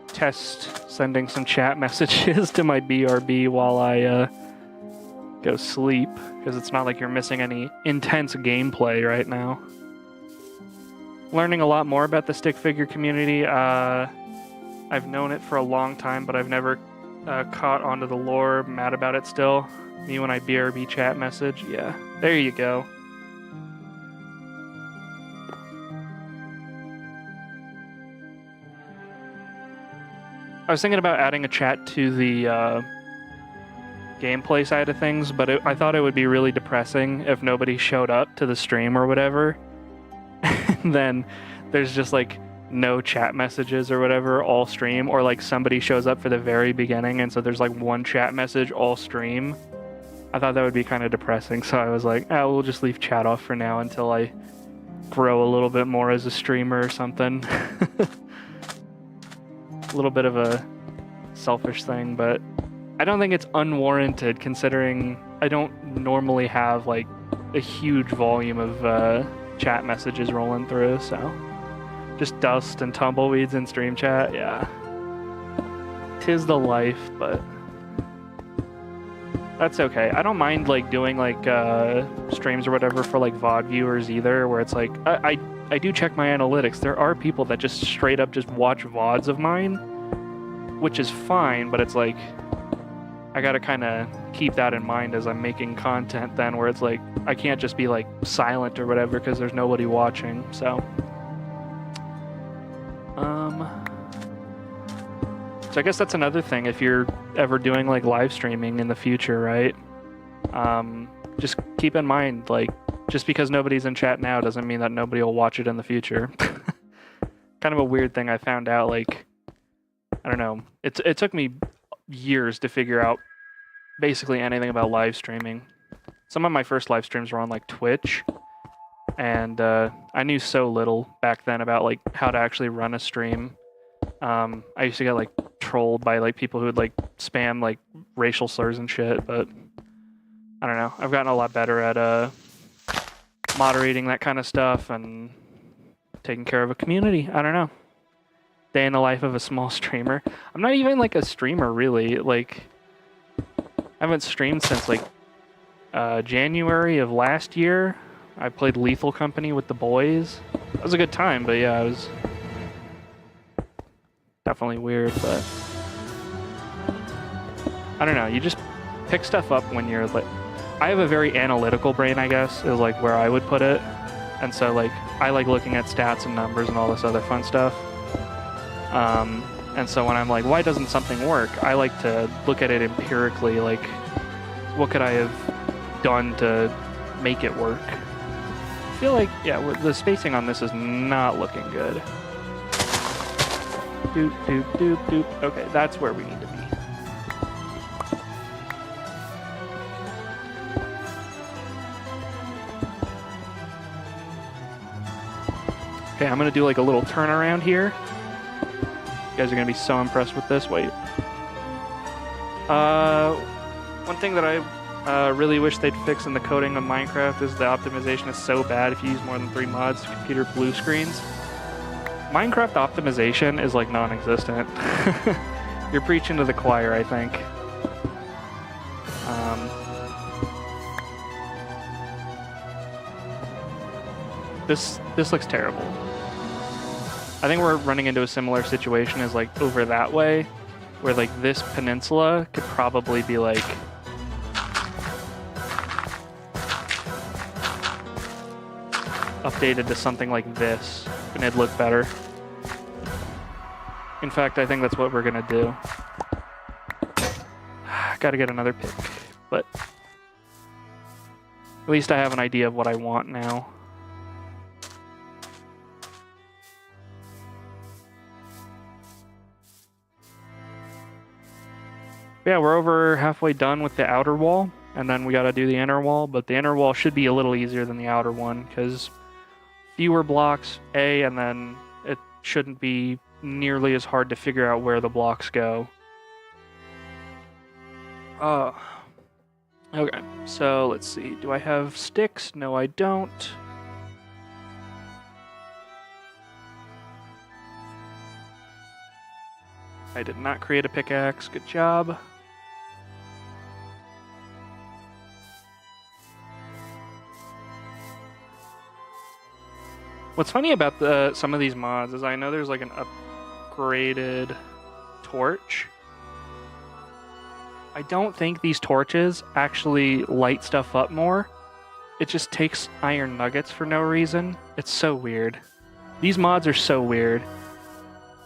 test sending some chat messages to my BRB while I go sleep, because it's not like you're missing any intense gameplay right now. Learning a lot more about the stick figure community. I've known it for a long time, but I've never caught onto the lore. Mad about it still. Me when I BRB chat message. Yeah, there you go. I was thinking about adding a chat to the gameplay side of things, but I thought it would be really depressing if nobody showed up to the stream or whatever. And then there's just like no chat messages or whatever all stream, or like somebody shows up for the very beginning and so there's like one chat message all stream. I thought that would be kind of depressing, so I was like, oh, we'll just leave chat off for now until I grow a little bit more as a streamer or something. A little bit of a selfish thing, but I don't think it's unwarranted considering I don't normally have like a huge volume of chat messages rolling through, so just dust and tumbleweeds in stream chat. Yeah, 'tis the life, but that's okay. I don't mind like doing like streams or whatever for like VOD viewers either, where it's like I do check my analytics. There are people that just straight up just watch VODs of mine, which is fine, but it's like I gotta kind of keep that in mind as I'm making content then, where it's like I can't just be like silent or whatever because there's nobody watching. So I guess that's another thing if you're ever doing like live streaming in the future, right? Just keep in mind, like, just because nobody's in chat now doesn't mean that nobody will watch it in the future. Kind of a weird thing I found out, like, I don't know. It took me years to figure out basically anything about live streaming. Some of my first live streams were on like Twitch, and I knew so little back then about like how to actually run a stream. I used to get like trolled by like people who would like spam like racial slurs and shit, but I don't know. I've gotten a lot better at moderating that kind of stuff and taking care of a community. I don't know. Day in the life of a small streamer. I'm not even like a streamer really. Like, I haven't streamed since like January of last year. I played Lethal Company with the boys. That was a good time, but yeah, it was definitely weird, but I don't know. You just pick stuff up when you're like, I have a very analytical brain, I guess, is like where I would put it. And so like, I like looking at stats and numbers and all this other fun stuff. And so when I'm like, why doesn't something work? I like to look at it empirically, like, what could I have done to make it work? I feel like, yeah, the spacing on this is not looking good. Doop, doop, doop, doop. Okay, that's where we need to be. Okay, I'm gonna do like a little turnaround here. You guys are gonna be so impressed with this. Wait. One thing that I really wish they'd fix in the coding of Minecraft is the optimization is so bad if you use more than 3 mods, computer blue screens. Minecraft optimization is like non-existent. You're preaching to the choir, I think. This looks terrible. I think we're running into a similar situation as like over that way, where like this peninsula could probably be like updated to something like this, and it'd look better. In fact, I think that's what we're gonna do. Gotta get another pick, but at least I have an idea of what I want now. Yeah, we're over halfway done with the outer wall, and then we gotta do the inner wall, but the inner wall should be a little easier than the outer one, because fewer blocks, and then it shouldn't be nearly as hard to figure out where the blocks go. Okay, so let's see. Do I have sticks? No, I don't. I did not create a pickaxe. Good job. What's funny about some of these mods is I know there's like an upgraded torch. I don't think these torches actually light stuff up more. It just takes iron nuggets for no reason. It's so weird. These mods are so weird.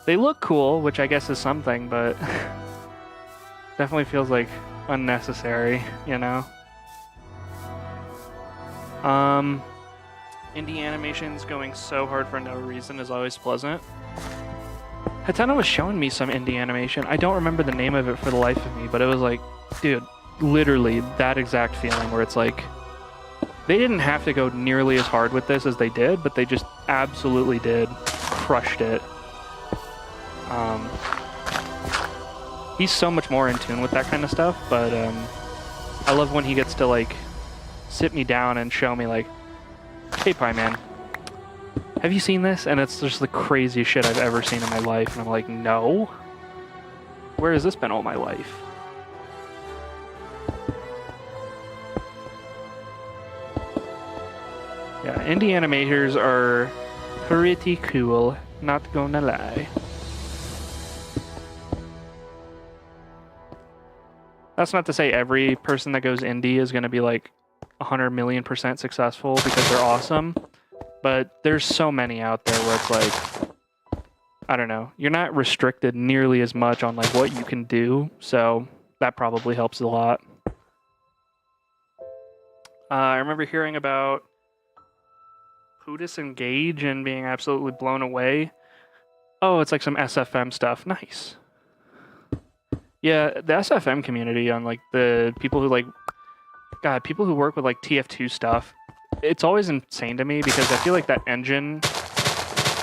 They look cool, which I guess is something, but definitely feels like unnecessary, you know? Indie animations going so hard for no reason is always pleasant. Hatena was showing me some indie animation. I don't remember the name of it for the life of me, but it was like, dude, literally that exact feeling where it's like, they didn't have to go nearly as hard with this as they did, but they just absolutely did. Crushed it. He's so much more in tune with that kind of stuff, but I love when he gets to like sit me down and show me like, hey Pie Man, have you seen this? And it's just the craziest shit I've ever seen in my life. And I'm like, no. Where has this been all my life? Yeah, indie animators are pretty cool, not gonna lie. That's not to say every person that goes indie is gonna be like 100 million % successful because they're awesome. But there's so many out there where it's like, I don't know, you're not restricted nearly as much on like what you can do, so that probably helps a lot. I remember hearing about Who Disengage and being absolutely blown away. Oh, it's like some SFM stuff. Nice. Yeah, the SFM community on like the people who like, God, people who work with like TF2 stuff, it's always insane to me because I feel like that engine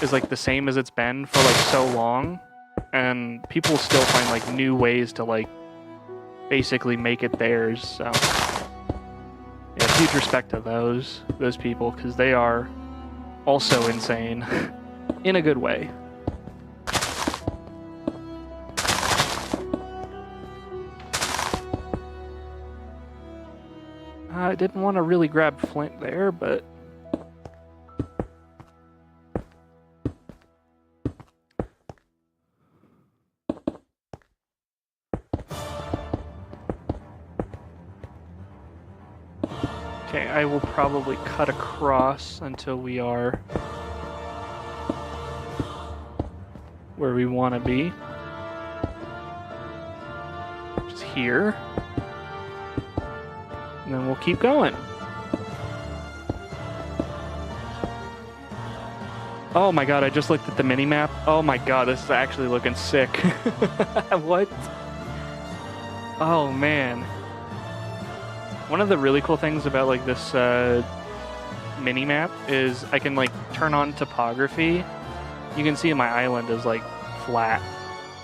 is like the same as it's been for like so long, and people still find like new ways to like basically make it theirs. So yeah, huge respect to those people because they are also insane in a good way. I didn't want to really grab flint there, but okay, I will probably cut across until we are where we want to be. Just here. And then we'll keep going. Oh my god, I just looked at the mini-map. Oh my god, this is actually looking sick. What? Oh man. One of the really cool things about like this mini-map is I can like turn on topography. You can see my island is like flat.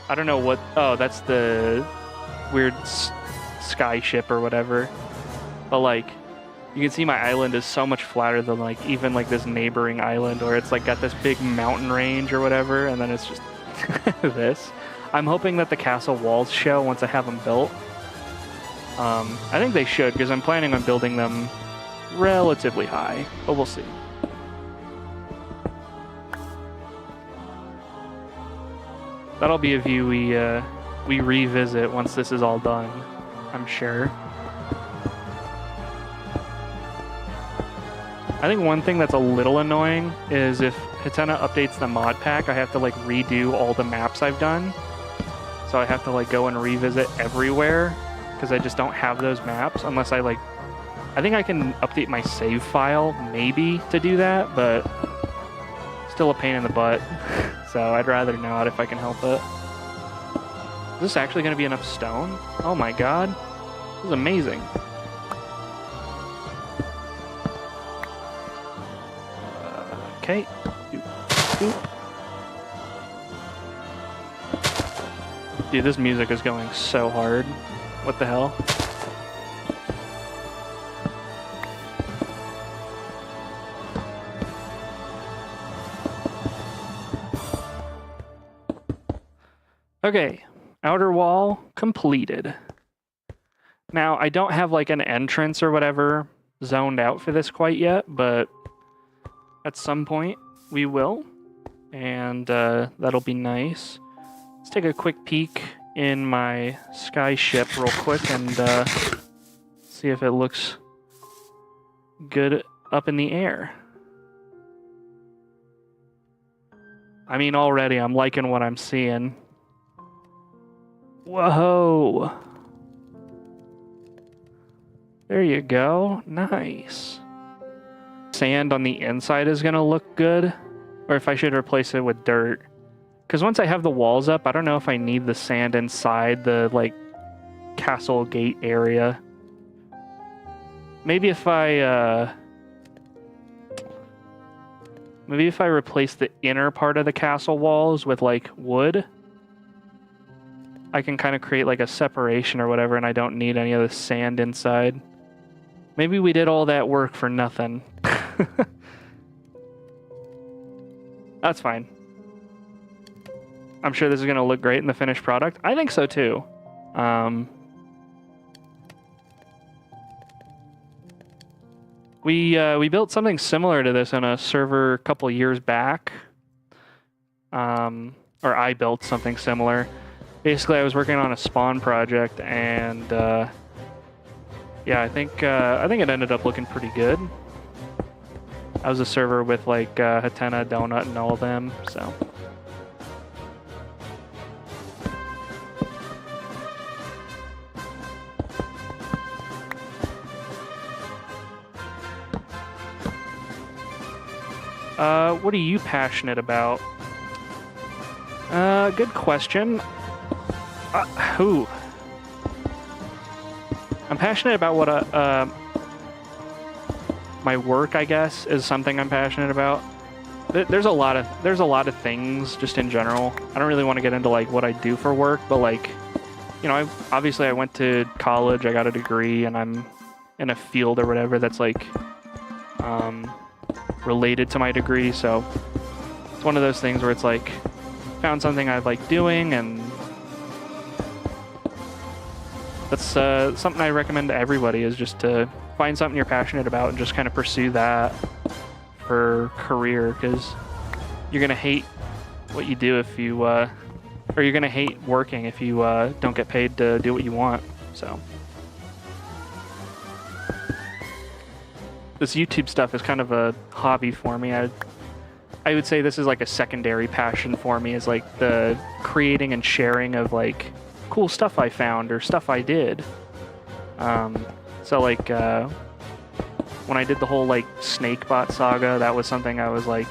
I don't know what... Oh, that's the weird sky ship or whatever. But like, you can see my island is so much flatter than like even like this neighboring island, or it's like got this big mountain range or whatever, and then it's just this. I'm hoping that the castle walls show once I have them built. I think they should, because I'm planning on building them relatively high, but we'll see. That'll be a view we revisit once this is all done, I'm sure. I think one thing that's a little annoying is if Hatena updates the mod pack, I have to like redo all the maps I've done. So I have to like go and revisit everywhere because I just don't have those maps unless I like... I think I can update my save file maybe to do that, but still a pain in the butt. So I'd rather not if I can help it. Is this actually going to be enough stone? Oh my god. This is amazing. Okay. Dude, this music is going so hard. What the hell? Okay. outer wall completed. Now, I don't have like an entrance or whatever zoned out for this quite yet, but at some point we will, and that'll be nice. Let's take a quick peek in my sky ship real quick and see if it looks good up in the air. I mean, already I'm liking what I'm seeing. Whoa! There you go. Nice. Sand on the inside is going to look good, or if I should replace it with dirt. Because once I have the walls up, I don't know if I need the sand inside the, like, castle gate area. Maybe if I replace the inner part of the castle walls with, like, wood, I can kind of create, like, a separation or whatever, and I don't need any of the sand inside. Maybe we did all that work for nothing. That's fine. I'm sure this is going to look great in the finished product. I think so, too. We built something similar to this on a server a couple years back. Or I built something similar. Basically, I was working on a spawn project, and yeah, I think it ended up looking pretty good. I was a server with like Hatena, Donut, and all of them, so. What are you passionate about? Good question. Who? I'm passionate about what my work, I guess, is something I'm passionate about. There's a lot of things just in general. I don't really want to get into like what I do for work, but like, you know, obviously I went to college, I got a degree, and I'm in a field or whatever that's like related to my degree. So it's one of those things where it's like found something I like doing, and that's something I recommend to everybody, is just to find something you're passionate about and just kind of pursue that for career, because you're going to hate what you do if you, or you're going to hate working if you don't get paid to do what you want. So this YouTube stuff is kind of a hobby for me. I would say this is like a secondary passion for me, is like the creating and sharing of like cool stuff I found or stuff I did. So like when I did the whole like Snakebot saga, that was something I was like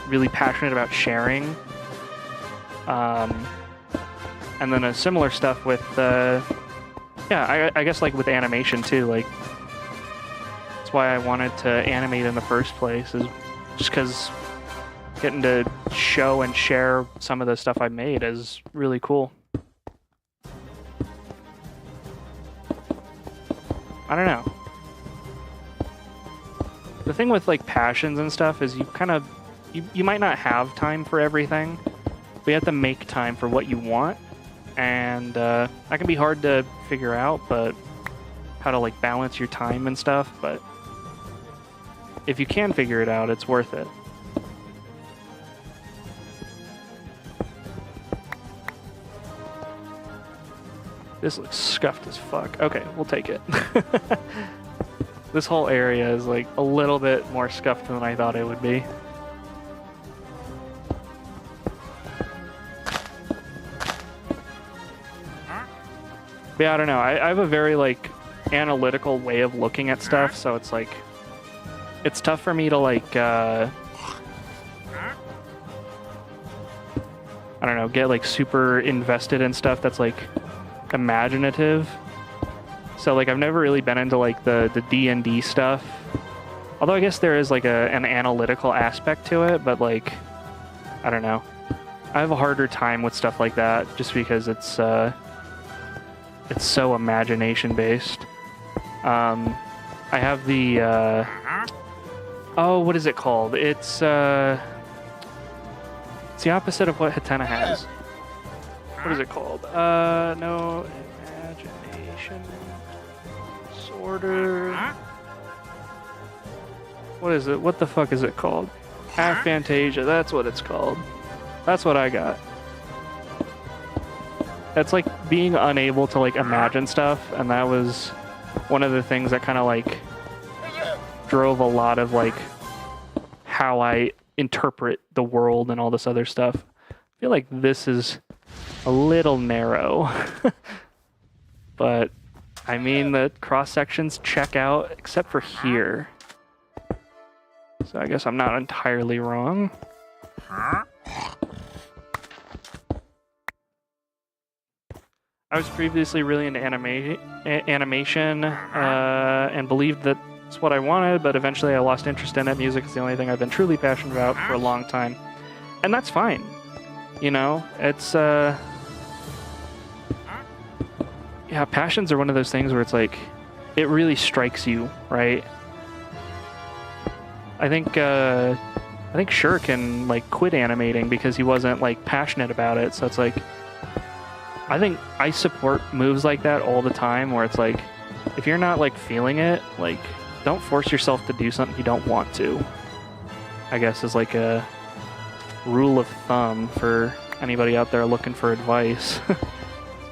really passionate about sharing. And then a similar stuff with yeah, I guess like with animation too. Like that's why I wanted to animate in the first place, is just because getting to show and share some of the stuff I made is really cool. I don't know. The thing with like passions and stuff is you kind of, you might not have time for everything, but you have to make time for what you want, and that can be hard to figure out, but how to like balance your time and stuff. But if you can figure it out, it's worth it. This looks scuffed as fuck. Okay, we'll take it. This whole area is like a little bit more scuffed than I thought it would be. But yeah, I don't know. I have a very like analytical way of looking at stuff, so it's like it's tough for me to like I don't know, get like super invested in stuff that's like imaginative. So like I've never really been into like the D&D stuff, although I guess there is like an analytical aspect to it, but like I don't know, I have a harder time with stuff like that just because it's so imagination based. I have the oh, what is it called? It's the opposite of what Hatena has. What is it called? No imagination disorder. What is it? What the fuck is it called? Aphantasia. That's what it's called. That's what I got. It's like being unable to like imagine stuff, and that was one of the things that kind of like drove a lot of like how I interpret the world and all this other stuff. I feel like this is a little narrow. But I mean, the cross sections check out except for here. So I guess I'm not entirely wrong. I was previously really into animation and believed that it's what I wanted, but eventually I lost interest in it. Music is the only thing I've been truly passionate about for a long time. And that's fine. You know, it's, yeah, passions are one of those things where it's like, it really strikes you, right? I think Shuriken like quit animating because he wasn't like passionate about it. So it's like, I think I support moves like that all the time where it's like, if you're not like feeling it, like don't force yourself to do something you don't want to. I guess is like a rule of thumb for anybody out there looking for advice.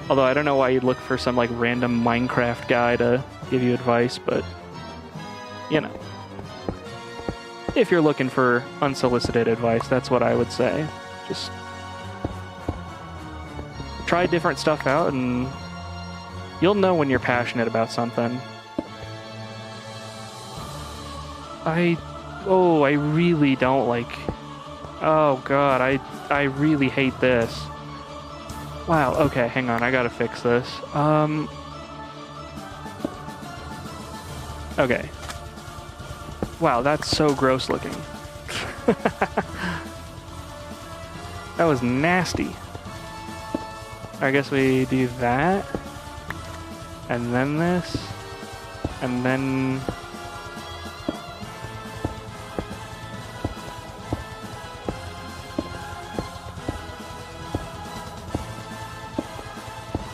Although I don't know why you'd look for some like random Minecraft guy to give you advice, but you know. If you're looking for unsolicited advice, that's what I would say. Just try different stuff out and you'll know when you're passionate about something. I really don't like... Oh god, I really hate this. Wow, okay, hang on, I gotta fix this. Okay. Wow, that's so gross looking. That was nasty. I guess we do that. And then this. And then...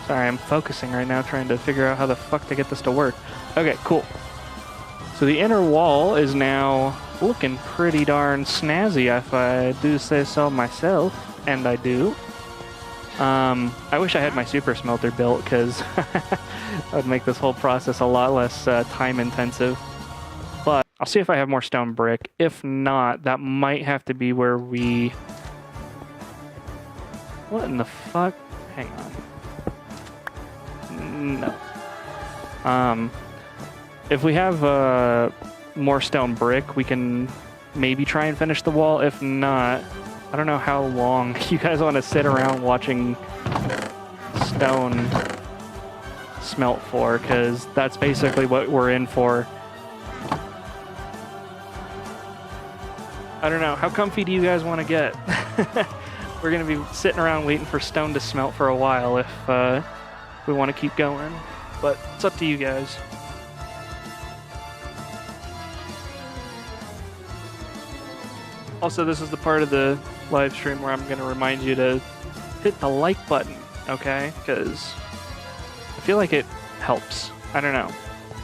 Sorry, I'm focusing right now trying to figure out how the fuck to get this to work. Okay, cool. So the inner wall is now looking pretty darn snazzy, if I do say so myself, and I do. I wish I had my super smelter built, because that would make this whole process a lot less time intensive. But I'll see if I have more stone brick. If not, that might have to be where we... What in the fuck? Hang on. No. If we have more stone brick, we can maybe try and finish the wall. If not, I don't know how long you guys want to sit around watching stone smelt for, because that's basically what we're in for. I don't know. How comfy do you guys want to get? We're going to be sitting around waiting for stone to smelt for a while if we want to keep going. But it's up to you guys. Also, this is the part of the live stream where I'm going to remind you to hit the like button, okay? Because I feel like it helps. I don't know.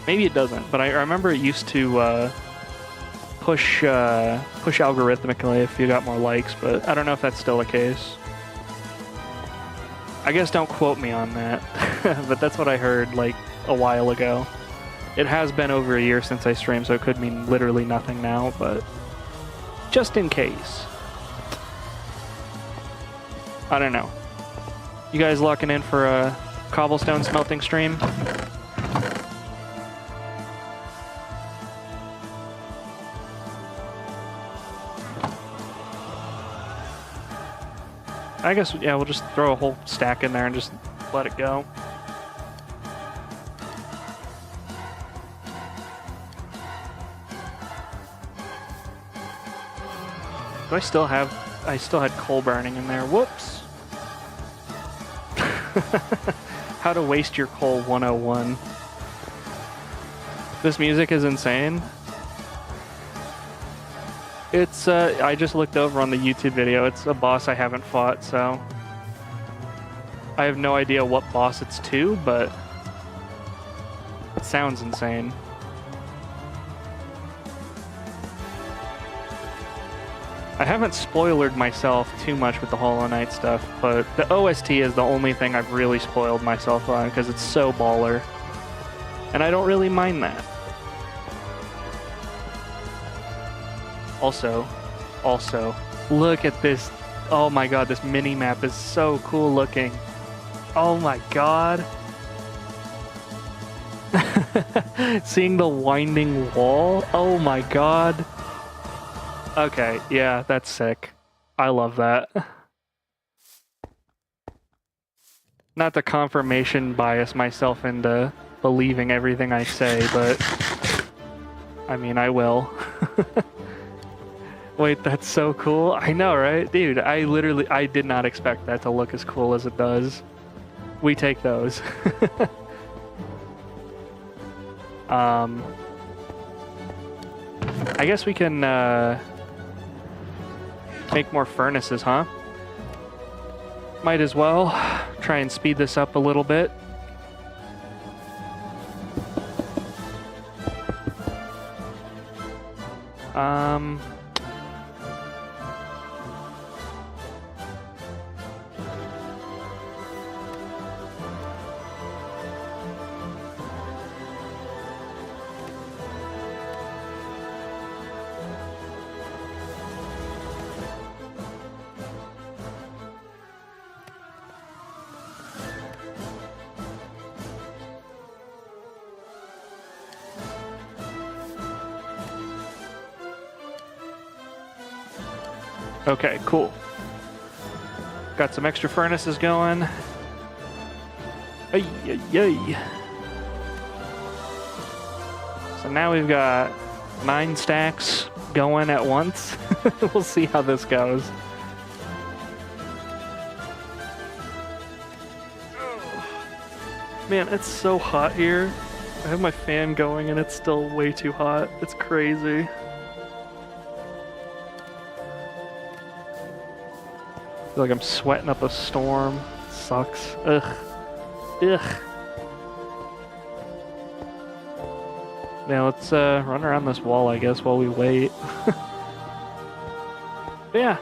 Maybe it doesn't, but I remember it used to push algorithmically if you got more likes, but I don't know if that's still the case. I guess don't quote me on that, but that's what I heard like a while ago. It has been over a year since I streamed, so it could mean literally nothing now, but just in case. I don't know. You guys locking in for a cobblestone smelting stream? I guess, yeah, we'll just throw a whole stack in there and just let it go. Do I still have... I still had coal burning in there. Whoops! How to waste your coal 101. This music is insane. It's, I just looked over on the YouTube video. It's a boss I haven't fought, so... I have no idea what boss it's to, but it sounds insane. I haven't spoilered myself too much with the Hollow Knight stuff, but the OST is the only thing I've really spoiled myself on because it's so baller. And I don't really mind that. Also, look at this. Oh my god, this mini-map is so cool looking. Oh my god. Seeing the winding wall. Oh my god. Okay, yeah, that's sick. I love that. Not to confirmation bias myself into believing everything I say, but I mean, I will. Wait, that's so cool. I know, right? Dude, I did not expect that to look as cool as it does. We take those. I guess we can make more furnaces, huh? Might as well try and speed this up a little bit. Okay, cool. Got some extra furnaces going. Ay, ay, ay. So now we've got 9 stacks going at once. We'll see how this goes. Man, it's so hot here. I have my fan going and it's still way too hot. It's crazy. I feel like I'm sweating up a storm. It sucks. Ugh. Ugh. Now let's run around this wall, I guess, while we wait. But yeah.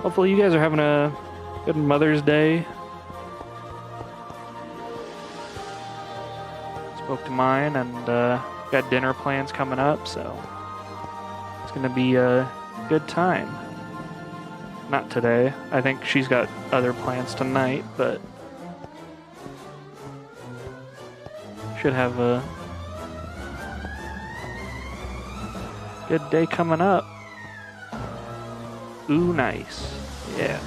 Hopefully you guys are having a good Mother's Day. Spoke to mine and got dinner plans coming up, so it's gonna be a good time. Not today. I think she's got other plans tonight, but should have a good day coming up. Ooh, nice. Yeah.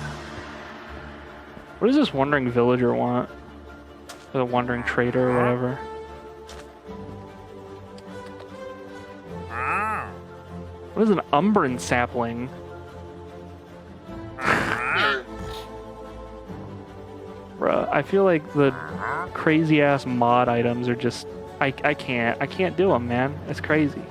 What does this wandering villager want? Or the wandering trader or whatever? What is an Umbran sapling? Bruh, I feel like the crazy ass mod items are just I can't do them, man. It's crazy.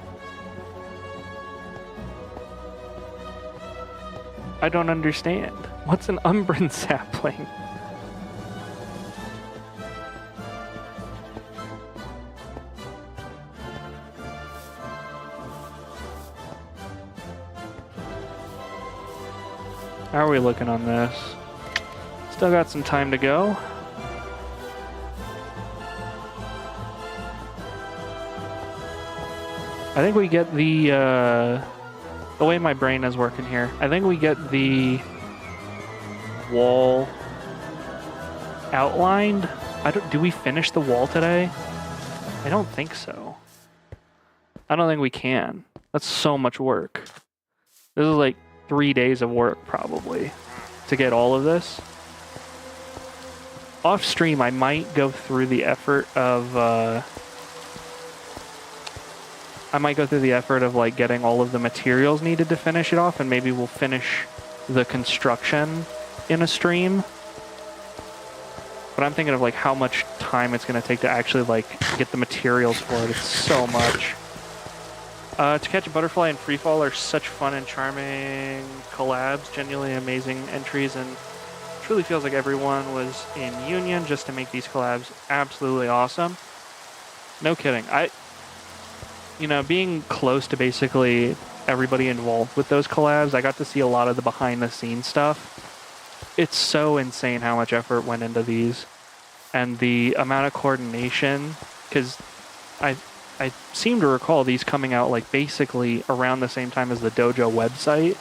I don't understand. What's an Umbran sapling? How are we looking on this? Still got some time to go. I think we get the way my brain is working here. I think we get the wall outlined. Do we finish the wall today? I don't think so. I don't think we can. That's so much work. This is like 3 days of work probably to get all of this. Off stream, I might go through the effort of like getting all of the materials needed to finish it off, and maybe we'll finish the construction in a stream. But I'm thinking of like how much time it's going to take to actually like get the materials for it. It's so much. To Catch a Butterfly and Freefall are such fun and charming collabs, genuinely amazing entries and truly feels like everyone was in union just to make these collabs absolutely awesome. No kidding. Being close to basically everybody involved with those collabs, I got to see a lot of the behind the scenes stuff. It's so insane how much effort went into these and the amount of coordination, because I seem to recall these coming out like basically around the same time as the Dojo website,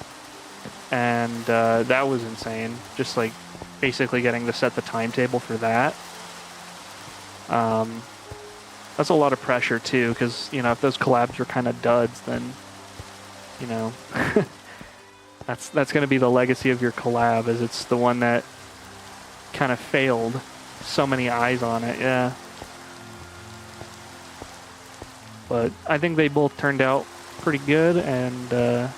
and that was insane. Just like basically getting to set the timetable for that. That's a lot of pressure too, because if those collabs were kind of duds, then that's going to be the legacy of your collab, is it's the one that kind of failed. So many eyes on it, yeah. But I think they both turned out pretty good, and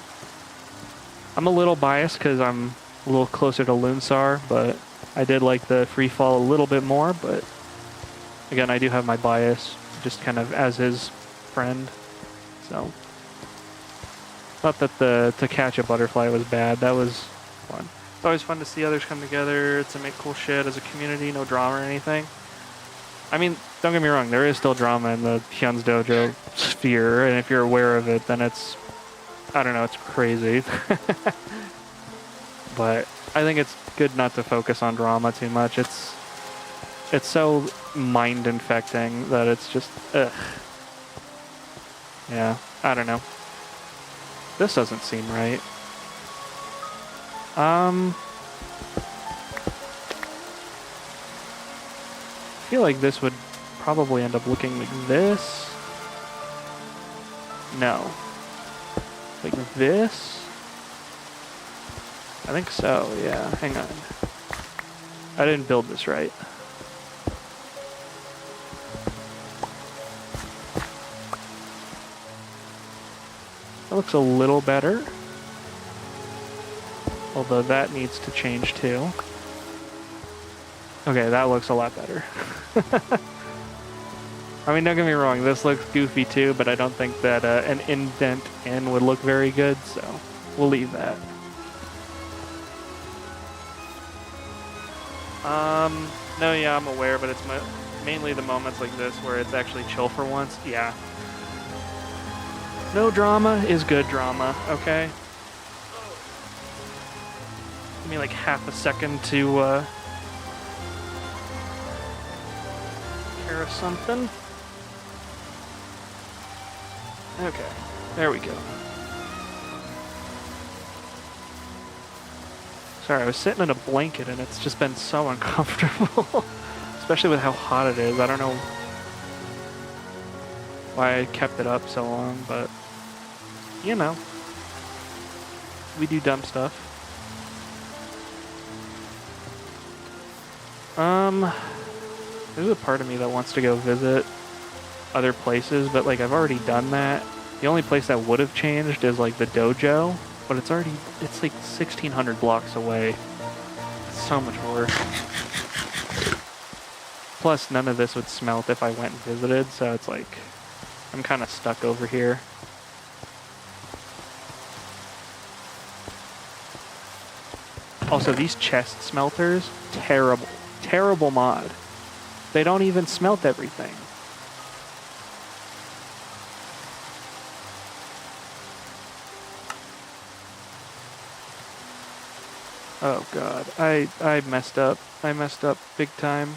I'm a little biased because I'm a little closer to Lunsar, but I did like the free fall a little bit more. But again, I do have my bias, just kind of as his friend. So, not that the To Catch a Butterfly was bad. That was fun. It's always fun to see others come together to make cool shit as a community. No drama or anything. I mean, don't get me wrong, there is still drama in the Hyun's Dojo sphere, and if you're aware of it, then it's, I don't know, it's crazy. But I think it's good not to focus on drama too much. It's so mind-infecting that it's just, ugh. Yeah, I don't know. This doesn't seem right. I feel like this would probably end up looking like this. No. Like this? I think so, yeah. Hang on. I didn't build this right. That looks a little better. Although that needs to change too. Okay, that looks a lot better. I mean, don't get me wrong, this looks goofy too, but I don't think that an indent in would look very good, so we'll leave that. No, yeah, I'm aware, but it's mainly the moments like this where it's actually chill for once. Yeah. No drama is good drama, okay? Give me like half a second to care of something. Okay, there we go. Sorry, I was sitting in a blanket and it's just been so uncomfortable. Especially with how hot it is. I don't know why I kept it up so long, but we do dumb stuff. There's a part of me that wants to go visit other places, but like I've already done that. The only place that would have changed is like the dojo, but it's like 1,600 blocks away. It's so much work. Plus, none of this would smelt if I went and visited, so it's like I'm kind of stuck over here. Also, these chest smelters, terrible. Terrible mod. They don't even smelt everything. Oh god, I messed up. I messed up big time.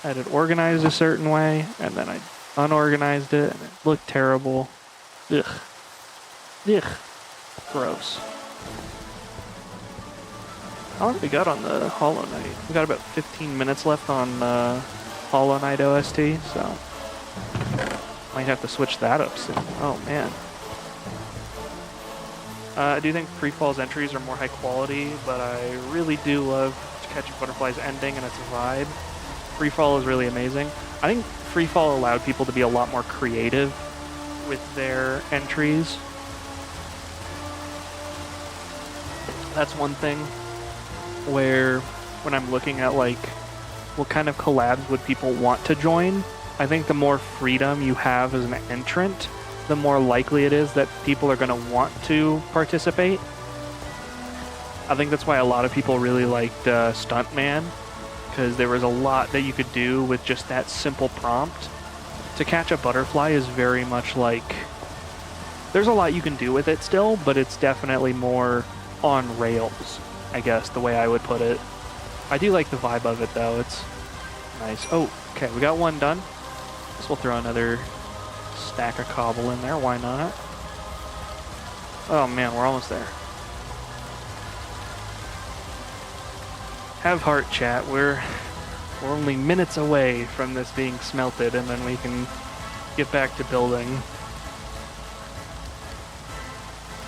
I had it organized a certain way, and then I unorganized it, and it looked terrible. Ugh. Ugh. Gross. How long have we got on the Hollow Knight? We got about 15 minutes left on Hollow Knight OST, so might have to switch that up soon. Oh man. I do think Freefall's entries are more high quality, but I really do love To Catch a Butterfly's ending and its vibe. Freefall is really amazing. I think Freefall allowed people to be a lot more creative with their entries. That's one thing where when I'm looking at like what kind of collabs would people want to join, I think the more freedom you have as an entrant, the more likely it is that people are going to want to participate. I think that's why a lot of people really liked Stuntman, because there was a lot that you could do with just that simple prompt. To catch a butterfly is very much like... There's a lot you can do with it still, but it's definitely more on rails, I guess, the way I would put it. I do like the vibe of it, though. It's nice. Oh, okay, we got one done. Guess we'll throw another stack of cobble in there. Why not? Oh, man, we're almost there. Have heart, chat. We're only minutes away from this being smelted, and then we can get back to building.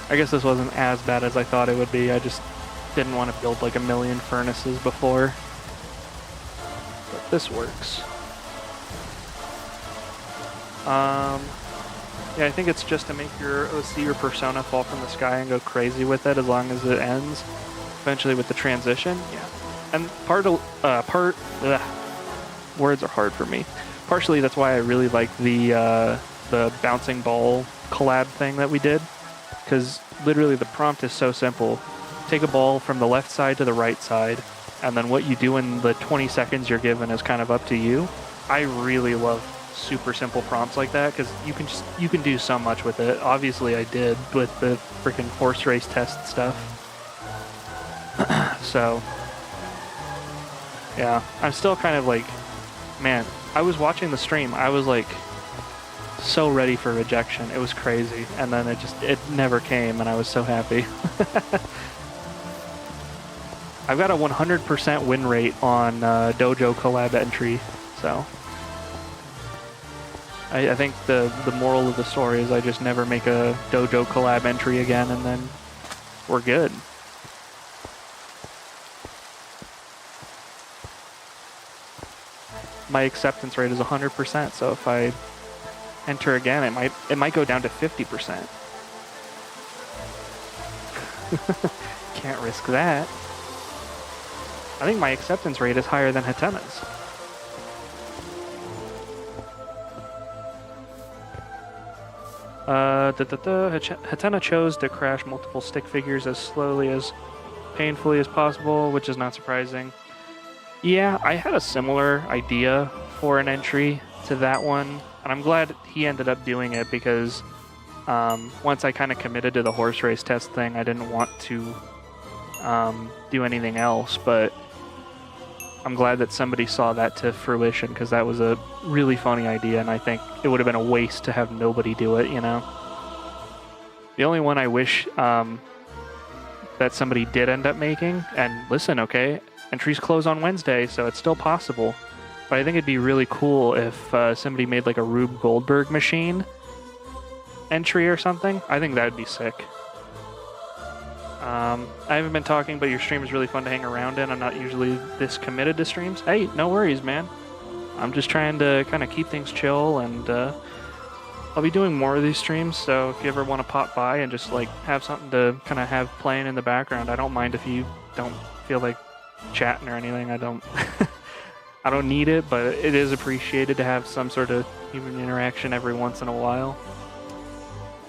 I guess this wasn't as bad as I thought it would be. I just didn't want to build like a million furnaces before. But this works. Yeah, I think it's just to make your OC or persona fall from the sky and go crazy with it as long as it ends eventually with the transition. Yeah. And words are hard for me. Partially that's why I really like the bouncing ball collab thing that we did, because literally the prompt is so simple. Take a ball from the left side to the right side, and then what you do in the 20 seconds you're given is kind of up to you. I really love super simple prompts like that, because you can do so much with it. Obviously I did with the freaking horse race test stuff. So yeah, I'm still kind of like, man, I was watching the stream, I was like so ready for rejection. It was crazy, and then it never came, and I was so happy. I've got a 100% win rate on Dojo collab entry, so I think the moral of the story is I just never make a Dojo collab entry again, and then we're good. My acceptance rate is 100%, so if I enter again, it might go down to 50%. Can't risk that. I think my acceptance rate is higher than Hatena's. Hatena chose to crash multiple stick figures as slowly as painfully as possible, which is not surprising. Yeah, I had a similar idea for an entry to that one, and I'm glad he ended up doing it, because once I kind of committed to the horse race test thing, I didn't want to do anything else, but I'm glad that somebody saw that to fruition, because that was a really funny idea, and I think it would have been a waste to have nobody do it, you know? The only one I wish that somebody did end up making, and listen, okay, entries close on Wednesday, so it's still possible, but I think it'd be really cool if somebody made like a Rube Goldberg machine entry or something. I think that'd be sick. I haven't been talking, but your stream is really fun to hang around in. I'm not usually this committed to streams. Hey, no worries, man. I'm just trying to kind of keep things chill, and I'll be doing more of these streams, so if you ever want to pop by and just like have something to kind of have playing in the background, I don't mind if you don't feel like chatting or anything. I don't I don't need it, but it is appreciated to have some sort of human interaction every once in a while.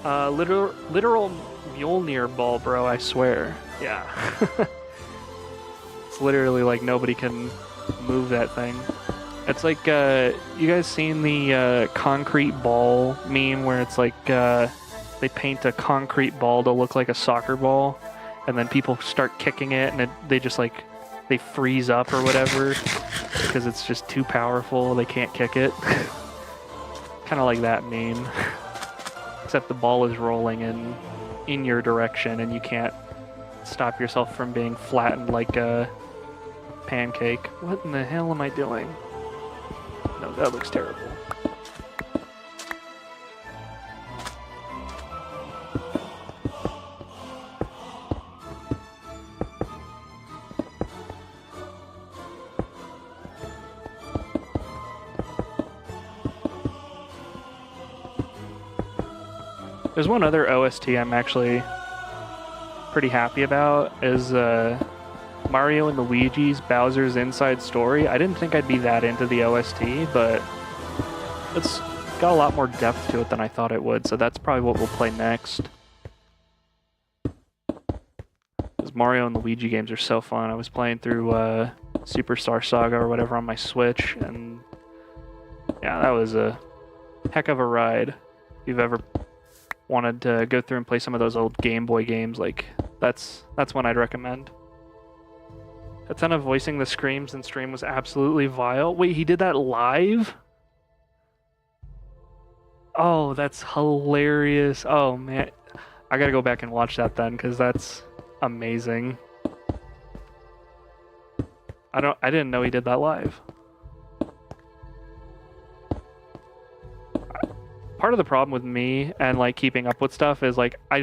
Literal Mjolnir ball, bro, I swear. Yeah. It's literally like nobody can move that thing. It's like, you guys seen the concrete ball meme where it's like they paint a concrete ball to look like a soccer ball, and then people start kicking it, and they just like, they freeze up or whatever because it's just too powerful, they can't kick it. Kind of like that meme. Except the ball is rolling in your direction, and you can't stop yourself from being flattened like a pancake. What in the hell am I doing? No, that looks terrible. There's one other OST I'm actually pretty happy about, is Mario and Luigi's Bowser's Inside Story. I didn't think I'd be that into the OST, but it's got a lot more depth to it than I thought it would, so that's probably what we'll play next. Because Mario and Luigi games are so fun. I was playing through Superstar Saga or whatever on my Switch, and yeah, that was a heck of a ride. If you've ever wanted to go through and play some of those old Game Boy games, like that's one I'd recommend. Hatena voicing the screams in stream was absolutely vile. Wait, he did that live? Oh, that's hilarious. Oh man, I gotta go back and watch that then, because that's amazing. I didn't know he did that live. Part of the problem with me and like keeping up with stuff is like I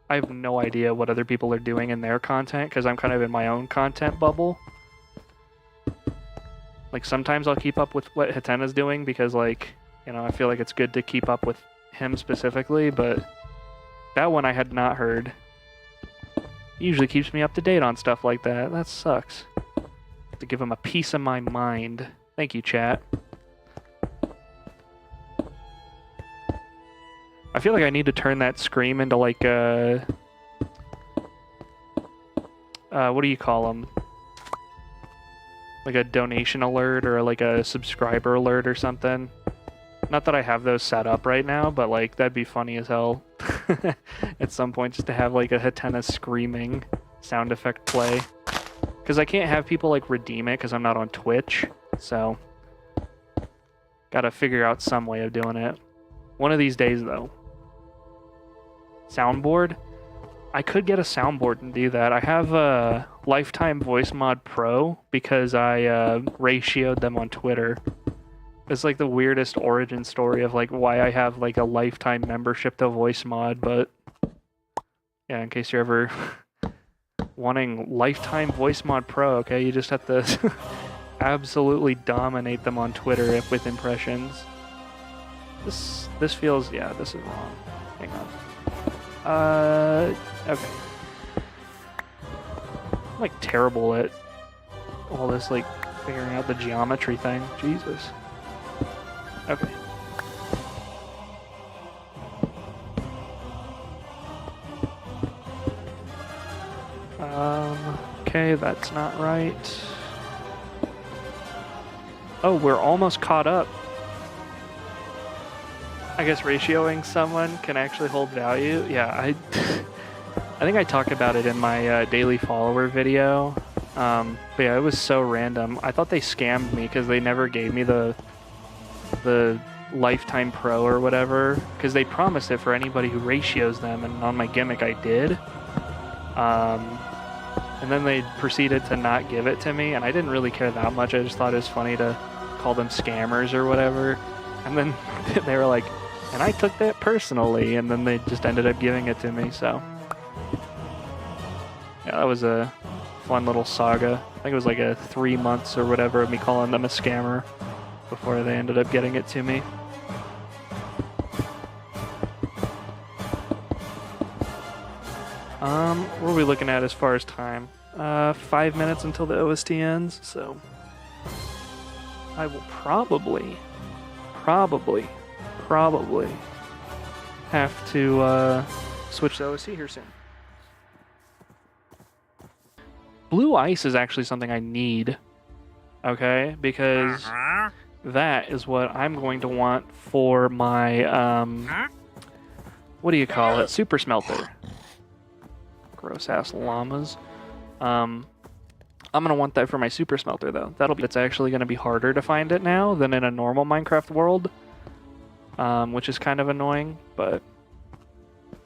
have no idea what other people are doing in their content, because I'm kind of in my own content bubble. Like sometimes I'll keep up with what Hatena's doing because like, you know, I feel like it's good to keep up with him specifically, but that one I had not heard. He usually keeps me up to date on stuff like that. That sucks. To give him a piece of my mind. Thank you, chat. I feel like I need to turn that scream into like a... what do you call them? Like a donation alert or like a subscriber alert or something. Not that I have those set up right now, but like that'd be funny as hell at some point, just to have like a Hatena screaming sound effect play. Because I can't have people like redeem it because I'm not on Twitch, so gotta figure out some way of doing it. One of these days though. Soundboard? I could get a soundboard and do that. I have a Lifetime Voice Mod Pro because I ratioed them on Twitter. It's like the weirdest origin story of like why I have like a lifetime membership to Voice Mod, but yeah, in case you're ever wanting Lifetime Voice Mod Pro, okay, you just have to absolutely dominate them on Twitter with impressions. This feels, yeah, this is wrong. Hang on. Okay. I'm like terrible at all this like figuring out the geometry thing. Jesus. Okay. Okay, that's not right. Oh, we're almost caught up. I guess ratioing someone can actually hold value. Yeah, I think I talked about it in my daily follower video. But yeah, it was so random. I thought they scammed me because they never gave me the Lifetime Pro or whatever, because they promised it for anybody who ratios them, and on my gimmick I did. And then they proceeded to not give it to me, and I didn't really care that much. I just thought it was funny to call them scammers or whatever. And then they were like, and I took that personally, and then they just ended up giving it to me, so. Yeah, that was a fun little saga. I think it was like a 3 months or whatever of me calling them a scammer before they ended up getting it to me. What are we looking at as far as time? 5 minutes until the OST ends, so I will probably have to switch to OST here soon. Blue ice is actually something I need, okay? Because that is what I'm going to want for my, what do you call it? Super smelter. Gross ass llamas. I'm gonna want that for my super smelter though. It's actually gonna be harder to find it now than in a normal Minecraft world, which is kind of annoying, but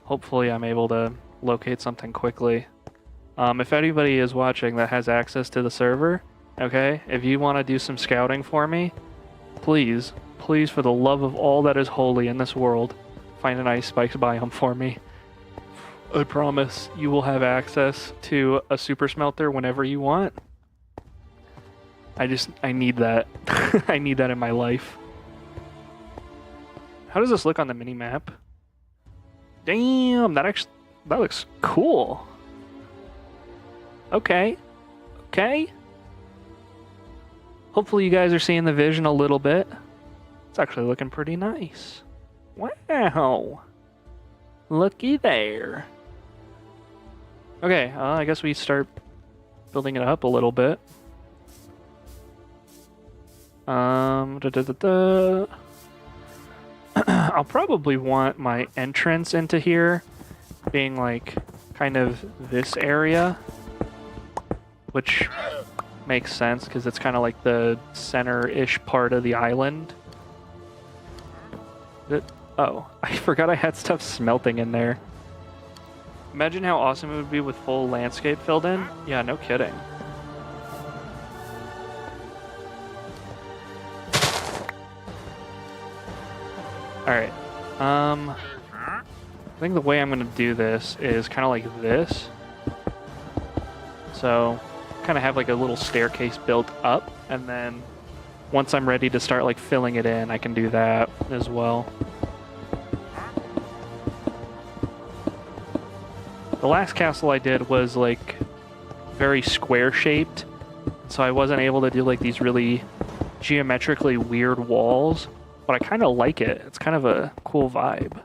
hopefully I'm able to locate something quickly. If anybody is watching that has access to the server, okay, if you want to do some scouting for me, please, for the love of all that is holy in this world, find an ice spikes biome for me. I promise you will have access to a super smelter whenever you want. I need that. I need that in my life. How does this look on the mini-map? Damn, that looks cool. Okay. Hopefully you guys are seeing the vision a little bit. It's actually looking pretty nice. Wow. Looky there. Okay, I guess we start building it up a little bit. I'll probably want my entrance into here being like kind of this area, which makes sense because it's kind of like the center-ish part of the island. Oh, I forgot I had stuff smelting in there. Imagine how awesome it would be with full landscape filled in. Yeah, no kidding. Alright. I think the way I'm going to do this is kind of like this. So, kind of have like a little staircase built up, and then once I'm ready to start like filling it in, I can do that as well. The last castle I did was like very square shaped, so I wasn't able to do like these really geometrically weird walls, but I kind of like it. It's kind of a cool vibe.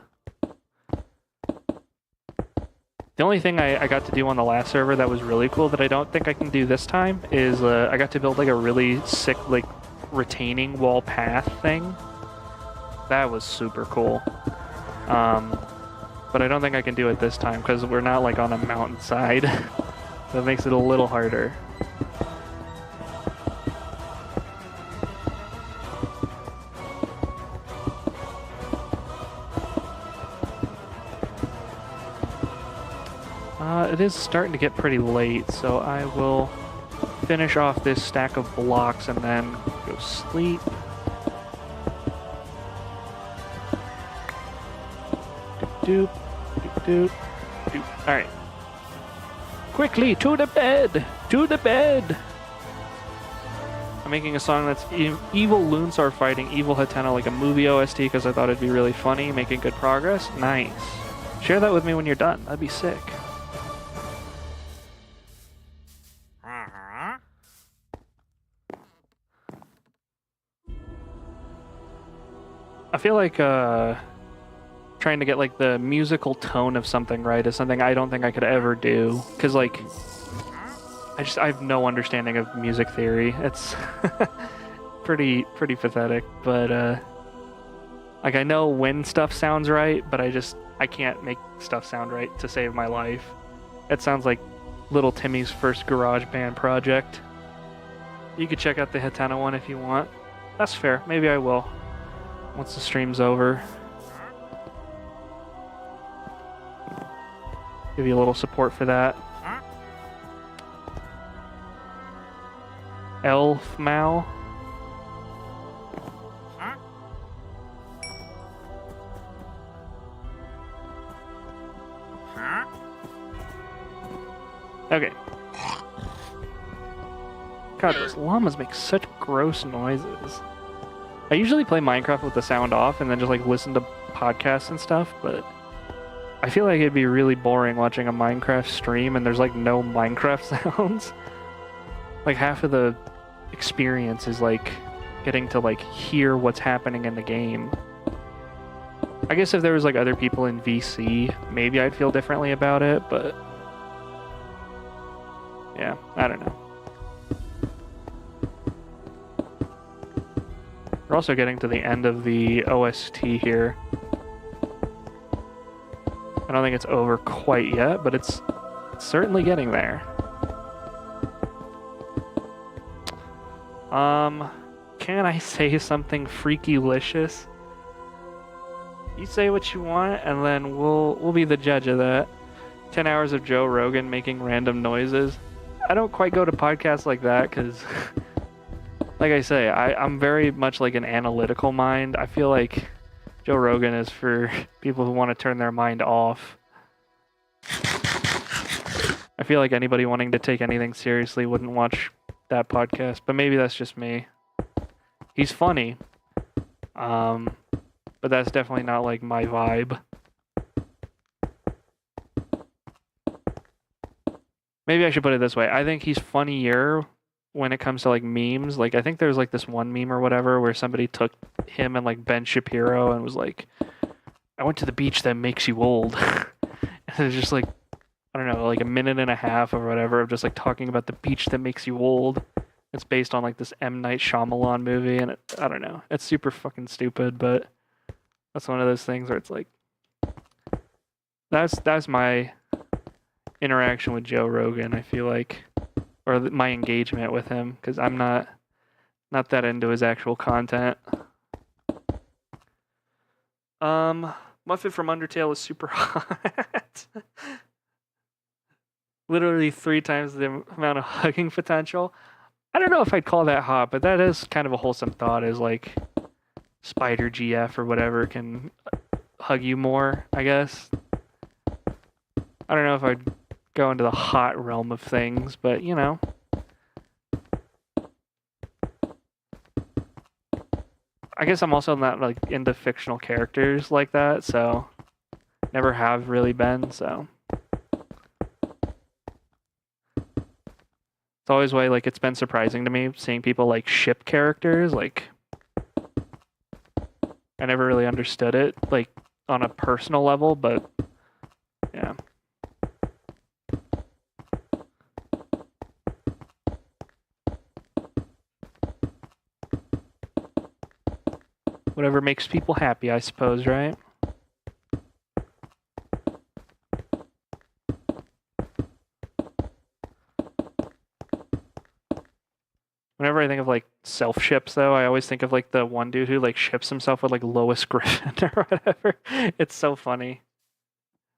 The only thing I got to do on the last server that was really cool that I don't think I can do this time is I got to build like a really sick like retaining wall path thing. That was super cool. But I don't think I can do it this time because we're not like on a mountainside. That makes it a little harder. It is starting to get pretty late, so I will finish off this stack of blocks and then go sleep. Doop, doop, doop, doop. Alright. Quickly, to the bed! To the bed! I'm making a song that's evil loons are fighting evil Hatena like a movie OST because I thought it'd be really funny, making good progress. Nice. Share that with me when you're done. That'd be sick. I feel like trying to get like the musical tone of something right is something I don't think I could ever do, because like I have no understanding of music theory. It's pretty pathetic, but like I know when stuff sounds right, but I can't make stuff sound right to save my life. It sounds like little Timmy's first garage band project. You could check out the Hatena one if you want. That's fair. Maybe I will once the stream's over. Give you a little support for that. Elf Mao. Okay. God, those llamas make such gross noises. I usually play Minecraft with the sound off and then just like listen to podcasts and stuff, but I feel like it'd be really boring watching a Minecraft stream and there's like no Minecraft sounds. Like half of the experience is like getting to like hear what's happening in the game. I guess if there was like other people in VC, maybe I'd feel differently about it, but yeah, I don't know. We're also getting to the end of the OST here. I don't think it's over quite yet, but it's certainly getting there. Can I say something freaky-licious? You say what you want, and then we'll be the judge of that. 10 hours of Joe Rogan making random noises. I don't quite go to podcasts like that, because like I say, I'm very much like an analytical mind. I feel like Joe Rogan is for people who want to turn their mind off. I feel like anybody wanting to take anything seriously wouldn't watch that podcast, but maybe that's just me. He's funny, but that's definitely not like my vibe. Maybe I should put it this way. I think he's funnier when it comes to like memes. Like I think there's like this one meme or whatever where somebody took him and like Ben Shapiro and was like, I went to the beach that makes you old. And it's just like I don't know, like a minute and a half or whatever of just like talking about the beach that makes you old. It's based on like this M. Night Shyamalan movie, and I don't know. It's super fucking stupid, but that's one of those things where it's like that's my interaction with Joe Rogan. I feel like, or my engagement with him, because I'm not that into his actual content. Muffet from Undertale is super hot. Literally 3 times the amount of hugging potential. I don't know if I'd call that hot, but that is kind of a wholesome thought, is like Spider GF or whatever can hug you more, I guess. I don't know if I'd go into the hot realm of things, but you know. I guess I'm also not like into fictional characters like that, so never have really been, so it's always why like it's been surprising to me seeing people like ship characters. Like I never really understood it like on a personal level, but yeah. Whatever makes people happy, I suppose, right? Whenever I think of like self ships, though, I always think of like the one dude who like ships himself with like Lois Griffin or whatever. It's so funny.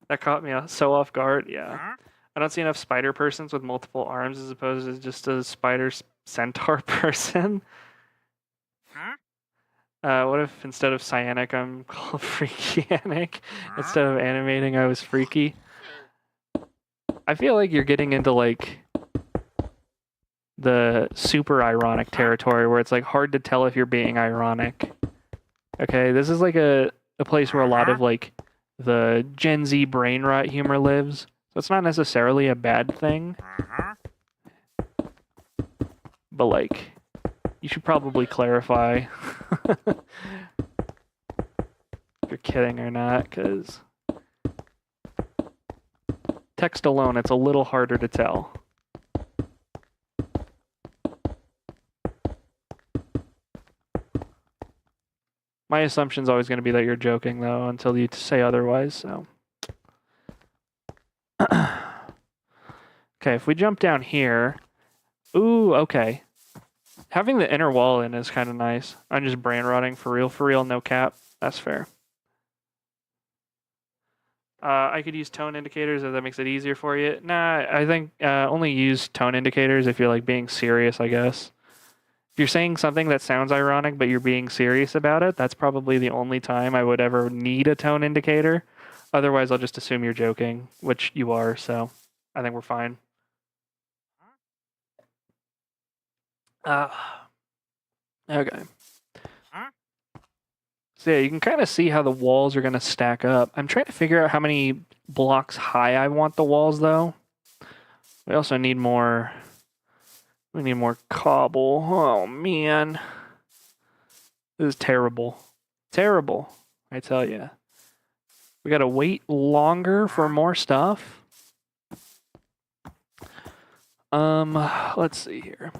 That caught me so off guard. Yeah, I don't see enough spider persons with multiple arms as opposed to just a spider centaur person. What if instead of cyanic, I'm called freakianic? Instead of animating, I was freaky. I feel like you're getting into like the super ironic territory where it's like hard to tell if you're being ironic. Okay, this is like a place where a lot of like the Gen Z brain rot humor lives. So it's not necessarily a bad thing. But like, you should probably clarify if you're kidding or not, because text alone, it's a little harder to tell. My assumption's always going to be that you're joking, though, until you say otherwise, so. Okay, if we jump down here. Ooh, okay. Having the inner wall in is kind of nice. I'm just brain rotting for real, no cap. That's fair. I could use tone indicators if that makes it easier for you. Nah, I think only use tone indicators if you're like being serious, I guess. If you're saying something that sounds ironic but you're being serious about it, that's probably the only time I would ever need a tone indicator. Otherwise, I'll just assume you're joking, which you are, so I think we're fine. Okay. So yeah, you can kind of see how the walls are going to stack up. I'm trying to figure out how many blocks high I want the walls, though. We also need more... We need more cobble. Oh, man. This is terrible. Terrible, I tell you. We gotta wait longer for more stuff. Let's see here.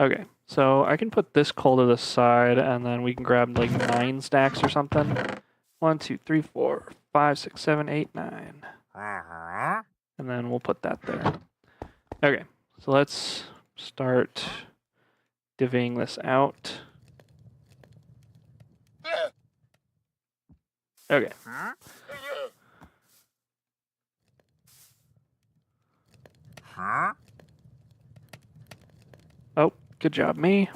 Okay, so I can put this coal to the side, and then we can grab like 9 stacks or something. 1, 2, 3, 4, 5, 6, 7, 8, 9. And then we'll put that there. Okay, so let's start divvying this out. Okay. Oh, good job, me.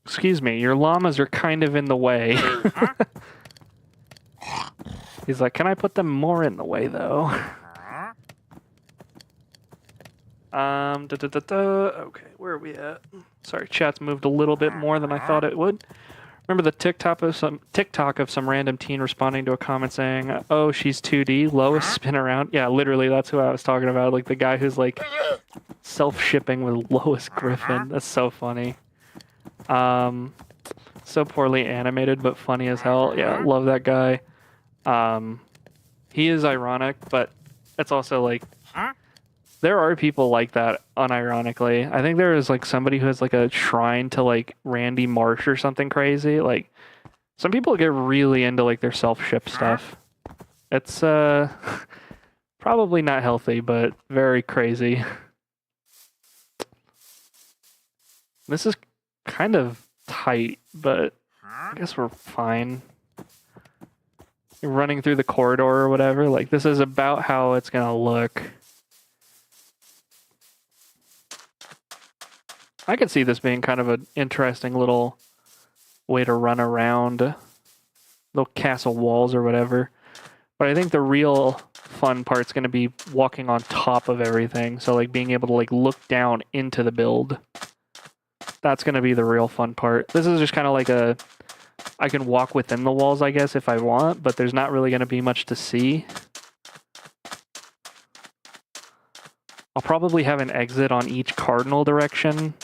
Excuse me, your llamas are kind of in the way. He's like, can I put them more in the way, though? Okay, where are we at? Sorry, chat's moved a little bit more than I thought it would. Remember the TikTok of some random teen responding to a comment saying, "Oh, she's 2D, Lois spin around." Yeah, literally, that's who I was talking about. Like the guy who's like self-shipping with Lois Griffin. That's so funny. So poorly animated, but funny as hell. Yeah, love that guy. He is ironic, but it's also like there are people like that unironically. I think there is like somebody who has like a shrine to like Randy Marsh or something crazy. Like some people get really into like their self-ship stuff. It's probably not healthy, but very crazy. This is kind of tight, but I guess we're fine. You're running through the corridor or whatever. Like this is about how it's gonna look. I could see this being kind of an interesting little way to run around little castle walls or whatever. But I think the real fun part's going to be walking on top of everything. So like being able to like look down into the build. That's going to be the real fun part. This is just kind of like I can walk within the walls, I guess, if I want, but there's not really going to be much to see. I'll probably have an exit on each cardinal direction.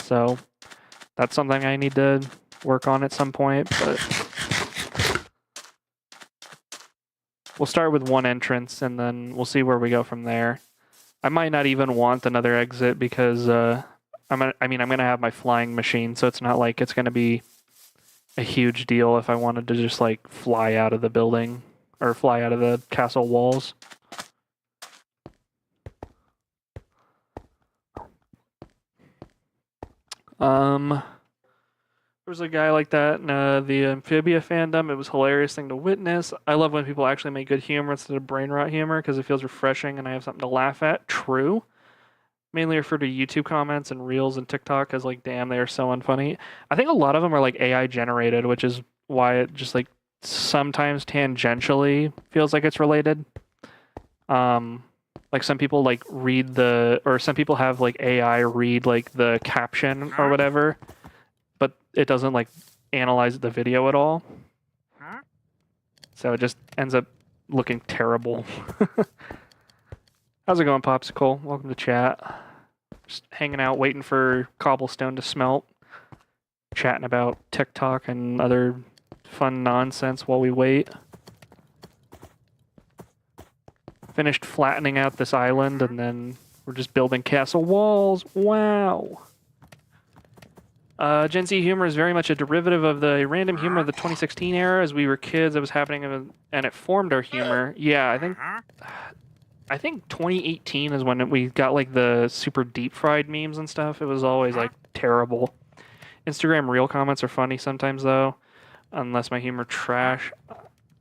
So that's something I need to work on at some point, but we'll start with one entrance and then we'll see where we go from there. I might not even want another exit because I'm going to have my flying machine, so it's not like it's going to be a huge deal if I wanted to just like fly out of the building or fly out of the castle walls. There was a guy like that in the Amphibia fandom. It was a hilarious thing to witness. I love when people actually make good humor instead of brain rot humor because it feels refreshing and I have something to laugh at. True. Mainly refer to YouTube comments and Reels and TikTok as like, damn, they are so unfunny. I think a lot of them are like AI generated, which is why it just like sometimes tangentially feels like it's related. Like some people like some people have like AI read like the caption or whatever, but it doesn't like analyze the video at all. So it just ends up looking terrible. How's it going, Popsicle? Welcome to chat. Just hanging out, waiting for cobblestone to smelt. Chatting about TikTok and other fun nonsense while we wait. Finished flattening out this island, and then we're just building castle walls. Wow. Gen Z humor is very much a derivative of the random humor of the 2016 era. As we were kids, it was happening, and it formed our humor. Yeah, I think 2018 is when we got like the super deep fried memes and stuff. It was always like terrible. Instagram reel comments are funny sometimes though, unless my humor trash.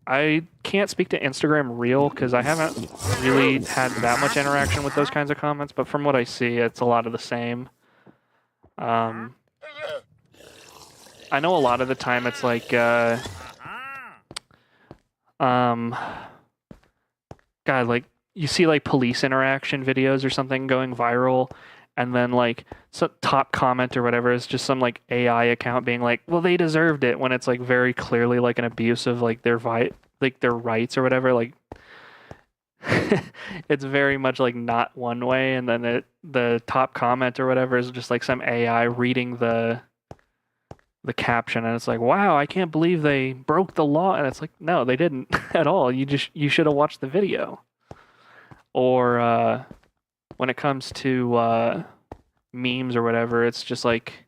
I can't speak to Instagram Reel because I haven't really had that much interaction with those kinds of comments, but from what I see, it's a lot of the same. I know a lot of the time it's like, God, like you see like police interaction videos or something going viral, and then like some top comment or whatever is just some like AI account being like, well, they deserved it, when it's like very clearly like an abuse of like their rights or whatever. Like it's very much like not one way, and then the top comment or whatever is just like some AI reading the caption, and it's like, wow, I can't believe they broke the law, and it's like, no, they didn't at all. You should have watched the video. Or when it comes to memes or whatever, it's just like,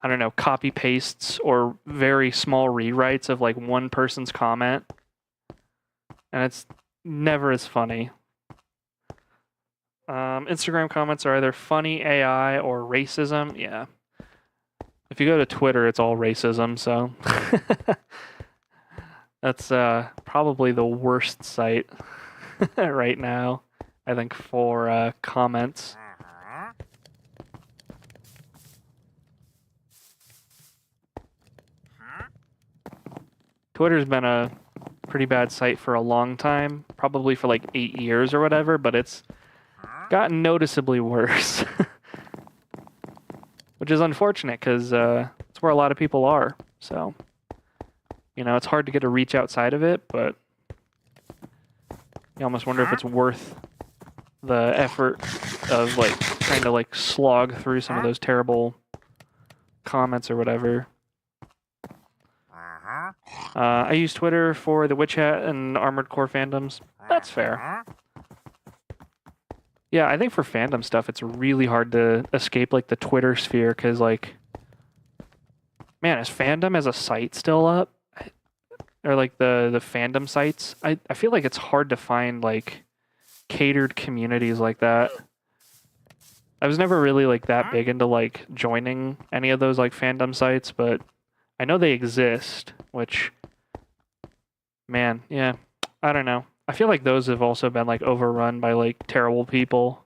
I don't know, copy pastes or very small rewrites of like one person's comment, and it's never as funny. Instagram comments are either funny AI or racism. Yeah. If you go to Twitter, it's all racism, so that's probably the worst site right now, I think, for comments. Twitter's been a pretty bad site for a long time, probably for like 8 years or whatever, but it's gotten noticeably worse. Which is unfortunate because it's It's where a lot of people are. So, it's hard to get a reach outside of it, but you almost wonder if it's worth the effort of like trying to like slog through some of those terrible comments or whatever. I use Twitter for the Witch Hat and Armored Core fandoms. That's fair. Yeah, I think for fandom stuff, it's really hard to escape like the Twitter sphere because like, man, is fandom as a site still up? Or like the fandom sites? I feel like it's hard to find like catered communities like that. I was never really like that big into like joining any of those like fandom sites, but I know they exist, which, man, yeah, I don't know. I feel like those have also been like overrun by like terrible people.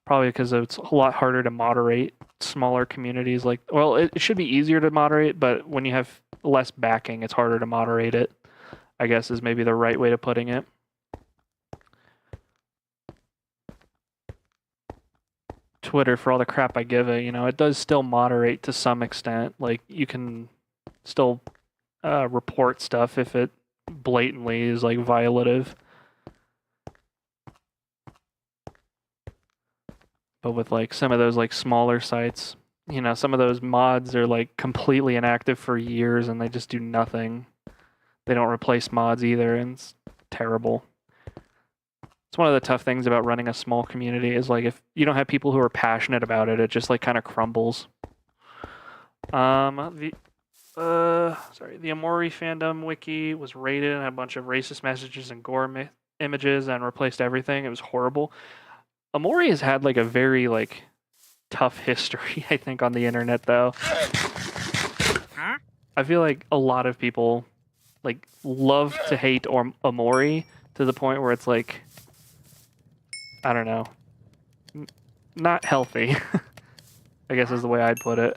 Probably because it's a lot harder to moderate smaller communities. Like, well, it should be easier to moderate, but when you have less backing, it's harder to moderate it, I guess is maybe the right way of putting it. Twitter, for all the crap I give it, it does still moderate to some extent. Like, you can still report stuff if it blatantly is like violative. But with like some of those like smaller sites, some of those mods are like completely inactive for years and they just do nothing. They don't replace mods either, and it's terrible. It's one of the tough things about running a small community is like if you don't have people who are passionate about it, it just like kind of crumbles. The Amori fandom wiki was raided and had a bunch of racist messages and gore images and replaced everything. It was horrible. Amori has had like a very like tough history, I think, on the internet though. I feel like a lot of people like love to hate Amori to the point where it's like, I don't know, not healthy, I guess is the way I'd put it.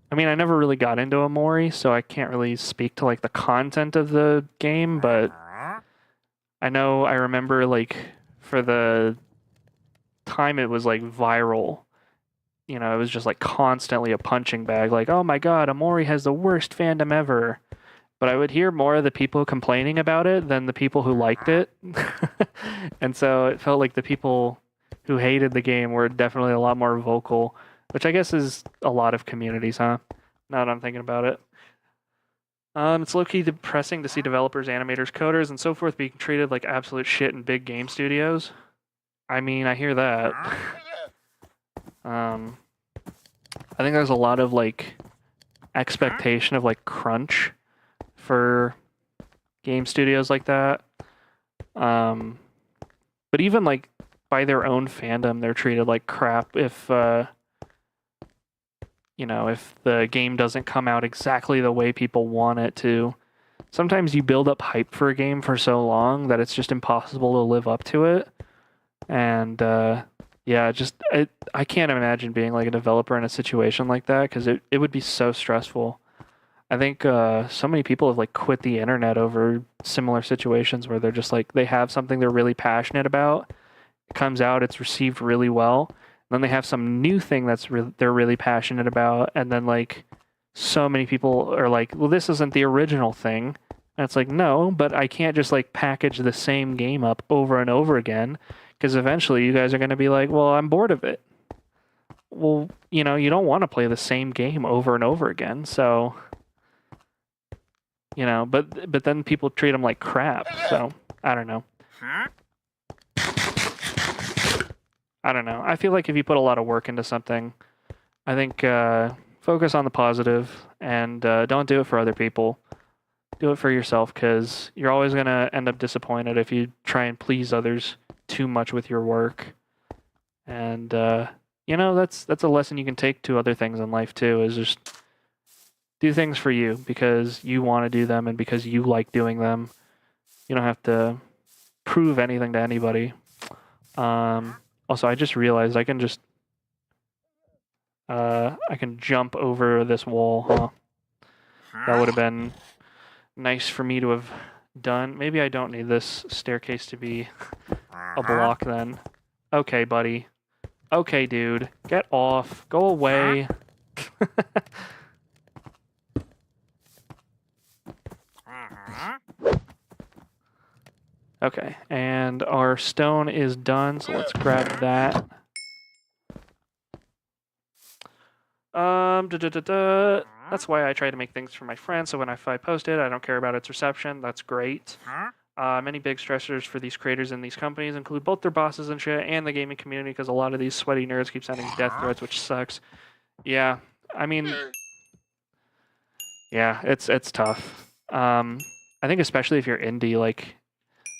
I mean, I never really got into Amori, so I can't really speak to like the content of the game, but I remember like for the time it was like viral, it was just like constantly a punching bag, like, oh my god, Amori has the worst fandom ever. But I would hear more of the people complaining about it than the people who liked it. And so it felt like the people who hated the game were definitely a lot more vocal, which I guess is a lot of communities, huh? Now that I'm thinking about it. It's low-key depressing to see developers, animators, coders, and so forth being treated like absolute shit in big game studios. I mean, I hear that. I think there's a lot of like expectation of like crunch for game studios like that. But even like by their own fandom, they're treated like crap if if the game doesn't come out exactly the way people want it to. Sometimes you build up hype for a game for so long that it's just impossible to live up to it. And yeah, I can't imagine being like a developer in a situation like that because it would be so stressful. I think so many people have like quit the internet over similar situations where they're just like they have something they're really passionate about. It comes out, it's received really well. Then they have some new thing they're really passionate about, and then like so many people are like, well, this isn't the original thing. And it's like, no, but I can't just like package the same game up over and over again because eventually you guys are going to be like, well, I'm bored of it. Well, you don't want to play the same game over and over again, so but then people treat them like crap. So I don't know. I don't know. I feel like if you put a lot of work into something, I think focus on the positive and don't do it for other people. Do it for yourself because you're always going to end up disappointed if you try and please others too much with your work. And, that's a lesson you can take to other things in life too, is just do things for you because you want to do them and because you like doing them. You don't have to prove anything to anybody. Also, I just realized I can jump over this wall, huh? That would have been nice for me to have done. Maybe I don't need this staircase to be a block then. Okay, buddy. Okay, dude. Get off. Go away. Okay, and our stone is done, so let's grab that. That's why I try to make things for my friends, so if I post it, I don't care about its reception. That's great. Many big stressors for these creators and these companies include both their bosses and shit and the gaming community, because a lot of these sweaty nerds keep sending death threats, which sucks. Yeah, I mean, yeah, it's tough. I think especially if you're indie, like,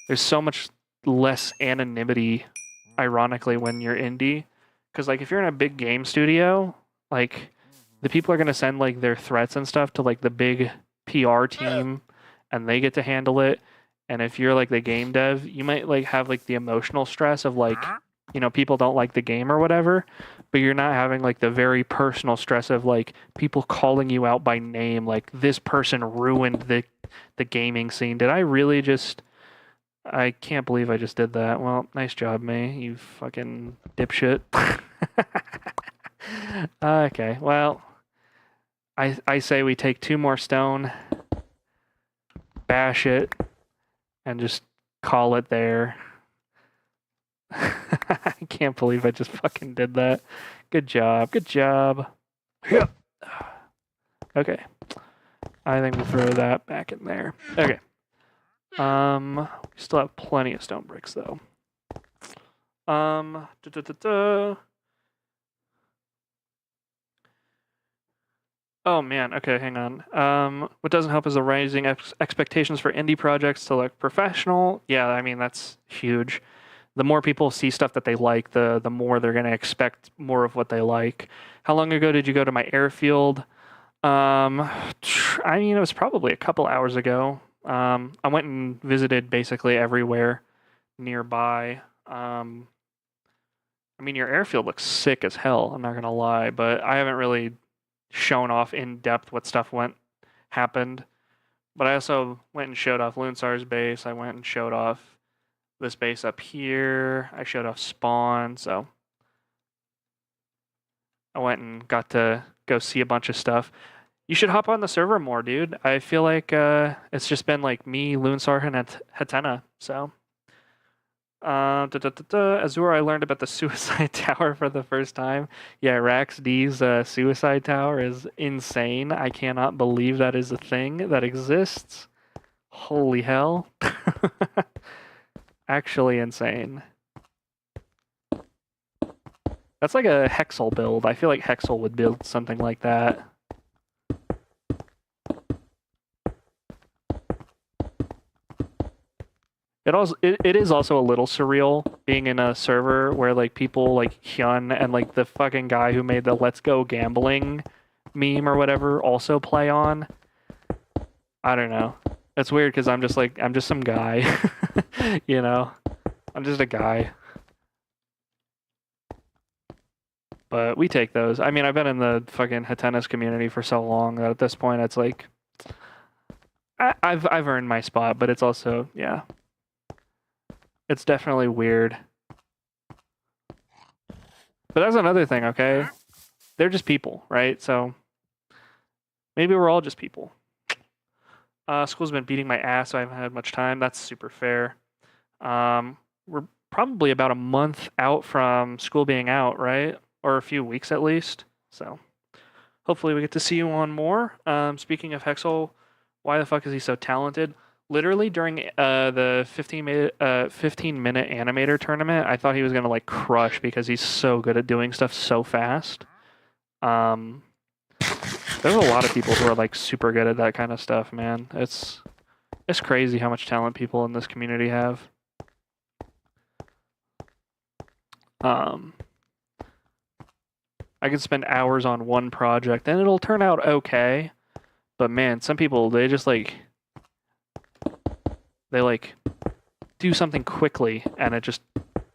there's so much less anonymity, ironically, when you're indie. Because, like, if you're in a big game studio, like, the people are going to send, like, their threats and stuff to, like, the big PR team, and they get to handle it. And if you're, like, the game dev, you might, like, have, like, the emotional stress of, like, you know, people don't like the game or whatever, but you're not having, like, the very personal stress of, like, people calling you out by name, like, this person ruined the gaming scene. Did I really just... I can't believe I just did that. Well, nice job, May. You fucking dipshit. Okay, well, I say we take 2 more stone, bash it, and just call it there. I can't believe I just fucking did that. Good job. Good job. Yeah. Okay. I think we'll throw that back in there. Okay. We still have plenty of stone bricks though. Oh man, okay, hang on. What doesn't help is the rising expectations for indie projects to look professional. Yeah, I mean that's huge. The more people see stuff that they like, the more they're gonna expect more of what they like. How long ago did you go to my airfield? I mean, it was probably a couple hours ago. I went and visited basically everywhere nearby. I mean, your airfield looks sick as hell, I'm not gonna lie, but I haven't really shown off in depth what stuff happened. But I also went and showed off Loonsar's base. I went and showed off this base up here. I showed off Spawn, so I went and got to go see a bunch of stuff. You should hop on the server more, dude. I feel like it's just been like me, Loonsar, and Hatena. So, Azure, I learned about the suicide tower for the first time. Yeah, Rax D's suicide tower is insane. I cannot believe that is a thing that exists. Holy hell. Actually insane. That's like a Hexel build. I feel like Hexel would build something like that. It is also a little surreal being in a server where like people like Hyun and like the fucking guy who made the Let's Go Gambling meme or whatever also play on. I don't know. It's weird because I'm just some guy. You know? I'm just a guy. But we take those. I mean, I've been in the fucking Hatena's community for so long that at this point it's like I've earned my spot, but it's also, yeah. It's definitely weird. But that's another thing, okay? They're just people, right? So maybe we're all just people. School's been beating my ass, so I haven't had much time. That's super fair. We're probably about a month out from school being out, right? Or a few weeks at least. So hopefully we get to see you on more. Speaking of Hexel, why the fuck is he so talented? Literally during the 15-minute animator tournament, I thought he was gonna like crush because he's so good at doing stuff so fast. There's a lot of people who are like super good at that kind of stuff, man. It's crazy how much talent people in this community have. I could spend hours on one project and it'll turn out okay, but man, some people they just like do something quickly and it just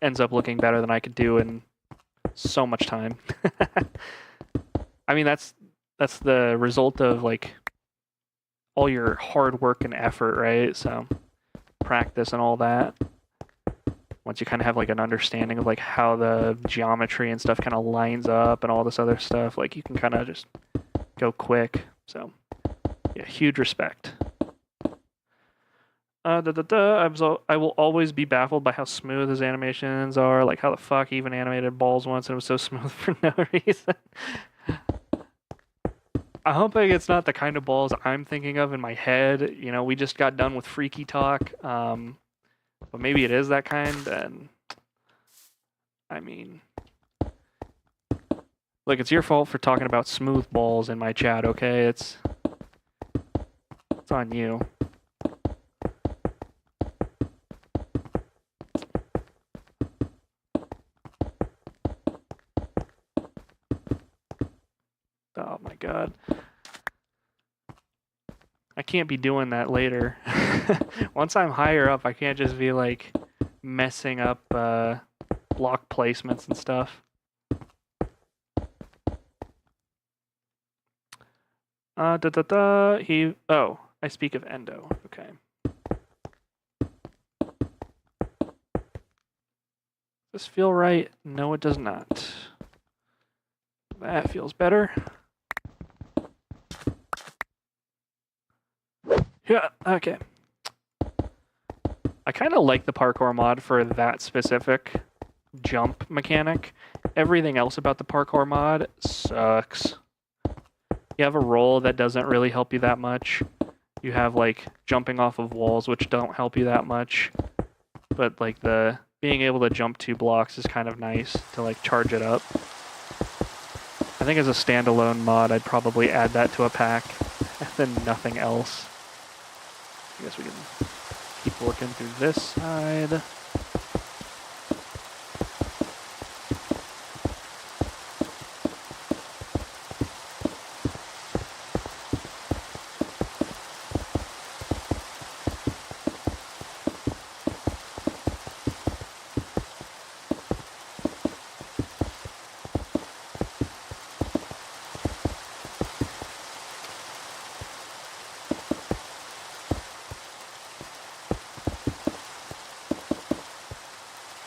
ends up looking better than I could do in so much time. I mean, that's the result of like all your hard work and effort, right? So practice and all that. Once you kind of have like an understanding of like how the geometry and stuff kind of lines up and all this other stuff, like you can kind of just go quick. So yeah, huge respect. I will always be baffled by how smooth his animations are. Like, how the fuck he even animated balls once and it was so smooth for no reason. I hope it's not the kind of balls I'm thinking of in my head. You know, we just got done with Freaky Talk. But maybe it is that kind, and I mean, look, it's your fault for talking about smooth balls in my chat, okay? It's on you. Oh my god. I can't be doing that later. Once I'm higher up, I can't just be like messing up block placements and stuff. Oh, I speak of Endo. Okay. Does this feel right? No, it does not. That feels better. Yeah, okay. I kind of like the parkour mod for that specific jump mechanic. Everything else about the parkour mod sucks. You have a roll that doesn't really help you that much. You have like jumping off of walls, which don't help you that much. But like the being able to jump 2 blocks is kind of nice to like charge it up. I think as a standalone mod, I'd probably add that to a pack and then nothing else. I guess we can keep working through this side.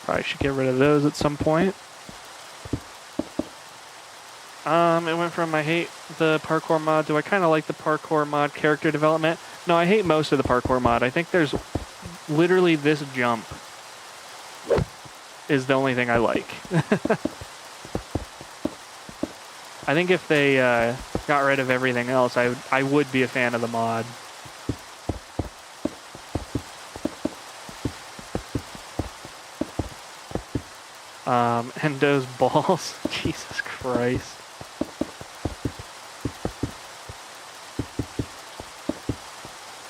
Probably should get rid of those at some point. It went from I hate the parkour mod to I kind of like the parkour mod character development. No, I hate most of the parkour mod. I think there's literally this jump is the only thing I like. I think if they got rid of everything else, I would be a fan of the mod. And those balls, Jesus Christ.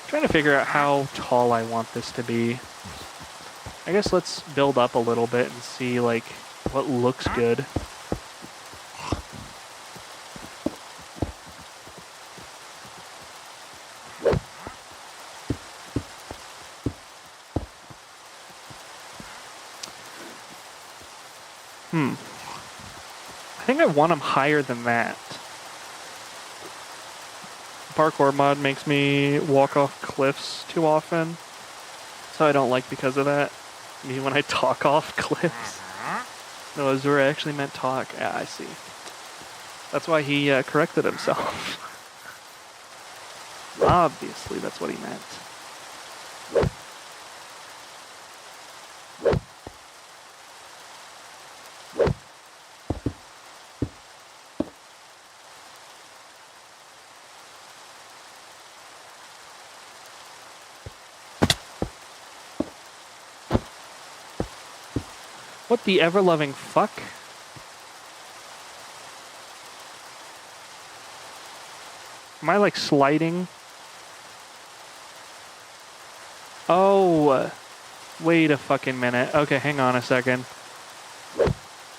Trying to figure out how tall I want this to be. I guess let's build up a little bit and see like what looks good. I think I want them higher than that. Parkour mod makes me walk off cliffs too often, so I don't like because of that. I mean, when I talk off cliffs. No, those were actually meant talk. Yeah, I see. That's why he corrected himself. Obviously, that's what he meant. What the ever-loving fuck? Am I like sliding? Oh, wait a fucking minute. Okay, hang on a second.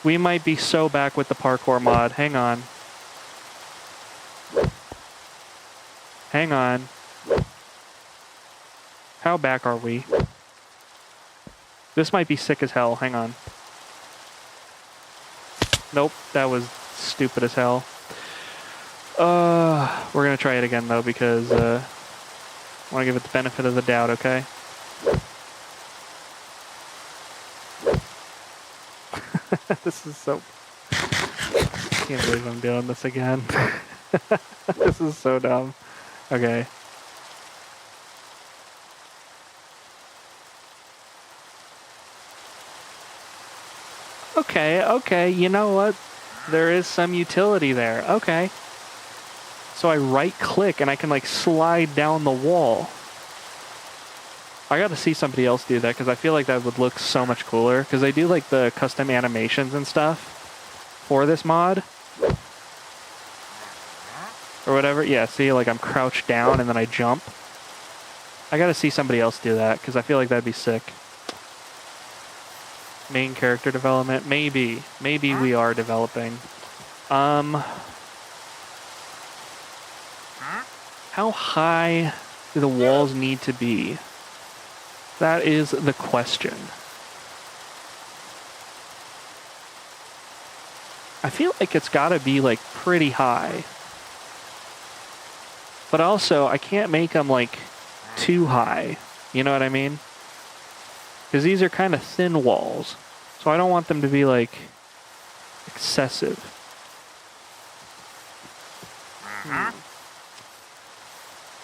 We might be so back with the parkour mod. Hang on. Hang on. How back are we? This might be sick as hell. Hang on. Nope, that was stupid as hell. We're gonna try it again though because I want to give it the benefit of the doubt, okay? This is so... I can't believe I'm doing this again. This is so dumb. Okay. Okay, you know what? There is some utility there. Okay. So I right-click and I can, like, slide down the wall. I gotta see somebody else do that because I feel like that would look so much cooler. Because they do, like, the custom animations and stuff for this mod. Or whatever. Yeah, see, like, I'm crouched down and then I jump. I gotta see somebody else do that because I feel like that'd be sick. Main character development? Maybe. Maybe we are developing. How high do the walls need to be? That is the question. I feel like it's gotta be, like, pretty high. But also, I can't make them, like, too high. You know what I mean? Because these are kind of thin walls. So I don't want them to be, like, excessive.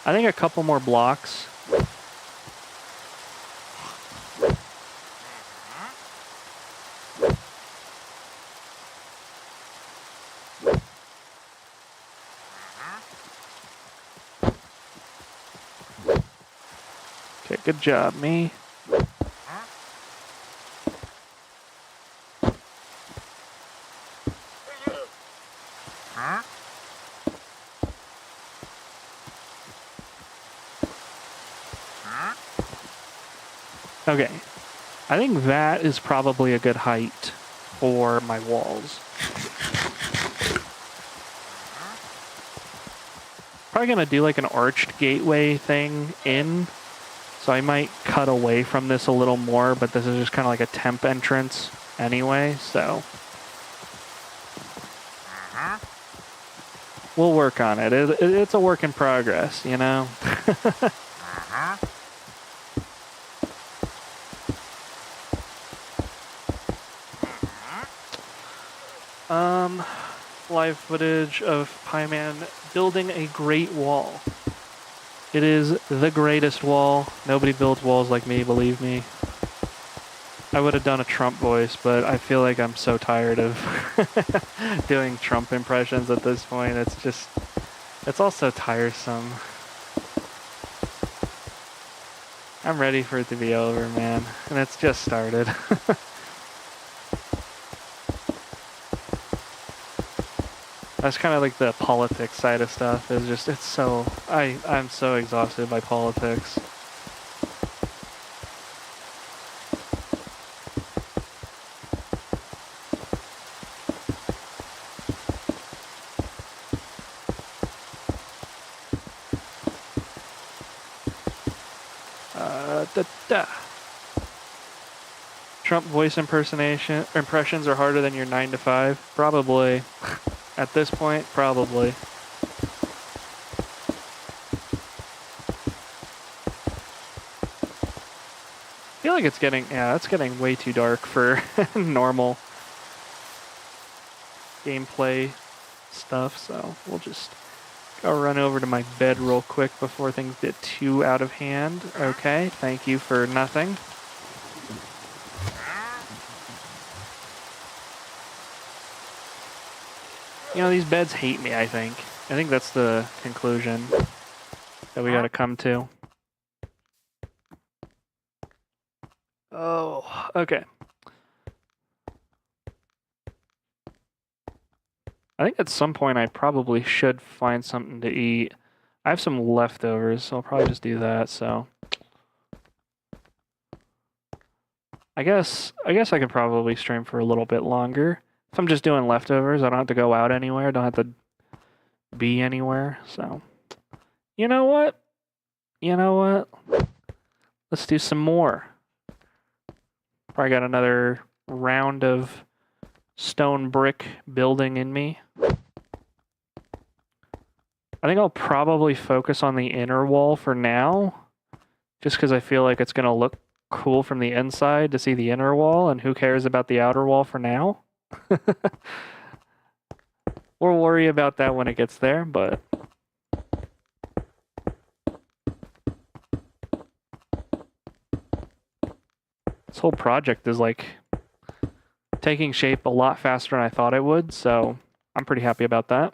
I think a couple more blocks. Okay, good job, me. Okay, I think that is probably a good height for my walls. Probably gonna do like an arched gateway thing in, so I might cut away from this a little more, but this is just kind of like a temp entrance anyway, so. We'll work on it. It's a work in progress, you know? Live footage of Pieman building a great wall. It is the greatest wall. Nobody builds walls like me, believe me. I would have done a Trump voice, but I feel like I'm so tired of doing Trump impressions at this point. It's just, it's all so tiresome. I'm ready for it to be over, man. And it's just started. That's kind of like the politics side of stuff. Is just, it's so, I'm so exhausted by politics. Trump voice impressions are harder than your 9 to 5? Probably. At this point, probably. I feel like it's getting, yeah, it's getting way too dark for normal gameplay stuff, so we'll just go run over to my bed real quick before things get too out of hand. Okay, thank you for nothing. You know, these beds hate me, I think. I think that's the conclusion that we gotta come to. Oh, okay. I think at some point I probably should find something to eat. I have some leftovers, so I'll probably just do that, so. I guess I could probably stream for a little bit longer. If I'm just doing leftovers, I don't have to go out anywhere, don't have to be anywhere, so. You know what? You know what? Let's do some more. Probably got another round of stone brick building in me. I think I'll probably focus on the inner wall for now, just because I feel like it's going to look cool from the inside to see the inner wall, and who cares about the outer wall for now? We'll worry about that when it gets there, but... This whole project is like taking shape a lot faster than I thought it would, so I'm pretty happy about that.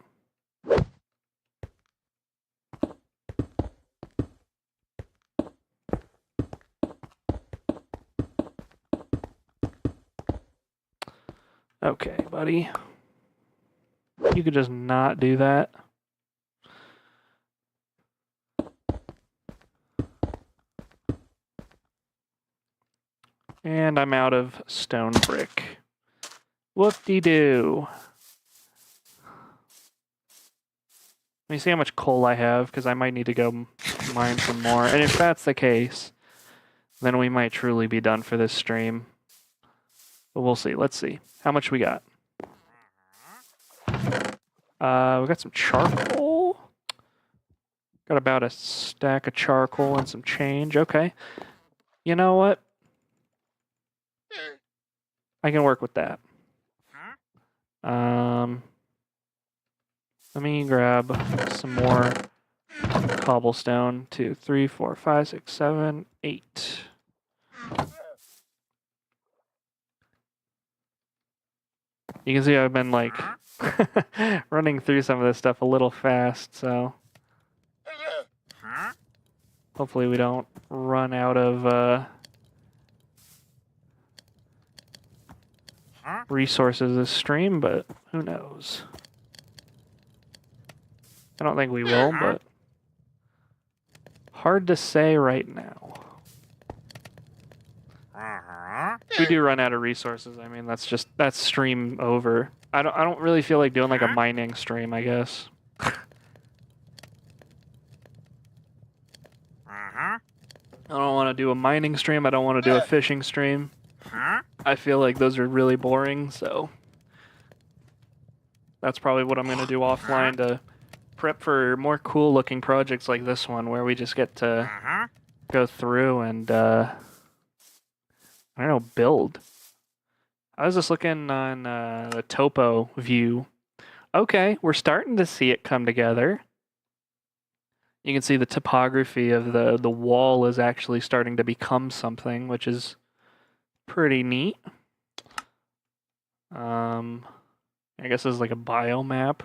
Okay, buddy. You could just not do that. And I'm out of stone brick. Whoop-de-doo. Let me see how much coal I have, because I might need to go mine some more. And if that's the case, then we might truly be done for this stream. But we'll see. Let's see. How much we got? We got some charcoal. Got about a stack of charcoal and some change. Okay. You know what? I can work with that. Let me grab some more cobblestone. 2, 3, 4, 5, 6, 7, 8. You can see I've been like running through some of this stuff a little fast, so hopefully we don't run out of resources this stream, but who knows? I don't think we will, but hard to say right now. If we do run out of resources, I mean that's stream over. I don't really feel like doing like a mining stream, I guess. I don't want to do a mining stream, I don't want to do a fishing stream. I feel like those are really boring, so that's probably what I'm going to do offline to prep for more cool looking projects like this one, where we just get to go through and I don't know, build. I was just looking on the topo view. Okay, we're starting to see it come together. You can see the topography of the wall is actually starting to become something, which is pretty neat. I guess this is like a biomap.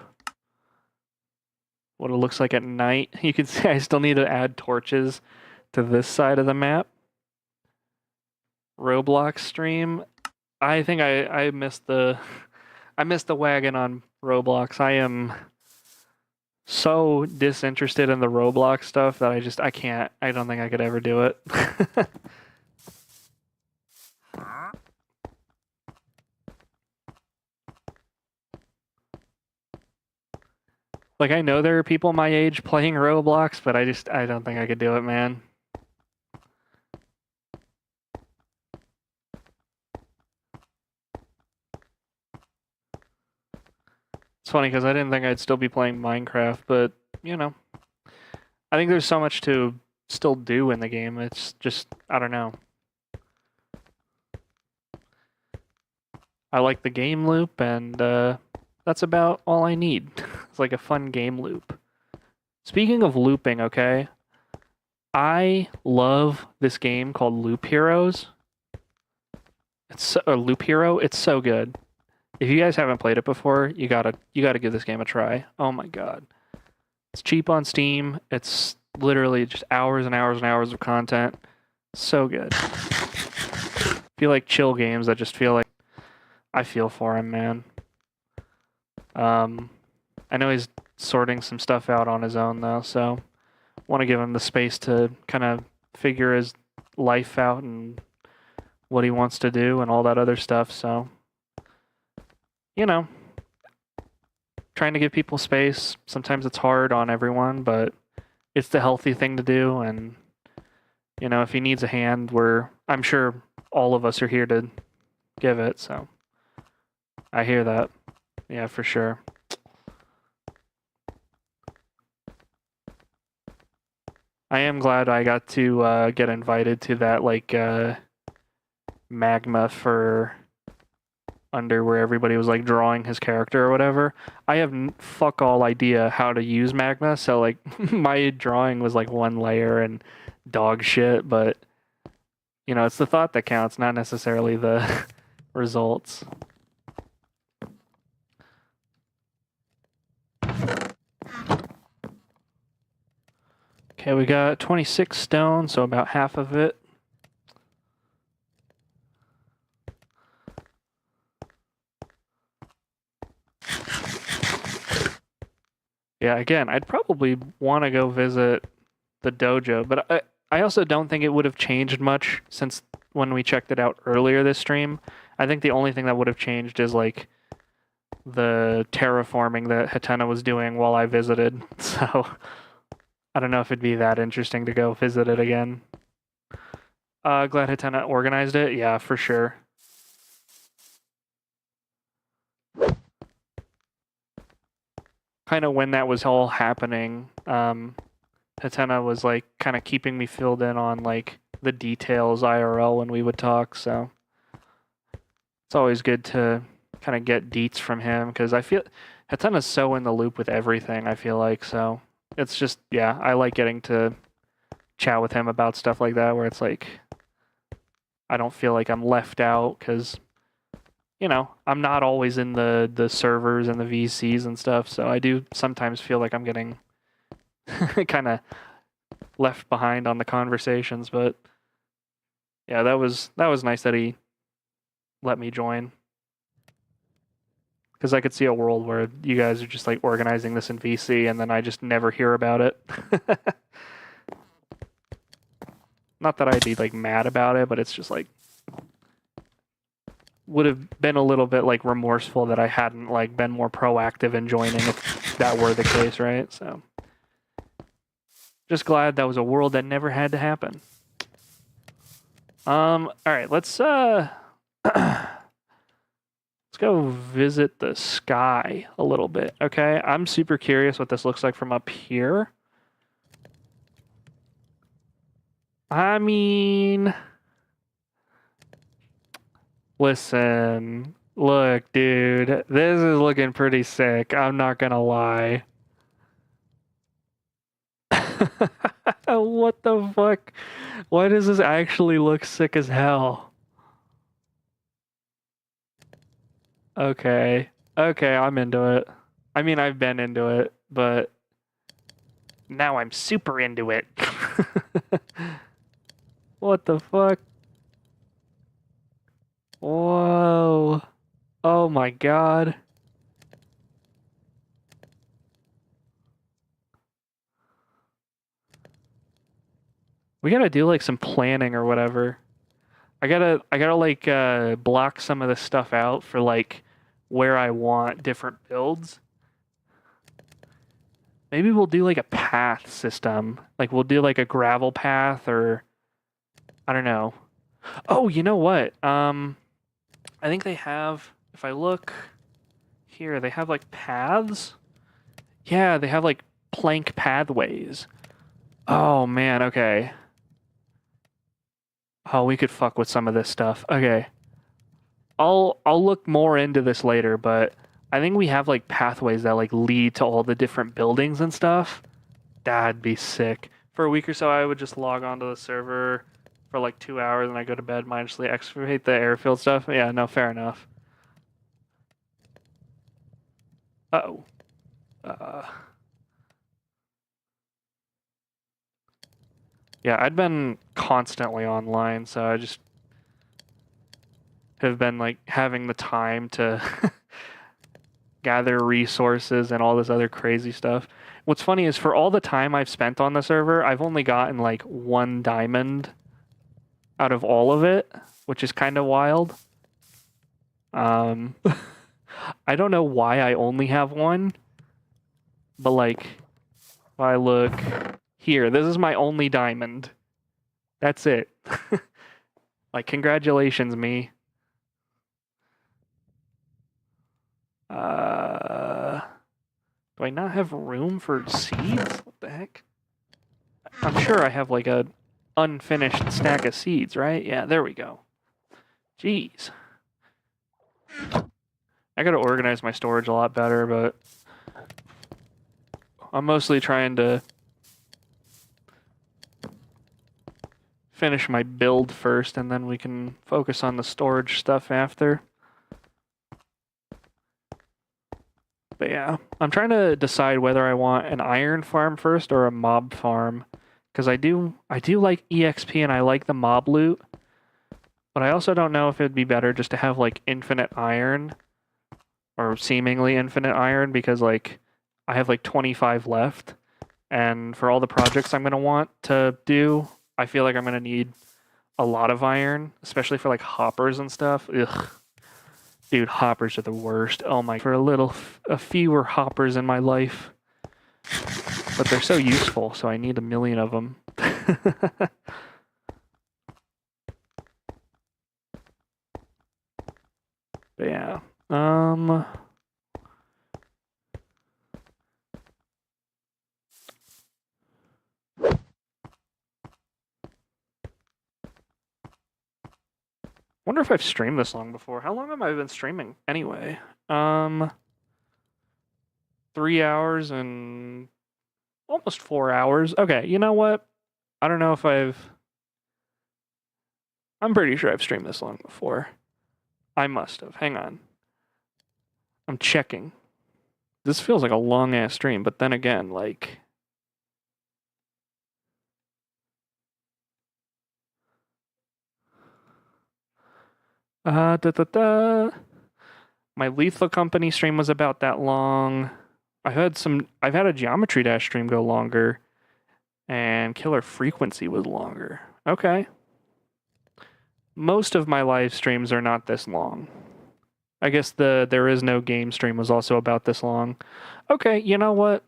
What it looks like at night. You can see I still need to add torches to this side of the map. Roblox stream. I think I missed the wagon on Roblox. I am so disinterested in the Roblox stuff that I don't think I could ever do it. Like, I know there are people my age playing Roblox, but I don't think I could do it, man. It's funny because I didn't think I'd still be playing Minecraft, but, you know, I think there's so much to still do in the game. It's just, I don't know. I like the game loop, and that's about all I need. It's like a fun game loop. Speaking of looping, okay, I love this game called Loop Heroes. It's a Loop Hero. It's so good. If you guys haven't played it before, you gotta give this game a try. Oh my god, it's cheap on Steam. It's literally just hours and hours and hours of content. So good. I feel like chill games that just feel like I feel for him, man. I know he's sorting some stuff out on his own though, so want to give him the space to kind of figure his life out and what he wants to do and all that other stuff. So, you know, trying to give people space. Sometimes it's hard on everyone, but it's the healthy thing to do. And, you know, if he needs a hand, I'm sure all of us are here to give it. So I hear that. Yeah, for sure. I am glad I got to get invited to that like magma for under where everybody was like drawing his character or whatever. I have fuck all idea how to use magma, so like my drawing was like one layer and dog shit, but you know, it's the thought that counts, not necessarily the results. Okay, we got 26 stone, so about half of it. Yeah, again, I'd probably want to go visit the dojo, but I also don't think it would have changed much since when we checked it out earlier this stream. I think the only thing that would have changed is like the terraforming that Hatena was doing while I visited. So I don't know if it'd be that interesting to go visit it again. Glad Hatena organized it. Yeah, for sure. Kind of when that was all happening, Hatena was like kind of keeping me filled in on like the details IRL when we would talk. So it's always good to kind of get deets from him because I feel Hatena's so in the loop with everything. I feel like so it's just yeah, I like getting to chat with him about stuff like that where it's like I don't feel like I'm left out because you know I'm not always in the servers and the VCs and stuff. So I do sometimes feel like I'm getting kind of left behind on the conversations, but yeah, that was nice that he let me join because I could see a world where you guys are just like organizing this in VC and then I just never hear about it. Not that I'd be like mad about it, but it's just like would have been a little bit like remorseful that I hadn't like been more proactive in joining if that were the case, right? So just glad that was a world that never had to happen. All right, let's go visit the sky a little bit, okay? I'm super curious what this looks like from up here. I mean, listen, look, dude, this is looking pretty sick. I'm not gonna lie. What the fuck? Why does this actually look sick as hell? Okay. Okay, I'm into it. I mean, I've been into it, but now I'm super into it. What the fuck? Whoa. Oh my god. We gotta do like some planning or whatever. I gotta like block some of this stuff out for like where I want different builds. Maybe we'll do like a path system. Like we'll do like a gravel path or I don't know. Oh, you know what? I think they have if I look here, they have like paths. Yeah, they have like plank pathways. Oh man, okay. Oh, we could fuck with some of this stuff. Okay. I'll look more into this later, but I think we have like pathways that like lead to all the different buildings and stuff. That'd be sick. For a week or so, I would just log onto the server for like 2 hours and I go to bed, mindlessly excavate the airfield stuff. Yeah, no, fair enough. Uh-oh. Yeah, I'd been constantly online, so I just have been like having the time to gather resources and all this other crazy stuff. What's funny is for all the time I've spent on the server, I've only gotten like 1 diamond out of all of it, which is kind of wild. I don't know why I only have 1, but like if I look here, this is my only diamond. That's it. Like, congratulations, me. Do I not have room for seeds? What the heck? I'm sure I have like a unfinished stack of seeds, right? Yeah, there we go. Jeez. I gotta organize my storage a lot better, but I'm mostly trying to finish my build first, and then we can focus on the storage stuff after. But yeah, I'm trying to decide whether I want an iron farm first or a mob farm, because I do like EXP and I like the mob loot, but I also don't know if it'd be better just to have like infinite iron or seemingly infinite iron, because like I have like 25 left, and for all the projects I'm gonna want to do, I feel like I'm gonna need a lot of iron, especially for like hoppers and stuff. Ugh. Dude, hoppers are the worst. Oh my, for a fewer hoppers in my life. But they're so useful, so I need a million of them. But yeah. Wonder if I've streamed this long before. How long have I been streaming anyway? 3 hours and almost 4 hours. Okay, you know what? I don't know if I'm pretty sure I've streamed this long before. I must have. Hang on. I'm checking. This feels like a long ass stream, but then again, like my Lethal Company stream was about that long. I've had a Geometry Dash stream go longer, and Killer Frequency was longer. Okay. Most of my live streams are not this long. I guess the There Is No Game stream was also about this long. Okay, you know what?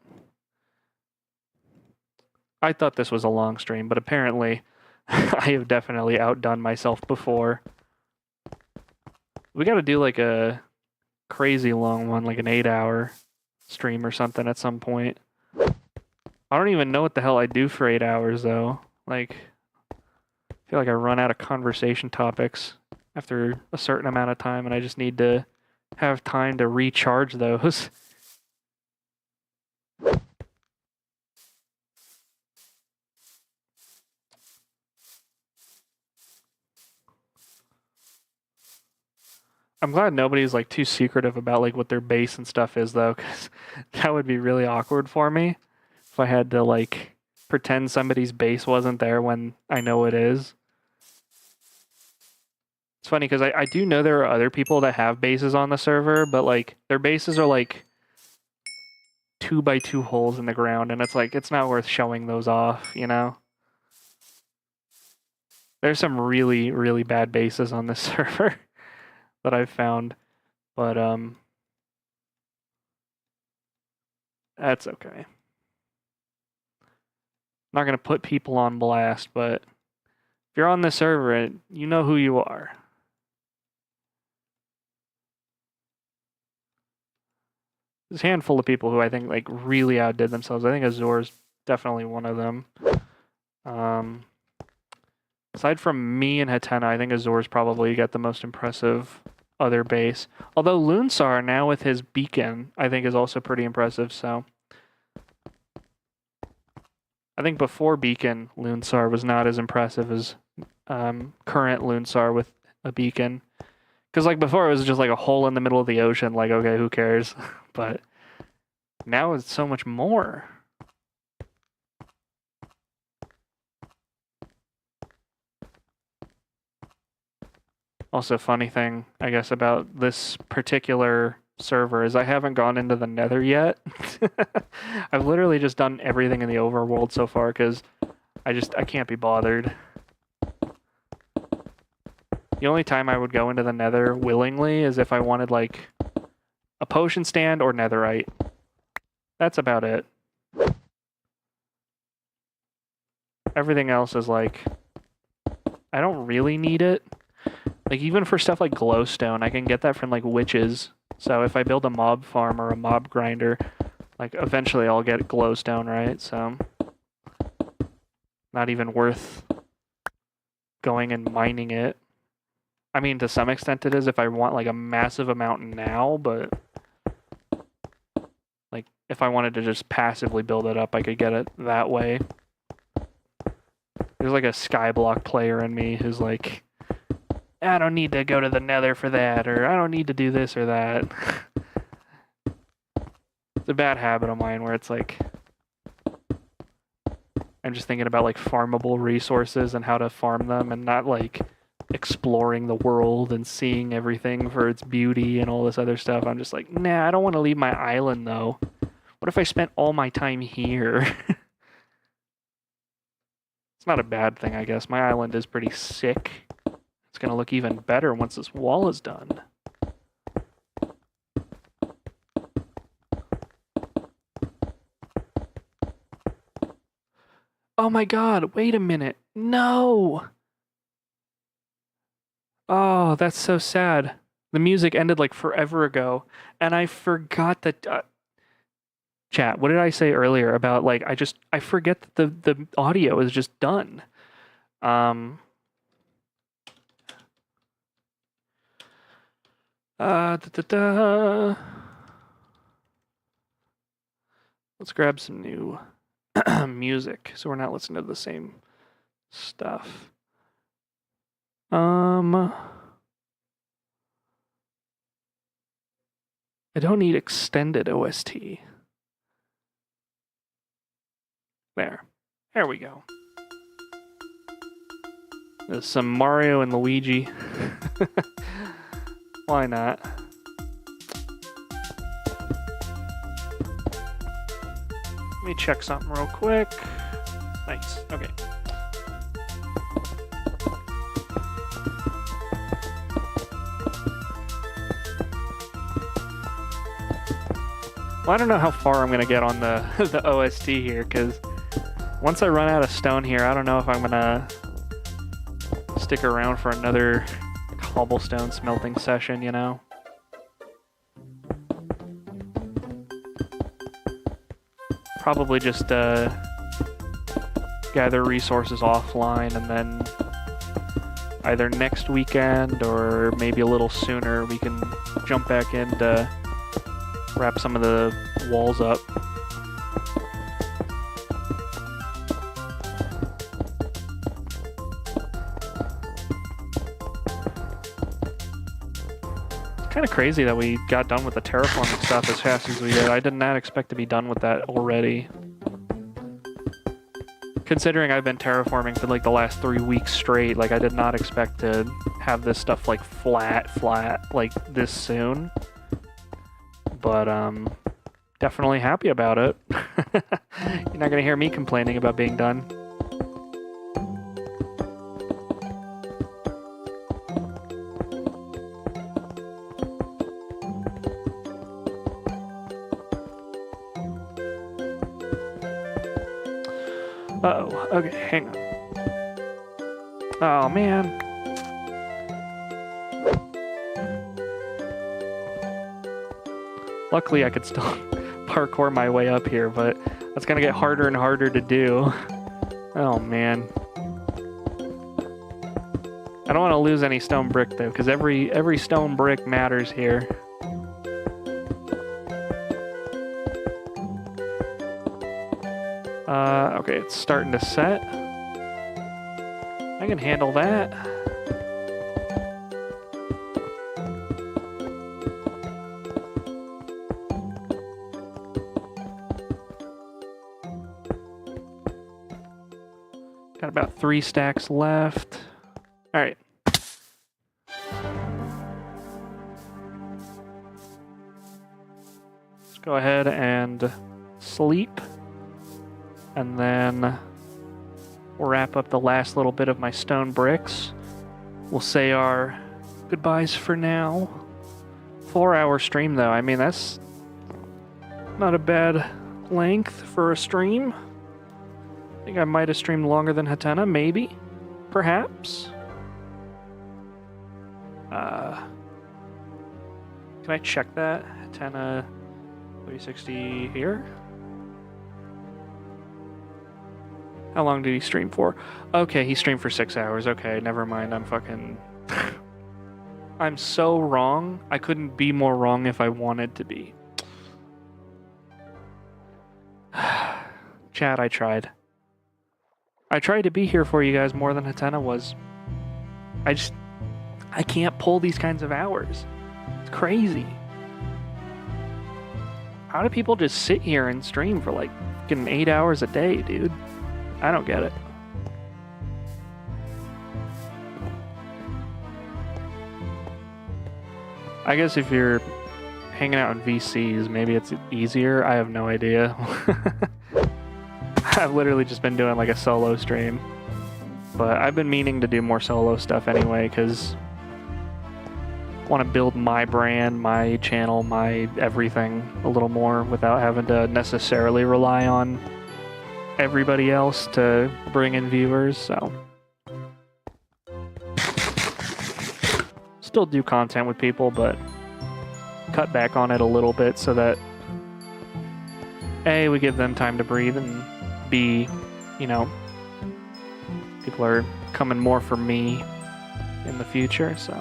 I thought this was a long stream, but apparently I have definitely outdone myself before. We gotta do like a crazy long one, like an 8-hour stream or something at some point. I don't even know what the hell I do for 8 hours though. Like, I feel like I run out of conversation topics after a certain amount of time, and I just need to have time to recharge those. I'm glad nobody's like too secretive about like what their base and stuff is though, because that would be really awkward for me if I had to like pretend somebody's base wasn't there when I know it is. It's funny because I do know there are other people that have bases on the server, but like their bases are like 2x2 holes in the ground, and it's like it's not worth showing those off, you know? There's some really, really bad bases on this server that I've found, but that's okay. Not gonna put people on blast, but if you're on this server, you know who you are. There's a handful of people who I think like really outdid themselves. I think Azor's definitely one of them. Aside from me and Hatena, I think Azor's probably got the most impressive other base. Although Lunsar now with his beacon, I think is also pretty impressive, so. I think before beacon, Lunsar was not as impressive as current Lunsar with a beacon. Because like before it was just like a hole in the middle of the ocean, like okay, who cares? But now it's so much more. Also, funny thing, I guess, about this particular server is I haven't gone into the Nether yet. I've literally just done everything in the overworld so far because I can't be bothered. The only time I would go into the Nether willingly is if I wanted like a potion stand or netherite. That's about it. Everything else is like, I don't really need it. Like even for stuff like glowstone, I can get that from like witches. So if I build a mob farm or a mob grinder, like eventually I'll get glowstone, right? So not even worth going and mining it. I mean, to some extent it is if I want like a massive amount now, but like if I wanted to just passively build it up, I could get it that way. There's like a Skyblock player in me who's like, I don't need to go to the Nether for that, or I don't need to do this or that. It's a bad habit of mine where it's like, I'm just thinking about like farmable resources and how to farm them and not like exploring the world and seeing everything for its beauty and all this other stuff. I'm just like, nah, I don't want to leave my island though. What if I spent all my time here? It's not a bad thing, I guess. My island is pretty sick. It's going to look even better once this wall is done. Oh my god, wait a minute. No! Oh, that's so sad. The music ended like forever ago, and I forgot that... Chat, what did I say earlier about like, I forget that the audio is just done. Let's grab some new music so we're not listening to the same stuff. I don't need extended OST. There we go. There's some Mario and Luigi. Why not? Let me check something real quick. Nice. Okay. Well, I don't know how far I'm going to get on the, the OST here, because once I run out of stone here, I don't know if I'm going to stick around for another cobblestone smelting session, you know? Probably just gather resources offline, and then either next weekend or maybe a little sooner we can jump back in to wrap some of the walls up. Kind of crazy that we got done with the terraforming stuff as fast as we did. I did not expect to be done with that already. Considering I've been terraforming for like the last 3 weeks straight, like I did not expect to have this stuff like flat, like this soon. But definitely happy about it. You're not gonna hear me complaining about being done. Uh-oh, okay, hang on. Oh, man. Luckily, I could still parkour my way up here, but that's gonna get harder and harder to do. Oh, man. I don't want to lose any stone brick, though, because every stone brick matters here. Okay, it's starting to set. I can handle that. Got about 3 stacks left. All right. Let's go ahead and sleep. And then we'll wrap up the last little bit of my stone bricks. We'll say our goodbyes for now. 4-hour stream, though. I mean, that's not a bad length for a stream. I think I might have streamed longer than Hatena, maybe. Perhaps. Can I check that? Hatena 360 here? How long did he stream for? Okay, he streamed for 6 hours. Okay, never mind. I'm fucking... I'm so wrong. I couldn't be more wrong if I wanted to be. Chat, I tried. I tried to be here for you guys more than Hatena was. I can't pull these kinds of hours. It's crazy. How do people just sit here and stream for like fucking 8 hours a day, dude? I don't get it. I guess if you're hanging out in VCs, maybe it's easier. I have no idea. I've literally just been doing like a solo stream. But I've been meaning to do more solo stuff anyway, because I want to build my brand, my channel, my everything a little more without having to necessarily rely on everybody else to bring in viewers, so. Still do content with people, but cut back on it a little bit so that A, we give them time to breathe, and B, you know, people are coming more for me in the future, so.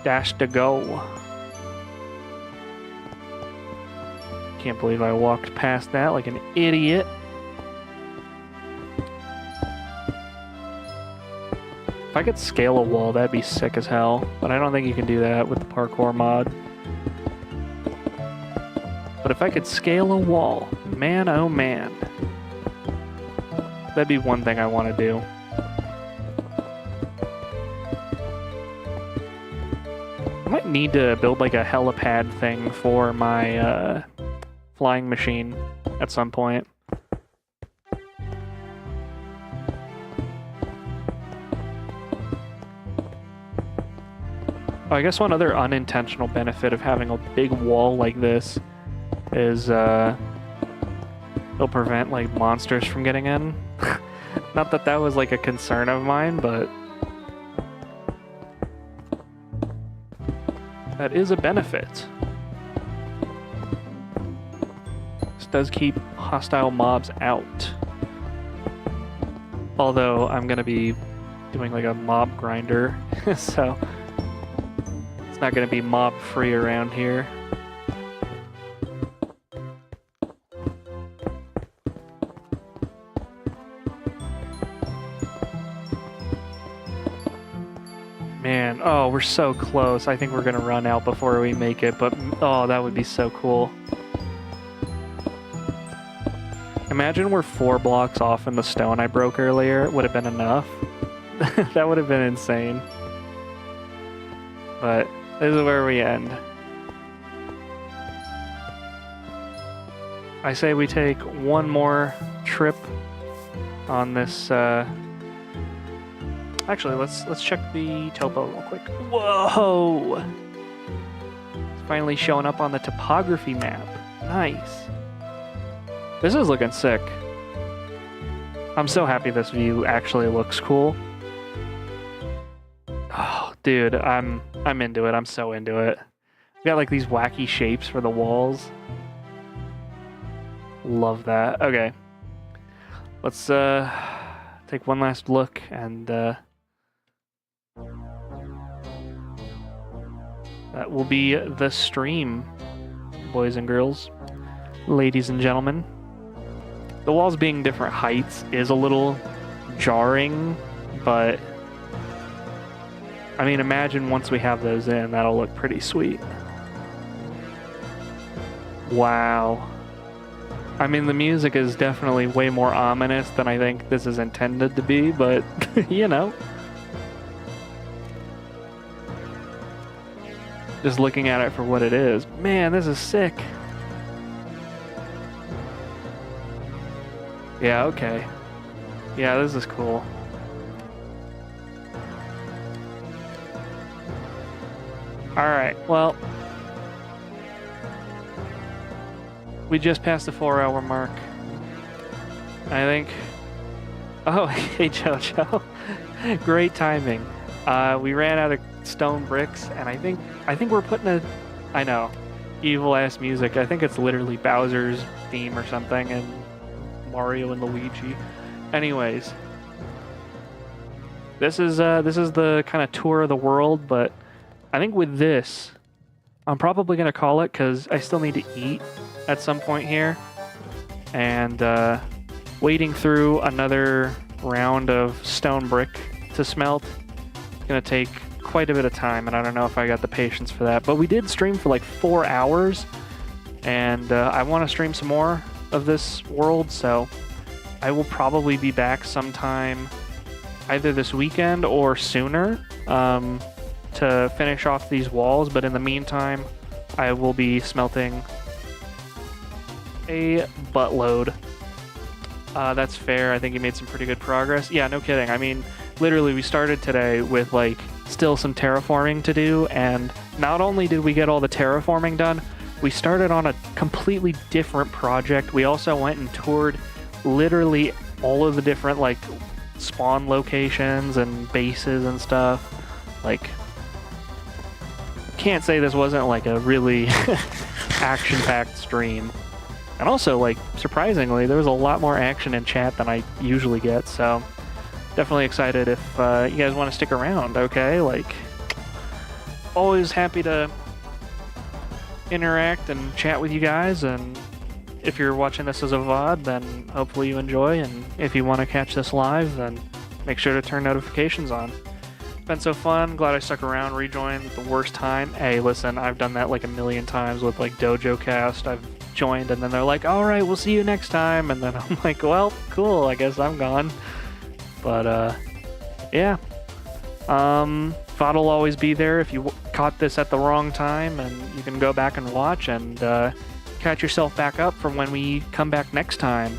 Dash to go. Can't believe I walked past that like an idiot. If I could scale a wall, that'd be sick as hell, but I don't think you can do that with the parkour mod. But if I could scale a wall, man oh man, that'd be one thing I want to do. I might need to build like a helipad thing for my flying machine at some point. I guess one other unintentional benefit of having a big wall like this is it'll prevent like monsters from getting in. Not that that was like a concern of mine, but that is a benefit. This does keep hostile mobs out. Although I'm gonna be doing like a mob grinder, so it's not gonna be mob free around here. Man, oh, we're so close. I think we're gonna run out before we make it, but oh, that would be so cool. Imagine we're 4 blocks off and the stone I broke earlier would have been enough. That would have been insane. But this is where we end. I say we take one more trip on this. Actually, let's check the topo real quick. Whoa! It's finally showing up on the topography map. Nice. This is looking sick. I'm so happy this view actually looks cool. Oh, dude, I'm into it. I'm so into it. We got like these wacky shapes for the walls. Love that. Okay. Let's take one last look and that will be the stream, boys and girls, ladies and gentlemen. The walls being different heights is a little jarring, but I mean, imagine once we have those in, that'll look pretty sweet. Wow. I mean, the music is definitely way more ominous than I think this is intended to be, but, you know. Just looking at it for what it is. Man, this is sick. Yeah, okay. Yeah, this is cool. Alright, well. We just passed the 4-hour mark. I think... Oh, hey Jojo. Great timing. We ran out of stone bricks, and I think we're putting a... I know. Evil-ass music. I think it's literally Bowser's theme or something, and Mario and Luigi. Anyways, this is the kind of tour of the world, but I think with this, I'm probably gonna call it because I still need to eat at some point here, and wading through another round of stone brick to smelt is gonna take quite a bit of time, and I don't know if I got the patience for that. But we did stream for like 4 hours, and I want to stream some more of this world, so I will probably be back sometime either this weekend or sooner to finish off these walls. But in the meantime, I will be smelting a buttload. That's fair. I think you made some pretty good progress. Yeah, no kidding. I mean, literally, we started today with like still some terraforming to do, and not only did we get all the terraforming done, we started on a completely different project. We also went and toured literally all of the different like spawn locations and bases and stuff. Like, can't say this wasn't like a really action-packed stream. And also, like, surprisingly, there was a lot more action in chat than I usually get, so definitely excited if you guys want to stick around, okay? Like, always happy to interact and chat with you guys, and if you're watching this as a VOD, then hopefully you enjoy, and if you want to catch this live, then make sure to turn notifications on. It's been so fun, glad I stuck around, rejoined at the worst time. Hey, listen, I've done that like a million times with like Dojo Cast. I've joined and then they're like, alright, we'll see you next time, and then I'm like, well, cool, I guess I'm gone. But yeah, VOD will always be there if you caught this at the wrong time, and you can go back and watch and catch yourself back up from when we come back next time.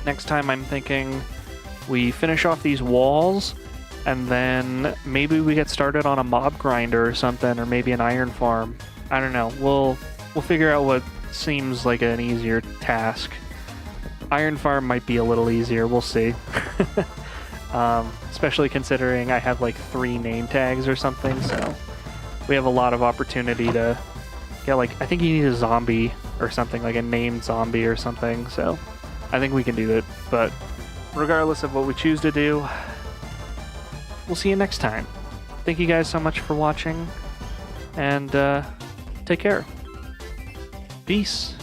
Next time I'm thinking we finish off these walls, and then maybe we get started on a mob grinder or something, or maybe an iron farm. I don't know, we'll figure out what seems like an easier task. Iron farm might be a little easier, we'll see. Especially considering I have like 3 name tags or something, so we have a lot of opportunity to get, like, I think you need a zombie or something, like a named zombie or something, so I think we can do it. But regardless of what we choose to do, we'll see you next time. Thank you guys so much for watching, and take care. Peace.